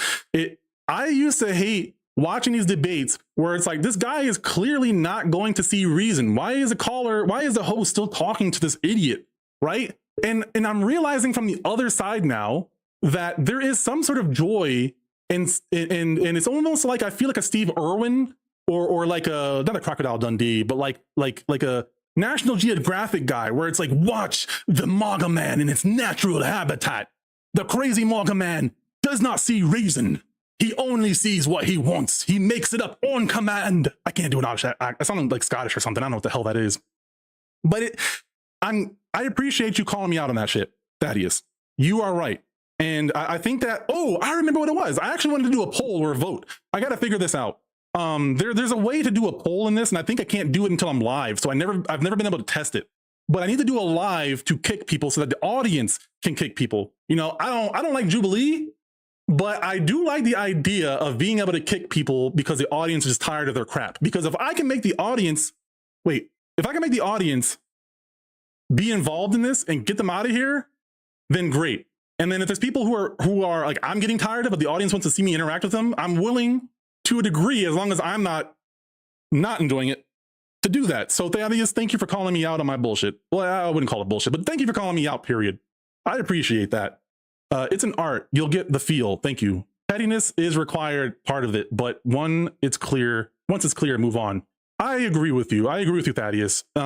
I used to hate watching these debates where it's like, this guy is clearly not going to see reason. Why is the host still talking to this idiot? Right. And I'm realizing from the other side now that there is some sort of joy and it's almost like I feel like a Steve Irwin or like not a Crocodile Dundee, but like a National Geographic guy where it's like, watch the MAGA man in its natural habitat. The crazy MAGA man does not see reason. He only sees what he wants. He makes it up on command. I can't do an accent. I sound like Scottish or something. I don't know what the hell that is. But I appreciate you calling me out on that shit, Thaddeus. You are right. And I think that, I remember what it was. I actually wanted to do a poll or a vote. I got to figure this out. There's a way to do a poll in this, and I think I can't do it until I'm live. So I've never been able to test it, but I need to do a live to kick people so that the audience can kick people. You know, I don't like Jubilee, but I do like the idea of being able to kick people because the audience is tired of their crap. Because if I can make the audience be involved in this and get them out of here, then great. And then if there's people who are like, I'm getting tired of it, but the audience wants to see me interact with them, I'm willing to a degree, as long as I'm not enjoying it, to do that. So Thaddeus, thank you for calling me out on my bullshit. Well, I wouldn't call it bullshit, but thank you for calling me out, period. I appreciate that. It's an art. You'll get the feel. Thank you. Pettiness is required, part of it, but once it's clear, move on. I agree with you. Thaddeus. I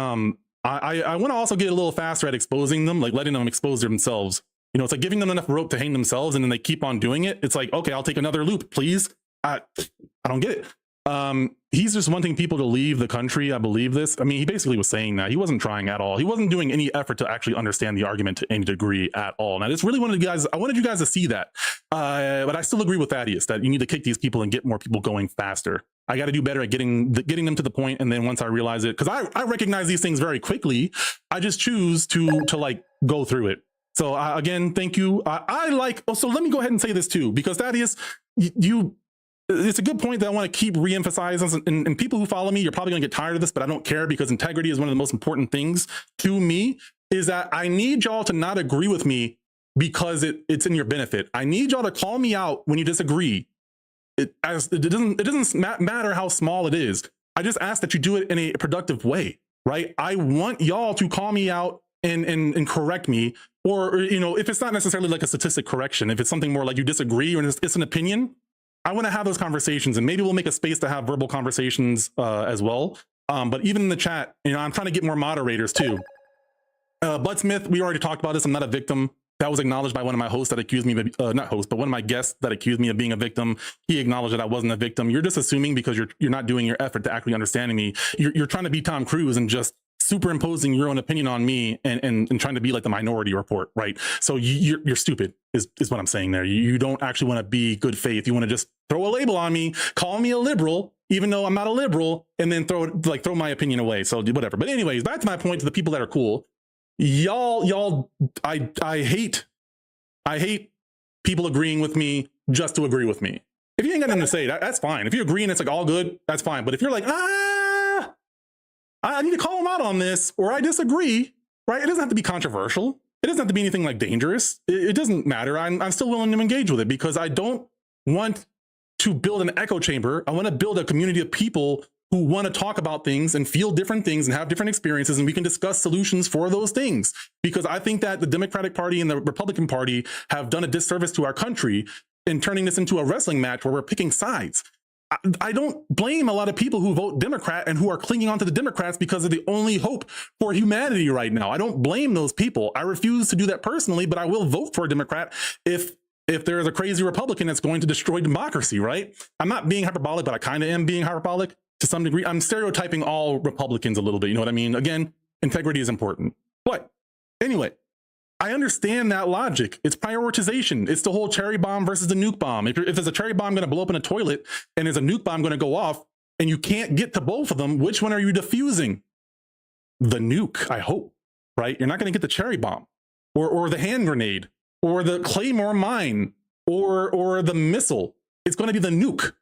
want to also get a little faster at exposing them, like letting them expose themselves. You know, it's like giving them enough rope to hang themselves, and then they keep on doing it. It's like, okay, I'll take another loop, please. I don't get it. He's just wanting people to leave the country. I believe this. I mean, he basically was saying that. He wasn't trying at all. He wasn't doing any effort to actually understand the argument to any degree at all. Now, this really wanted you guys to see that. But I still agree with Thaddeus that you need to kick these people and get more people going faster. I got to do better at getting them to the point. And then once I realize it, because I recognize these things very quickly, I just choose to like go through it. So again, thank you. So let me go ahead and say this too, because Thaddeus, it's a good point that I want to keep re-emphasizing, and people who follow me, you're probably gonna get tired of this, but I don't care, because integrity is one of the most important things to me, is that I need y'all to not agree with me because it's in your benefit. I need y'all to call me out when you disagree. It doesn't matter how small it is. I just ask that you do it in a productive way, right? I want y'all to call me out and correct me, or, you know, if it's not necessarily like a statistic correction, if it's something more like you disagree or it's an opinion, I want to have those conversations, and maybe we'll make a space to have verbal conversations as well. But even in the chat, you know, I'm trying to get more moderators too. Bloodsmith, we already talked about this. I'm not a victim. That was acknowledged by one of my hosts that accused me of, not host, but one of my guests that accused me of being a victim. He acknowledged that I wasn't a victim. You're just assuming because you're not doing your effort to actually understanding me. You're trying to be Tom Cruise and just superimposing your own opinion on me and trying to be like the Minority Report, right? So you're stupid is what I'm saying there. You don't actually want to be good faith. You want to just throw a label on me, call me a liberal, even though I'm not a liberal, and then throw my opinion away. So whatever. But anyways, back to my point, to the people that are cool. Y'all, I hate people agreeing with me just to agree with me. If you ain't got nothing to say, that's fine. If you agree and it's like all good, that's fine. But if you're like, I need to call them out on this, or I disagree, right? It doesn't have to be controversial. It doesn't have to be anything like dangerous. It doesn't matter. I'm still willing to engage with it because I don't want to build an echo chamber. I want to build a community of people who want to talk about things and feel different things and have different experiences, and we can discuss solutions for those things. Because I think that the Democratic Party and the Republican Party have done a disservice to our country in turning this into a wrestling match where we're picking sides. I don't blame a lot of people who vote Democrat and who are clinging on to the Democrats because of the only hope for humanity right now. I don't blame those people. I refuse to do that personally, but I will vote for a Democrat if there is a crazy Republican that's going to destroy democracy, right? I'm not being hyperbolic, but I kind of am being hyperbolic to some degree. I'm stereotyping all Republicans a little bit. You know what I mean? Again, integrity is important. But anyway, I understand that logic. It's prioritization. It's the whole cherry bomb versus the nuke bomb. If there's a cherry bomb going to blow up in a toilet and there's a nuke bomb going to go off and you can't get to both of them, which one are you diffusing? The nuke, I hope, right? You're not going to get the cherry bomb or the hand grenade or the Claymore mine or the missile. It's going to be the nuke.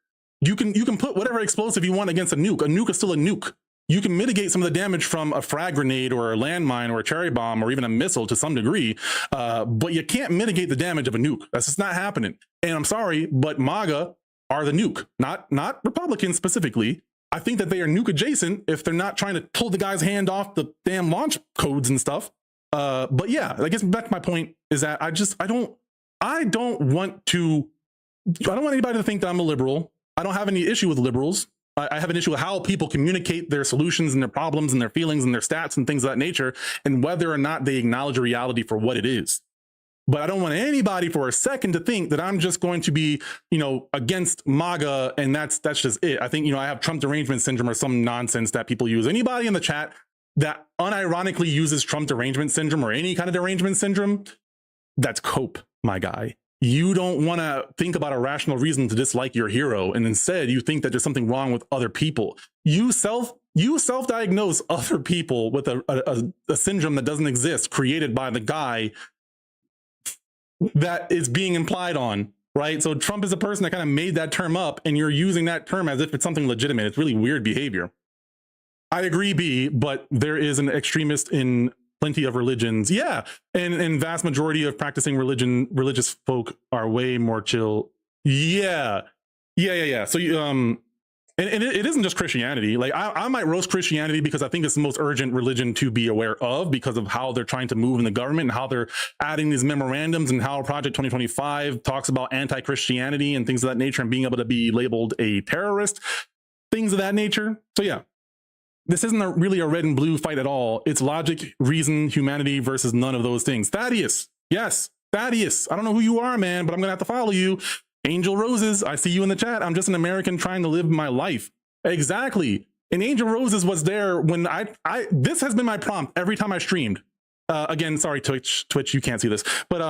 You can put whatever explosive you want against a nuke. A nuke is still a nuke. You can mitigate some of the damage from a frag grenade or a landmine or a cherry bomb or even a missile to some degree, but you can't mitigate the damage of a nuke. That's just not happening. And I'm sorry, but MAGA are the nuke, not Republicans specifically. I think that they are nuke adjacent if they're not trying to pull the guy's hand off the damn launch codes and stuff. But yeah, I guess back to my point is that I don't want anybody to think that I'm a liberal. I don't have any issue with liberals. I have an issue with how people communicate their solutions and their problems and their feelings and their stats and things of that nature, and whether or not they acknowledge a reality for what it is. But I don't want anybody for a second to think that I'm just going to be, against MAGA and that's just it. I think, I have Trump derangement syndrome or some nonsense that people use. Anybody in the chat that unironically uses Trump derangement syndrome or any kind of derangement syndrome, that's cope, my guy. You don't want to think about a rational reason to dislike your hero, and instead you think that there's something wrong with other people. You self-diagnose other people with a syndrome that doesn't exist, created by the guy that is being implied on, right? So Trump is a person that kind of made that term up, and you're using that term as if it's something legitimate. It's really weird behavior. I agree, B, but there is an extremist in plenty of religions. Yeah. And vast majority of practicing religious folk are way more chill. Yeah. So and it isn't just Christianity. Like I might roast Christianity because I think it's the most urgent religion to be aware of because of how they're trying to move in the government and how they're adding these memorandums and how Project 2025 talks about anti-Christianity and things of that nature and being able to be labeled a terrorist, things of that nature. So yeah. This isn't really a red and blue fight at all. It's logic, reason, humanity versus none of those things. Thaddeus. Yes, Thaddeus. I don't know who you are, man, but I'm going to have to follow you. Angel Roses. I see you in the chat. I'm just an American trying to live my life. Exactly. And Angel Roses was there when this has been my prompt every time I streamed. Again, sorry, Twitch, you can't see this, but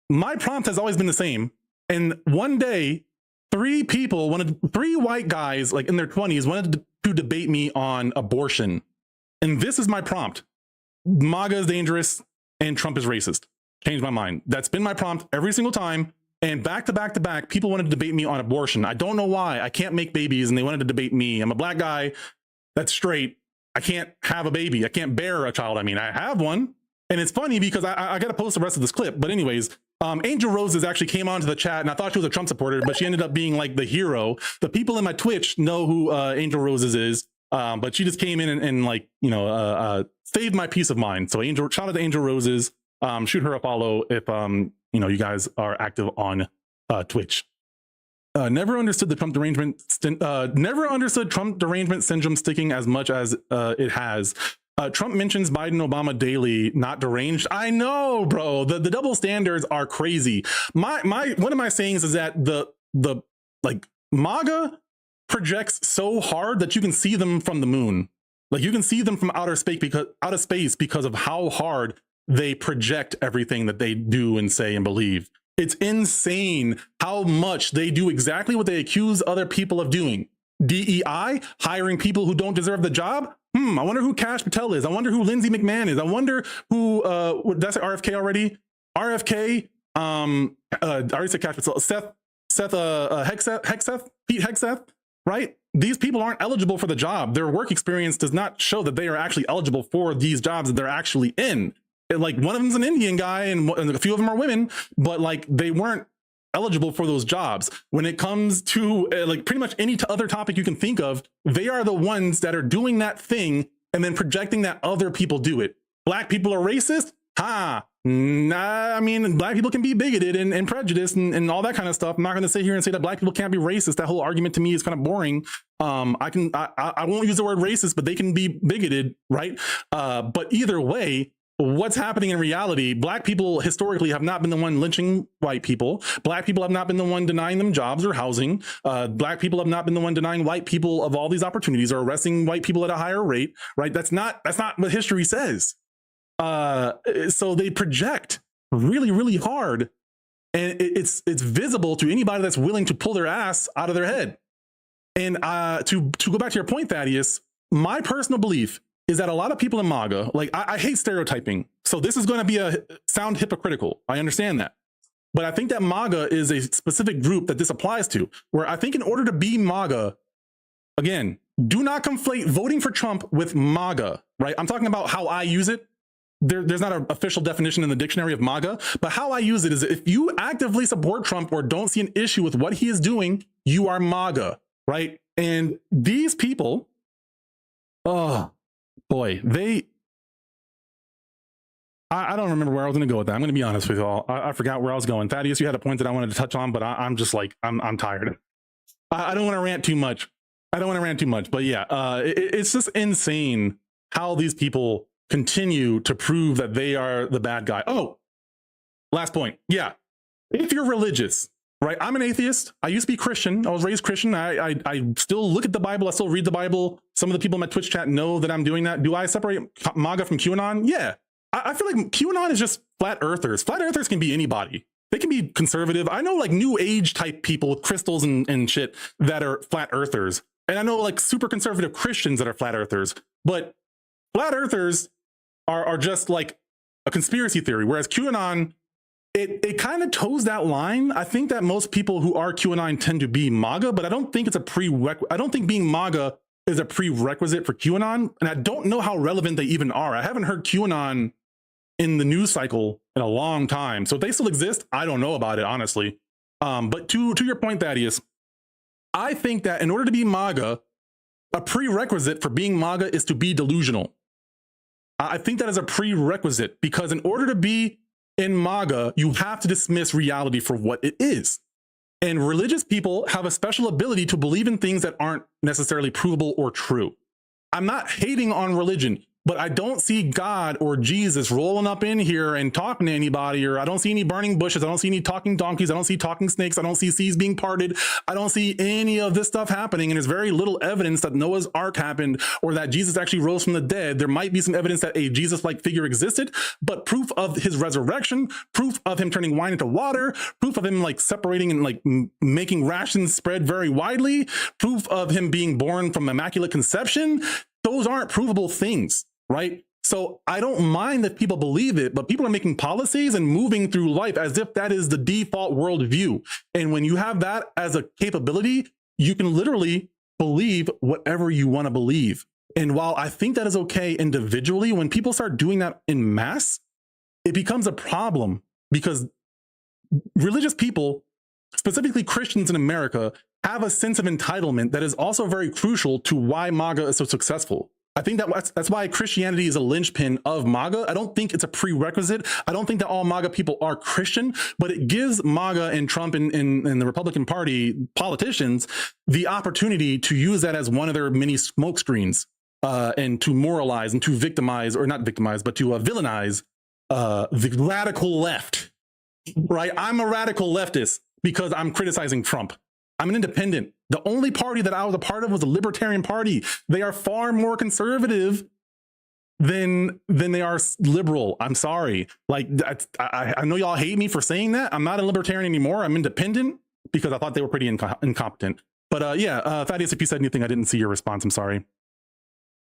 my prompt has always been the same. And one day, three white guys like in their 20s wanted to debate me on abortion. And this is my prompt. MAGA is dangerous and Trump is racist. Changed my mind. That's been my prompt every single time. And back to back, people wanted to debate me on abortion. I don't know why. I can't make babies and they wanted to debate me. I'm a black guy that's straight. I can't have a baby. I can't bear a child. I mean, I have one. And it's funny because I got to post the rest of this clip. But anyways, Angel Roses actually came onto the chat, and I thought she was a Trump supporter, but she ended up being like the hero. The people in my Twitch know who Angel Roses is, but she just came in and like, you know, saved my peace of mind. So shout out to Angel Roses. Shoot her a follow if you know, you guys are active on Twitch. Never understood the Trump derangement. Never understood Trump derangement syndrome sticking as much as it has. Trump mentions Biden, Obama daily, not deranged. I know, bro. The double standards are crazy. One of my sayings is that the like MAGA projects so hard that you can see them from the moon. Like you can see them from outer space because of how hard they project everything that they do and say and believe. It's insane how much they do exactly what they accuse other people of doing. DEI, hiring people who don't deserve the job. I wonder who Kash Patel is. I wonder who Lindsey McMahon is. I wonder who, that's RFK already. RFK, I already said Kash Patel. Pete Hegseth, right? These people aren't eligible for the job. Their work experience does not show that they are actually eligible for these jobs that they're actually in. Like one of them's an Indian guy and a few of them are women, but like they weren't eligible for those jobs. When it comes to like pretty much any other topic you can think of, they are the ones that are doing that thing and then projecting that other people do it. Black people are racist? Nah, I mean, black people can be bigoted and prejudiced and all that kind of stuff. I'm not going to sit here and say that black people can't be racist. That whole argument to me is kind of boring. I won't use the word racist, but they can be bigoted, right? But either way, what's happening in reality, black people historically have not been the one lynching white people. Black people have not been the one denying them jobs or housing. Black people have not been the one denying white people of all these opportunities or arresting white people at a higher rate, right? That's not what history says. So they project really, really hard, and it's visible to anybody that's willing to pull their ass out of their head. And to go back to your point, Thaddeus, my personal belief is that a lot of people in MAGA, like I hate stereotyping. So this is going to be sound hypocritical. I understand that. But I think that MAGA is a specific group that this applies to, where I think in order to be MAGA, again, do not conflate voting for Trump with MAGA, right? I'm talking about how I use it. There's not an official definition in the dictionary of MAGA, but how I use it is if you actively support Trump or don't see an issue with what he is doing, you are MAGA, right? And these people, oh, boy, I don't remember where I was going to go with that. I'm going to be honest with you all. I forgot where I was going. Thaddeus, you had a point that I wanted to touch on, but I'm just like, I'm tired. I don't want to rant too much. But yeah, it's just insane how these people continue to prove that they are the bad guy. Oh, last point. Yeah. If you're religious, right? I'm an atheist. I used to be Christian. I was raised Christian. I still look at the Bible. I still read the Bible. Some of the people in my Twitch chat know that I'm doing that. Do I separate MAGA from QAnon? Yeah. I feel like QAnon is just flat earthers. Flat earthers can be anybody. They can be conservative. I know like new age type people with crystals and shit that are flat earthers. And I know like super conservative Christians that are flat earthers. But flat earthers are just like a conspiracy theory. Whereas QAnon, it kind of toes that line. I think that most people who are QAnon tend to be MAGA, but I don't think it's I don't think being MAGA is a prerequisite for QAnon. And I don't know how relevant they even are. I haven't heard QAnon in the news cycle in a long time. So if they still exist, I don't know about it, honestly. But to your point, Thaddeus, I think that in order to be MAGA, a prerequisite for being MAGA is to be delusional. I think that is a prerequisite because in order to be in MAGA, you have to dismiss reality for what it is. And religious people have a special ability to believe in things that aren't necessarily provable or true. I'm not hating on religion, but I don't see God or Jesus rolling up in here and talking to anybody, or I don't see any burning bushes. I don't see any talking donkeys. I don't see talking snakes. I don't see seas being parted. I don't see any of this stuff happening. And there's very little evidence that Noah's Ark happened or that Jesus actually rose from the dead. There might be some evidence that a Jesus-like figure existed, but proof of his resurrection, proof of him turning wine into water, proof of him like separating and like making rations spread very widely, proof of him being born from immaculate conception. Those aren't provable things. Right? So I don't mind that people believe it, but people are making policies and moving through life as if that is the default worldview. And when you have that as a capability, you can literally believe whatever you want to believe. And while I think that is okay individually, when people start doing that in mass, it becomes a problem because religious people, specifically Christians in America, have a sense of entitlement that is also very crucial to why MAGA is so successful. I think that's why Christianity is a linchpin of MAGA. I don't think it's a prerequisite. I don't think that all MAGA people are Christian, but it gives MAGA and Trump and the Republican Party politicians the opportunity to use that as one of their many smokescreens and to moralize and to victimize, or not victimize, but to villainize the radical left, right? I'm a radical leftist because I'm criticizing Trump. I'm an independent. The only party that I was a part of was the Libertarian Party. They are far more conservative than they are liberal. I'm sorry. Like, I know y'all hate me for saying that. I'm not a libertarian anymore. I'm independent because I thought they were pretty incompetent. But yeah, Thaddeus, if you said anything, I didn't see your response. I'm sorry.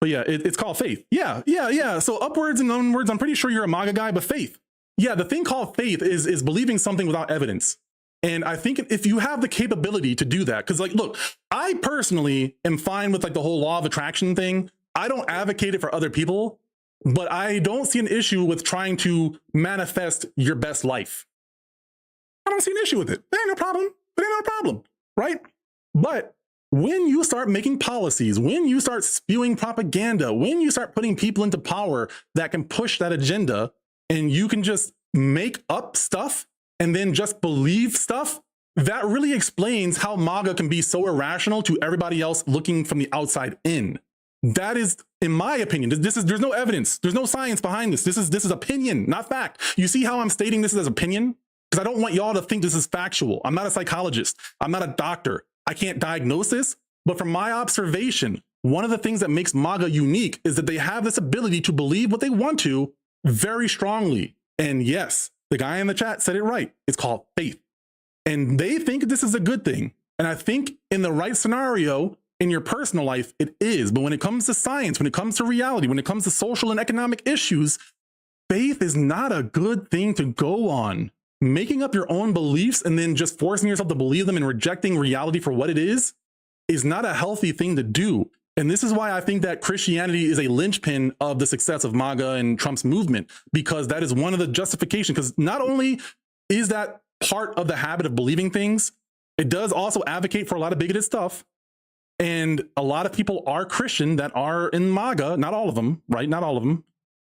But yeah, it's called faith. Yeah. So upwards and onwards, I'm pretty sure you're a MAGA guy, but faith. Yeah, the thing called faith is believing something without evidence. And I think if you have the capability to do that, because like, look, I personally am fine with like the whole law of attraction thing. I don't advocate it for other people, but I don't see an issue with trying to manifest your best life. I don't see an issue with it. There ain't no problem. There ain't no problem, right? But when you start making policies, when you start spewing propaganda, when you start putting people into power that can push that agenda, and you can just make up stuff and then just believe stuff, that really explains how MAGA can be so irrational to everybody else looking from the outside in. That is, in my opinion, there's no evidence. There's no science behind this. This is opinion, not fact. You see how I'm stating this as opinion? Because I don't want y'all to think this is factual. I'm not a psychologist. I'm not a doctor. I can't diagnose this. But from my observation, one of the things that makes MAGA unique is that they have this ability to believe what they want to very strongly. And yes, the guy in the chat said it right. It's called faith. And they think this is a good thing. And I think in the right scenario, in your personal life, it is. But when it comes to science, when it comes to reality, when it comes to social and economic issues, faith is not a good thing to go on. Making up your own beliefs and then just forcing yourself to believe them and rejecting reality for what it is not a healthy thing to do. And this is why I think that Christianity is a linchpin of the success of MAGA and Trump's movement, because that is one of the justifications. Because not only is that part of the habit of believing things, it does also advocate for a lot of bigoted stuff. And a lot of people are Christian that are in MAGA, not all of them, right? Not all of them.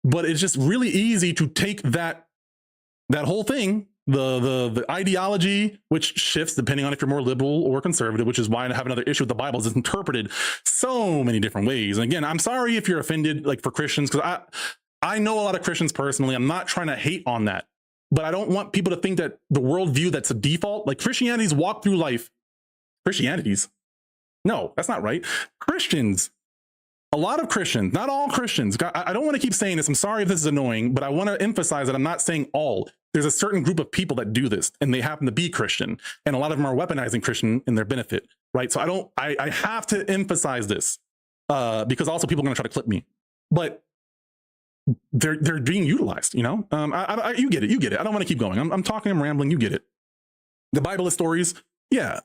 But it's just really easy to take that whole thing, the ideology, which shifts depending on if you're more liberal or conservative, which is why I have another issue with the Bible. It's interpreted so many different ways. And again, I'm sorry if you're offended, like for Christians, because I know a lot of Christians personally. I'm not trying to hate on that, but I don't want people to think that the worldview that's a default, like Christianity's walk through life. Christianity's? No, that's not right. Christians. A lot of Christians, not all Christians. I don't want to keep saying this. I'm sorry if this is annoying, but I want to emphasize that I'm not saying all. There's a certain group of people that do this, and they happen to be Christian, and a lot of them are weaponizing Christian in their benefit, right? So I have to emphasize this because also people are going to try to clip me, but they're being utilized, you know? You get it. I don't want to keep going. I'm talking, I'm rambling. You get it. The Bible is stories. Yeah.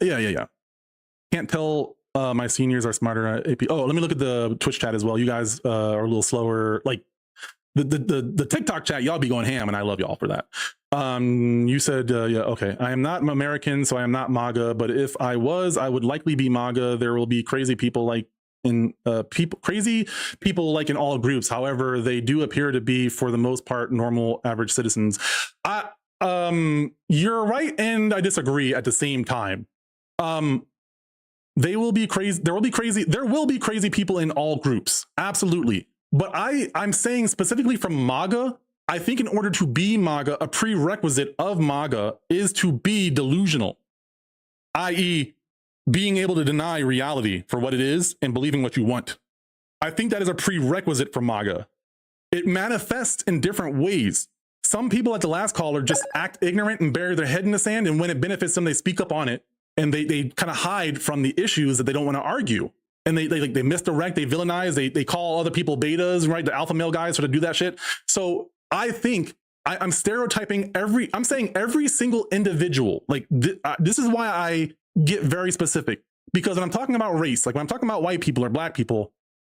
Can't tell. My seniors are smarter at AP. Oh, let me look at the Twitch chat as well. You guys are a little slower. Like the TikTok chat, y'all be going ham, and I love y'all for that. You said, yeah, okay. I am not American, so I am not MAGA. But if I was, I would likely be MAGA. There will be crazy people like in crazy people like in all groups. However, they do appear to be, for the most part, normal, average citizens. You're right, and I disagree at the same time. They will be crazy. There will be crazy people in all groups. Absolutely. But I'm saying specifically from MAGA, I think in order to be MAGA, a prerequisite of MAGA is to be delusional, i.e. being able to deny reality for what it is and believing what you want. I think that is a prerequisite for MAGA. It manifests in different ways. Some people, like the last caller, just act ignorant and bury their head in the sand, and when it benefits them, they speak up on it. And they kind of hide from the issues that they don't want to argue. And they misdirect, they villainize, they call other people betas, right? The alpha male guys sort of do that shit. So I think I'm stereotyping I'm saying every single individual. Like this is why I get very specific, because when I'm talking about race, like when I'm talking about white people or black people,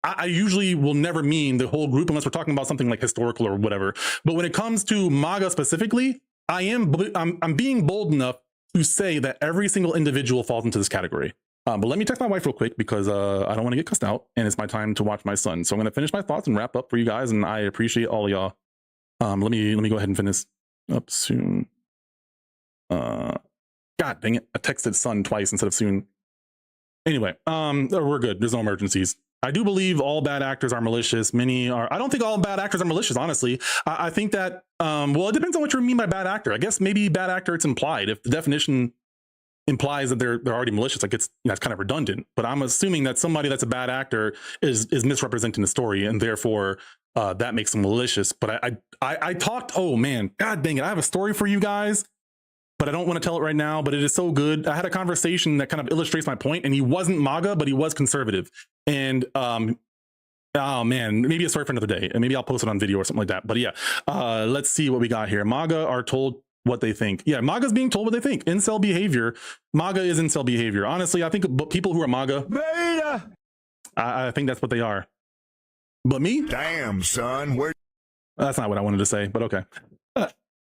I usually will never mean the whole group unless we're talking about something like historical or whatever. But when it comes to MAGA specifically, I'm being bold enough to say that every single individual falls into this category. But let me text my wife real quick because I don't want to get cussed out, and it's my time to watch my son. So I'm going to finish my thoughts and wrap up for you guys, and I appreciate all of y'all. Let me go ahead and finish up soon. God dang it! I texted son twice instead of soon. Anyway, we're good. There's no emergencies. I do believe all bad actors are malicious. Many are. I don't think all bad actors are malicious, honestly. I think that, well, it depends on what you mean by bad actor. I guess maybe bad actor, it's implied. If the definition implies that they're already malicious, like it's kind of redundant. But I'm assuming that somebody that's a bad actor is misrepresenting the story, and therefore that makes them malicious. But I talked. Oh man, God dang it! I have a story for you guys, but I don't want to tell it right now. But it is so good. I had a conversation that kind of illustrates my point, and he wasn't MAGA, but he was conservative. And oh man, maybe a story for another day, and maybe I'll post it on video or something like that. But yeah, let's see what we got here. MAGA are told what they think. Yeah, MAGA's being told what they think. Incel behavior. MAGA is incel behavior. Honestly, I think people who are MAGA, beta, I think that's what they are. But me? Damn, son. That's not what I wanted to say, but okay.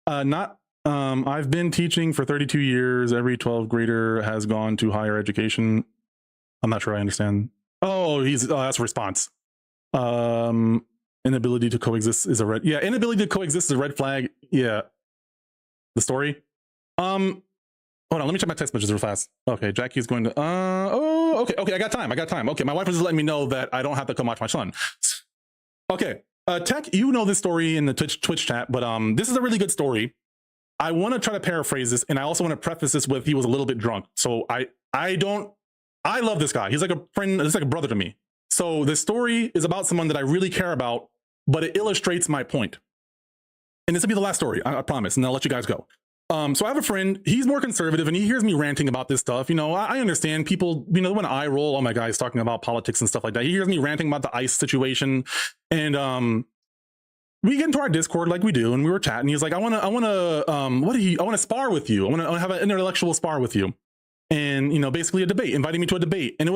I've been teaching for 32 years. Every 12th grader has gone to higher education. I'm not sure I understand. Oh, that's a response. Inability to coexist is a red. Yeah, inability to coexist is a red flag. Yeah. The story. Hold on, let me check my text messages real fast. Okay, Jackie's going to okay, I got time. Okay, my wife was just letting me know that I don't have to come watch my son. Okay, Tech, you know this story in the Twitch chat, but this is a really good story. I want to try to paraphrase this, and I also want to preface this with he was a little bit drunk. So I love this guy. He's like a friend, he's like a brother to me. So this story is about someone that I really care about, but it illustrates my point. And this will be the last story, I promise, and I'll let you guys go. So I have a friend, he's more conservative, and he hears me ranting about this stuff. You know, I understand people, you know, when I roll, oh my God, he's talking about politics and stuff like that. He hears me ranting about the ICE situation. And we get into our Discord like we do, and we were chatting. He's like, I want to spar with you. I want to have an intellectual spar with you. And, you know, basically a debate, inviting me to a debate. And it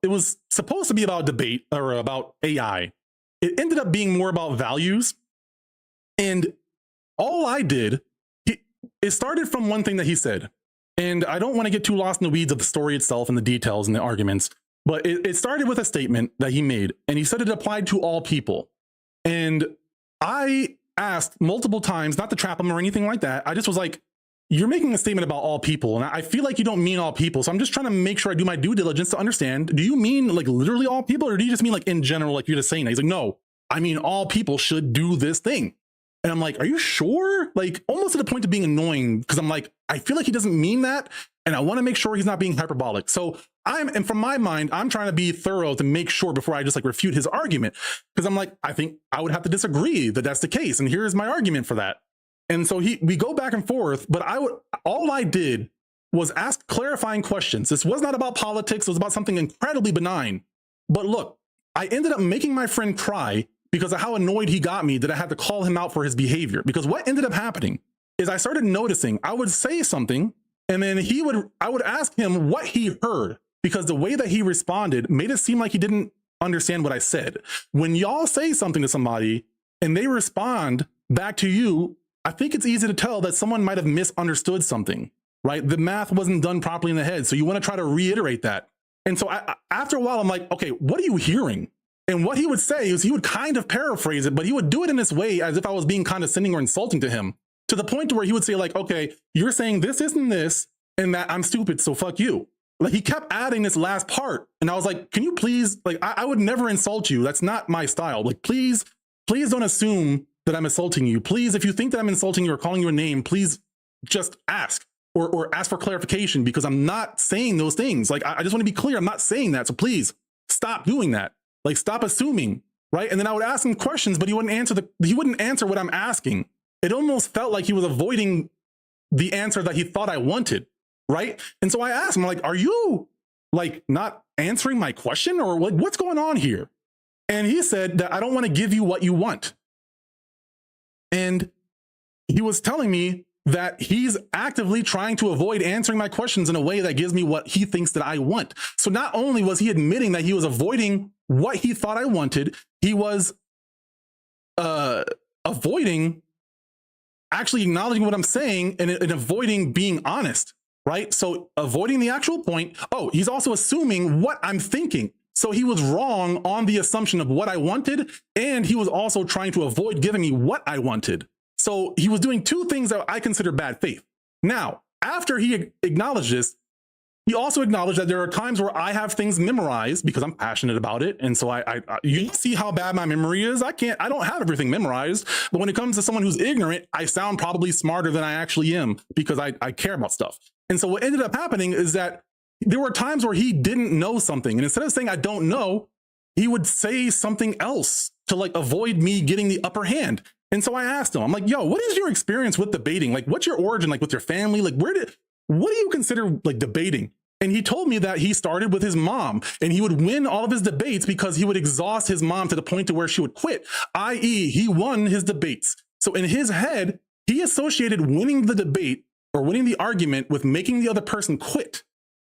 was supposed to be about debate or about AI. It ended up being more about values. And all I did, it started from one thing that he said. And I don't want to get too lost in the weeds of the story itself and the details and the arguments, but it started with a statement that he made, and he said it applied to all people. And I asked multiple times, not to trap him or anything like that. I just was like, you're making a statement about all people, and I feel like you don't mean all people. So I'm just trying to make sure I do my due diligence to understand. Do you mean like literally all people, or do you just mean like in general, like you're just saying that? He's like, no, I mean all people should do this thing. And I'm like, are you sure? Like almost to the point of being annoying, because I'm like, I feel like he doesn't mean that. And I want to make sure he's not being hyperbolic. So and from my mind, I'm trying to be thorough to make sure before I just like refute his argument. Because I'm like, I think I would have to disagree that that's the case. And here's my argument for that. And so we go back and forth, but all I did was ask clarifying questions. This was not about politics. It was about something incredibly benign. But look, I ended up making my friend cry because of how annoyed he got me that I had to call him out for his behavior. Because what ended up happening is I started noticing I would say something, and then I would ask him what he heard, because the way that he responded made it seem like he didn't understand what I said. When y'all say something to somebody and they respond back to you, I think it's easy to tell that someone might have misunderstood something, right? The math wasn't done properly in the head. So you want to try to reiterate that. And so after a while, I'm like, okay, what are you hearing? And what he would say is he would kind of paraphrase it, but he would do it in this way as if I was being condescending or insulting to him, to the point where he would say like, okay, you're saying this isn't this, and that I'm stupid, so fuck you. Like he kept adding this last part. And I was like, can you please, like, I would never insult you. That's not my style. Like, please don't assume that I'm insulting you. Please, if you think that I'm insulting you or calling you a name, please just ask or ask for clarification, because I'm not saying those things. Like, I just want to be clear. I'm not saying that. So please stop doing that. Like, stop assuming, right? And then I would ask him questions, but he wouldn't answer what I'm asking. It almost felt like he was avoiding the answer that he thought I wanted, right? And so I asked him, like, are you like not answering my question, or like what's going on here? And he said that I don't want to give you what you want. And he was telling me that he's actively trying to avoid answering my questions in a way that gives me what he thinks that I want. So not only was he admitting that he was avoiding what he thought I wanted, he was avoiding actually acknowledging what I'm saying and avoiding being honest, right? So avoiding the actual point. Oh, he's also assuming what I'm thinking. So he was wrong on the assumption of what I wanted, and he was also trying to avoid giving me what I wanted. So he was doing two things that I consider bad faith. Now, after he acknowledged this, he also acknowledged that there are times where I have things memorized because I'm passionate about it. And so you see how bad my memory is. I don't have everything memorized, but when it comes to someone who's ignorant, I sound probably smarter than I actually am because I care about stuff. And so what ended up happening is that there were times where he didn't know something. And instead of saying, I don't know, he would say something else to like avoid me getting the upper hand. And so I asked him, I'm like, yo, what is your experience with debating? Like, what's your origin? Like with your family? Like what do you consider like debating? And he told me that he started with his mom and he would win all of his debates because he would exhaust his mom to the point to where she would quit, i.e. he won his debates. So in his head, he associated winning the debate or winning the argument with making the other person quit,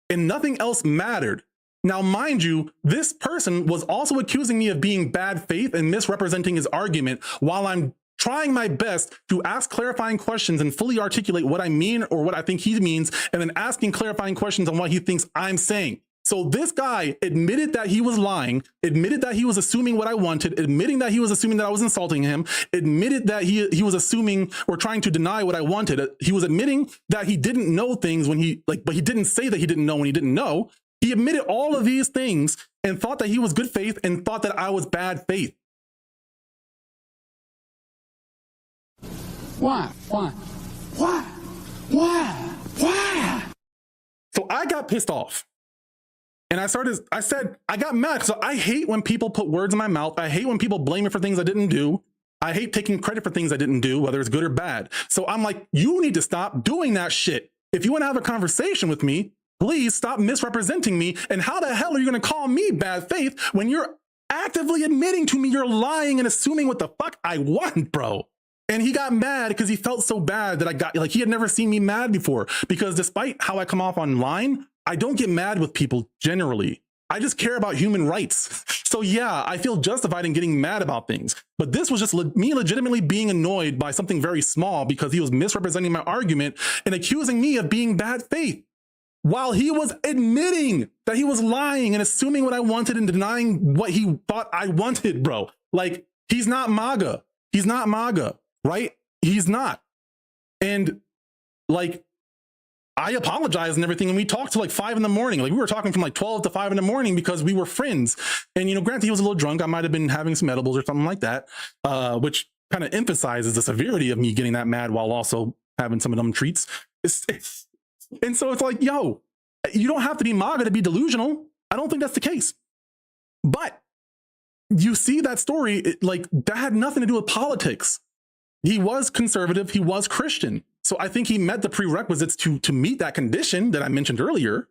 and nothing else mattered. Now, mind you, this person was also accusing me of being bad faith and misrepresenting his argument while I'm trying my best to ask clarifying questions and fully articulate what I mean or what I think he means, and then asking clarifying questions on what he thinks I'm saying. So this guy admitted that he was lying, admitted that he was assuming what I wanted, admitting that he was assuming that I was insulting him, admitted that he was assuming or trying to deny what I wanted. He was admitting that he didn't know things when but he didn't say that he didn't know when he didn't know. He admitted all of these things and thought that he was good faith and thought that I was bad faith. Why? So I got pissed off. And I said, I got mad. So I hate when people put words in my mouth. I hate when people blame me for things I didn't do. I hate taking credit for things I didn't do, whether it's good or bad. So I'm like, you need to stop doing that shit. If you want to have a conversation with me, please stop misrepresenting me. And how the hell are you going to call me bad faith when you're actively admitting to me you're lying and assuming what the fuck I want, bro? And he got mad because he felt so bad that he had never seen me mad before. Because despite how I come off online, I don't get mad with people generally. I just care about human rights. So yeah, I feel justified in getting mad about things. But this was just me legitimately being annoyed by something very small because he was misrepresenting my argument and accusing me of being bad faith, while he was admitting that he was lying and assuming what I wanted and denying what he thought I wanted, bro. Like, he's not MAGA. He's not MAGA. Right? He's not. And like, I apologized and everything. And we talked till like 5 a.m. Like we were talking from like 12 to 5 a.m. because we were friends. And, you know, granted, he was a little drunk. I might've been having some edibles or something like that, which kind of emphasizes the severity of me getting that mad while also having some of them treats. And so it's like, yo, you don't have to be MAGA to be delusional. I don't think that's the case. But you see that story, like that had nothing to do with politics. He was conservative. He was Christian. So I think he met the prerequisites to meet that condition that I mentioned earlier.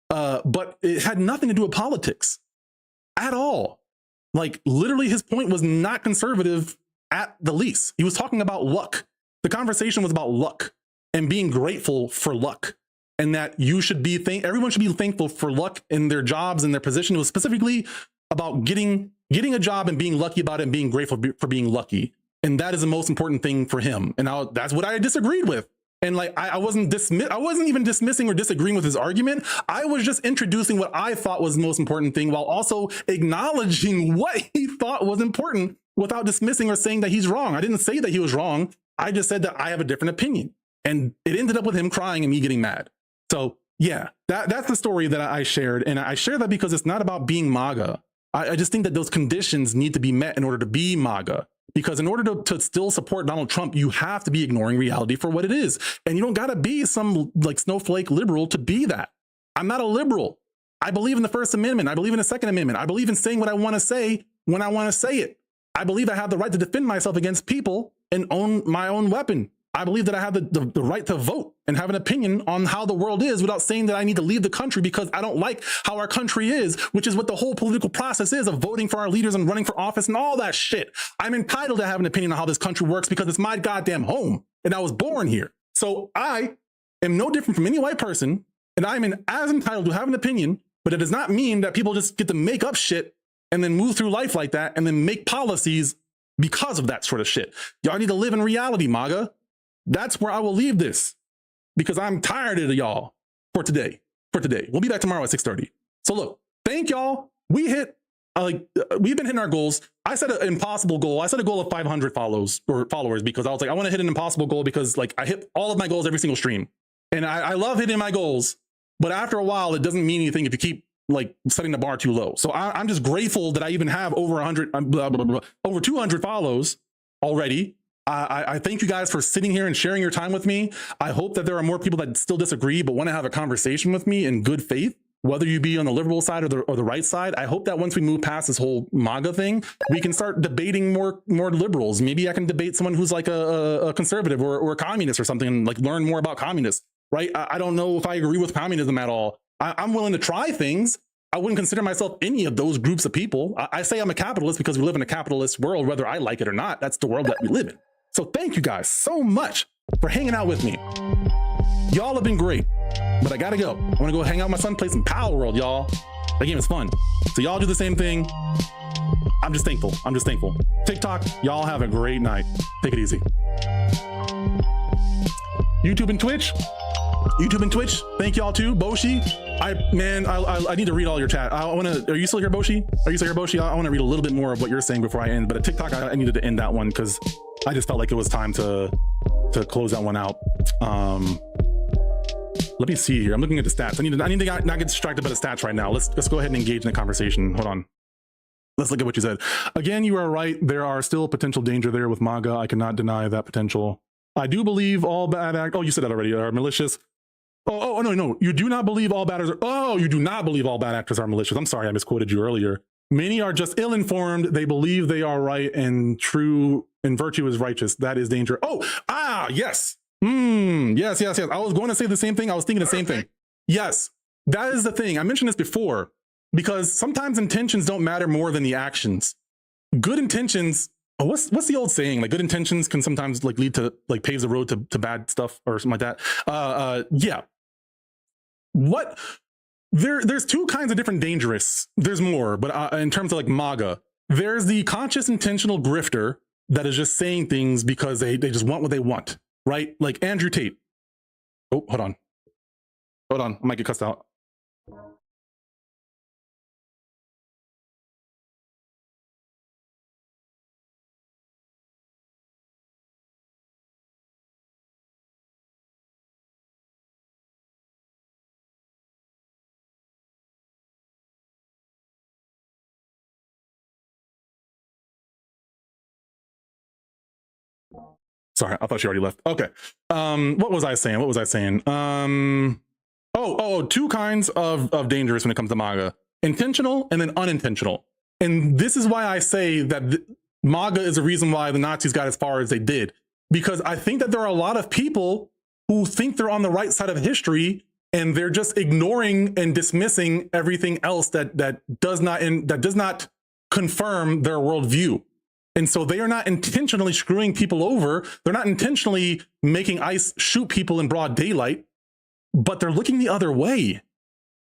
But it had nothing to do with politics at all. Like literally his point was not conservative at the least. He was talking about luck. The conversation was about luck and being grateful for luck, and that you should be everyone should be thankful for luck in their jobs and their position. It was specifically about getting a job and being lucky about it and being grateful for being lucky. And that is the most important thing for him. And that's what I disagreed with. And like, I wasn't even dismissing or disagreeing with his argument. I was just introducing what I thought was the most important thing while also acknowledging what he thought was important without dismissing or saying that he's wrong. I didn't say that he was wrong. I just said that I have a different opinion. And it ended up with him crying and me getting mad. So yeah, that's the story that I shared. And I share that because it's not about being MAGA. I just think that those conditions need to be met in order to be MAGA. Because in order to still support Donald Trump, you have to be ignoring reality for what it is. And you don't got to be some like snowflake liberal to be that. I'm not a liberal. I believe in the First Amendment. I believe in the Second Amendment. I believe in saying what I want to say when I want to say it. I believe I have the right to defend myself against people and own my own weapon. I believe that I have the right to vote and have an opinion on how the world is without saying that I need to leave the country because I don't like how our country is, which is what the whole political process is of voting for our leaders and running for office and all that shit. I'm entitled to have an opinion on how this country works because it's my goddamn home and I was born here. So I am no different from any white person, and I'm as entitled to have an opinion, but it does not mean that people just get to make up shit and then move through life like that and then make policies because of that sort of shit. Y'all need to live in reality, MAGA. that's where I will leave this because I'm tired of y'all for today. We'll be back tomorrow at 6:30. So look, thank y'all. We hit we've been hitting our goals. I set an impossible goal. I set a goal of 500 followers because I was like, I want to hit an impossible goal because like I hit all of my goals every single stream. And I love hitting my goals, but after a while, it doesn't mean anything if you keep like setting the bar too low. So I'm just grateful that I even have over 100, over 200 follows already. I thank you guys for sitting here and sharing your time with me. I hope that there are more people that still disagree, but want to have a conversation with me in good faith, whether you be on the liberal side or the right side. I hope that once we move past this whole MAGA thing, we can start debating more liberals. Maybe I can debate someone who's like a conservative or a communist or something and like learn more about communists, right? I don't know if I agree with communism at all. I'm willing to try things. I wouldn't consider myself any of those groups of people. I say I'm a capitalist because we live in a capitalist world, whether I like it or not. That's the world that we live in. So thank you guys so much for hanging out with me. Y'all have been great, but I gotta go. I wanna go hang out with my son, play some Power World, y'all. That game is fun. So y'all do the same thing. I'm just thankful. TikTok, y'all have a great night. Take it easy. YouTube and Twitch, thank y'all too. Boshi, I need to read all your chat. Are you still here, Boshi? I want to read a little bit more of what you're saying before I end, but at TikTok, I needed to end that one because I just felt like it was time to close that one out. Let me see here. I'm looking at the stats. I need to not get distracted by the stats right now. Let's go ahead and engage in the conversation. Hold on. Let's look at what you said. Again, you are right. There are still potential danger there with MAGA. I cannot deny that potential. I do believe all bad actors. Oh, you said that already. Are malicious. Oh, no. You do not believe all bad actors. Oh, you do not believe all bad actors are malicious. I'm sorry, I misquoted you earlier. Many are just ill-informed. They believe they are right and true and virtue is righteous. That is danger. Yes. Yes. I was going to say the same thing. I was thinking the same thing. Yes, that is the thing. I mentioned this before because sometimes intentions don't matter more than the actions. Good intentions. What's the old saying? Like good intentions can sometimes like lead to like paves the road to bad stuff or something like that. Yeah. There's two kinds of different dangerous. There's more, but in terms of like MAGA, there's the conscious intentional grifter that is just saying things because they just want what they want, right? Like Andrew Tate. Oh, hold on. I might get cussed out. Sorry, I thought she already left. Okay. What was I saying? Two kinds of dangerous when it comes to MAGA. Intentional and then unintentional. And this is why I say that MAGA is the reason why the Nazis got as far as they did. Because I think that there are a lot of people who think they're on the right side of history and they're just ignoring and dismissing everything else that does not confirm their worldview. And so they are not intentionally screwing people over. They're not intentionally making ICE shoot people in broad daylight, but they're looking the other way.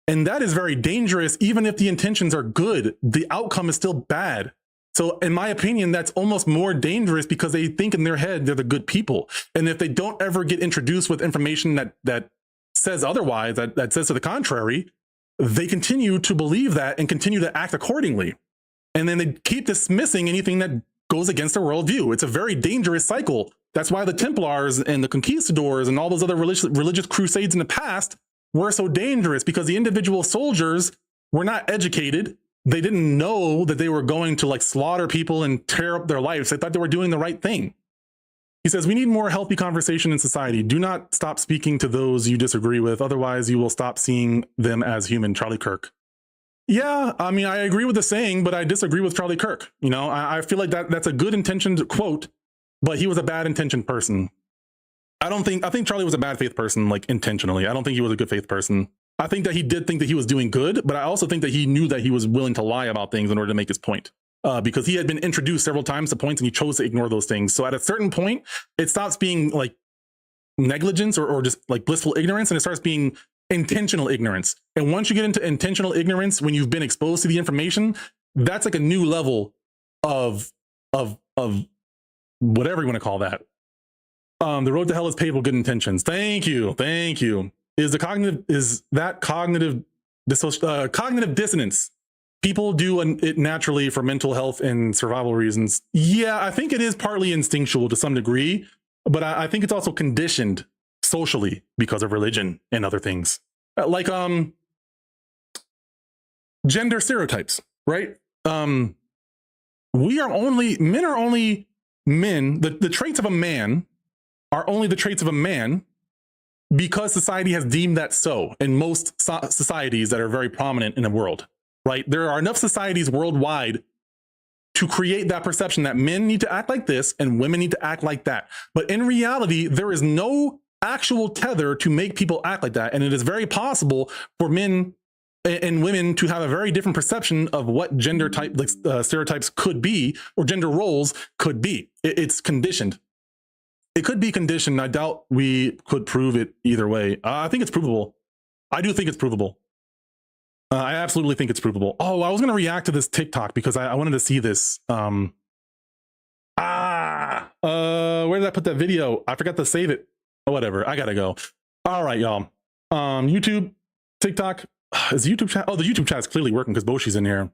And that is very dangerous. Even if the intentions are good, the outcome is still bad. So in my opinion, that's almost more dangerous because they think in their head they're the good people. And if they don't ever get introduced with information that says otherwise, that says to the contrary, they continue to believe that and continue to act accordingly. And then they keep dismissing anything that goes against their worldview. It's a very dangerous cycle. That's why the Templars and the Conquistadors and all those other religious crusades in the past were so dangerous, because the individual soldiers were not educated. They didn't know that they were going to like slaughter people and tear up their lives. They thought they were doing the right thing. He says, we need more healthy conversation in society. Do not stop speaking to those you disagree with. Otherwise, you will stop seeing them as human. Charlie Kirk. Yeah, I mean, I agree with the saying, but I disagree with Charlie Kirk. You know, I feel like that's a good intentioned quote, but he was a bad intentioned person. I think Charlie was a bad faith person, like intentionally. I don't think he was a good faith person. I think that he did think that he was doing good, but I also think that he knew that he was willing to lie about things in order to make his point. Because he had been introduced several times to points and he chose to ignore those things. So at a certain point, it stops being like negligence or just like blissful ignorance, and it starts being intentional ignorance. And once you get into intentional ignorance, when you've been exposed to the information, that's like a new level of whatever you want to call that. The road to hell is paved with good intentions. Thank you. Is that cognitive dissonance? People do it naturally for mental health and survival reasons. Yeah, I think it is partly instinctual to some degree, but I think it's also conditioned socially because of religion and other things. Like gender stereotypes, right? Men are only men. The traits of a man are only the traits of a man because society has deemed that so in most societies that are very prominent in the world, right? There are enough societies worldwide to create that perception that men need to act like this and women need to act like that. But in reality, there is no actual tether to make people act like that. And it is very possible for men and women to have a very different perception of what gender type stereotypes could be or gender roles could be. It's conditioned. It could be conditioned. I doubt we could prove it either way. I think it's provable. I do think it's provable. I absolutely think it's provable. Oh, I was going to react to this TikTok because I wanted to see this. Where did I put that video? I forgot to save it. Oh, whatever. I gotta go. All right, y'all. YouTube, TikTok. Is the YouTube chat? Oh, the YouTube chat is clearly working because Boshi's in here.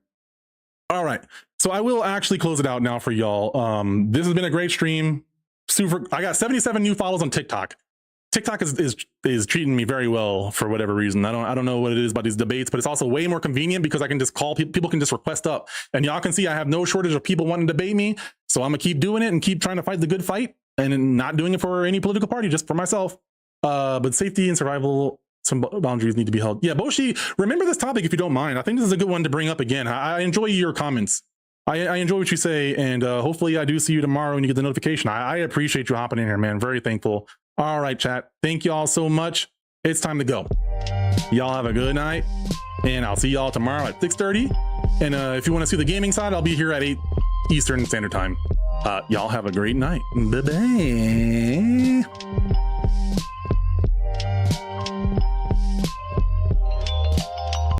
All right. So I will actually close it out now for y'all. This has been a great stream. Super. I got 77 new follows on TikTok. TikTok is treating me very well for whatever reason. I don't know what it is about these debates, but it's also way more convenient because I can just call people can just request up, and y'all can see I have no shortage of people wanting to debate me. So I'm gonna keep doing it and keep trying to fight the good fight, and not doing it for any political party, just for myself. But safety and survival, some boundaries need to be held. Yeah, Boshi, remember this topic if you don't mind. I think this is a good one to bring up again. I enjoy your comments. I enjoy what you say, and hopefully I do see you tomorrow when you get the notification. I appreciate you hopping in here, man. Very thankful. All right, chat. Thank y'all so much. It's time to go. Y'all have a good night, and I'll see y'all tomorrow at 6:30. And if you want to see the gaming side, I'll be here at 8 Eastern Standard Time. Y'all have a great night. Bye-bye.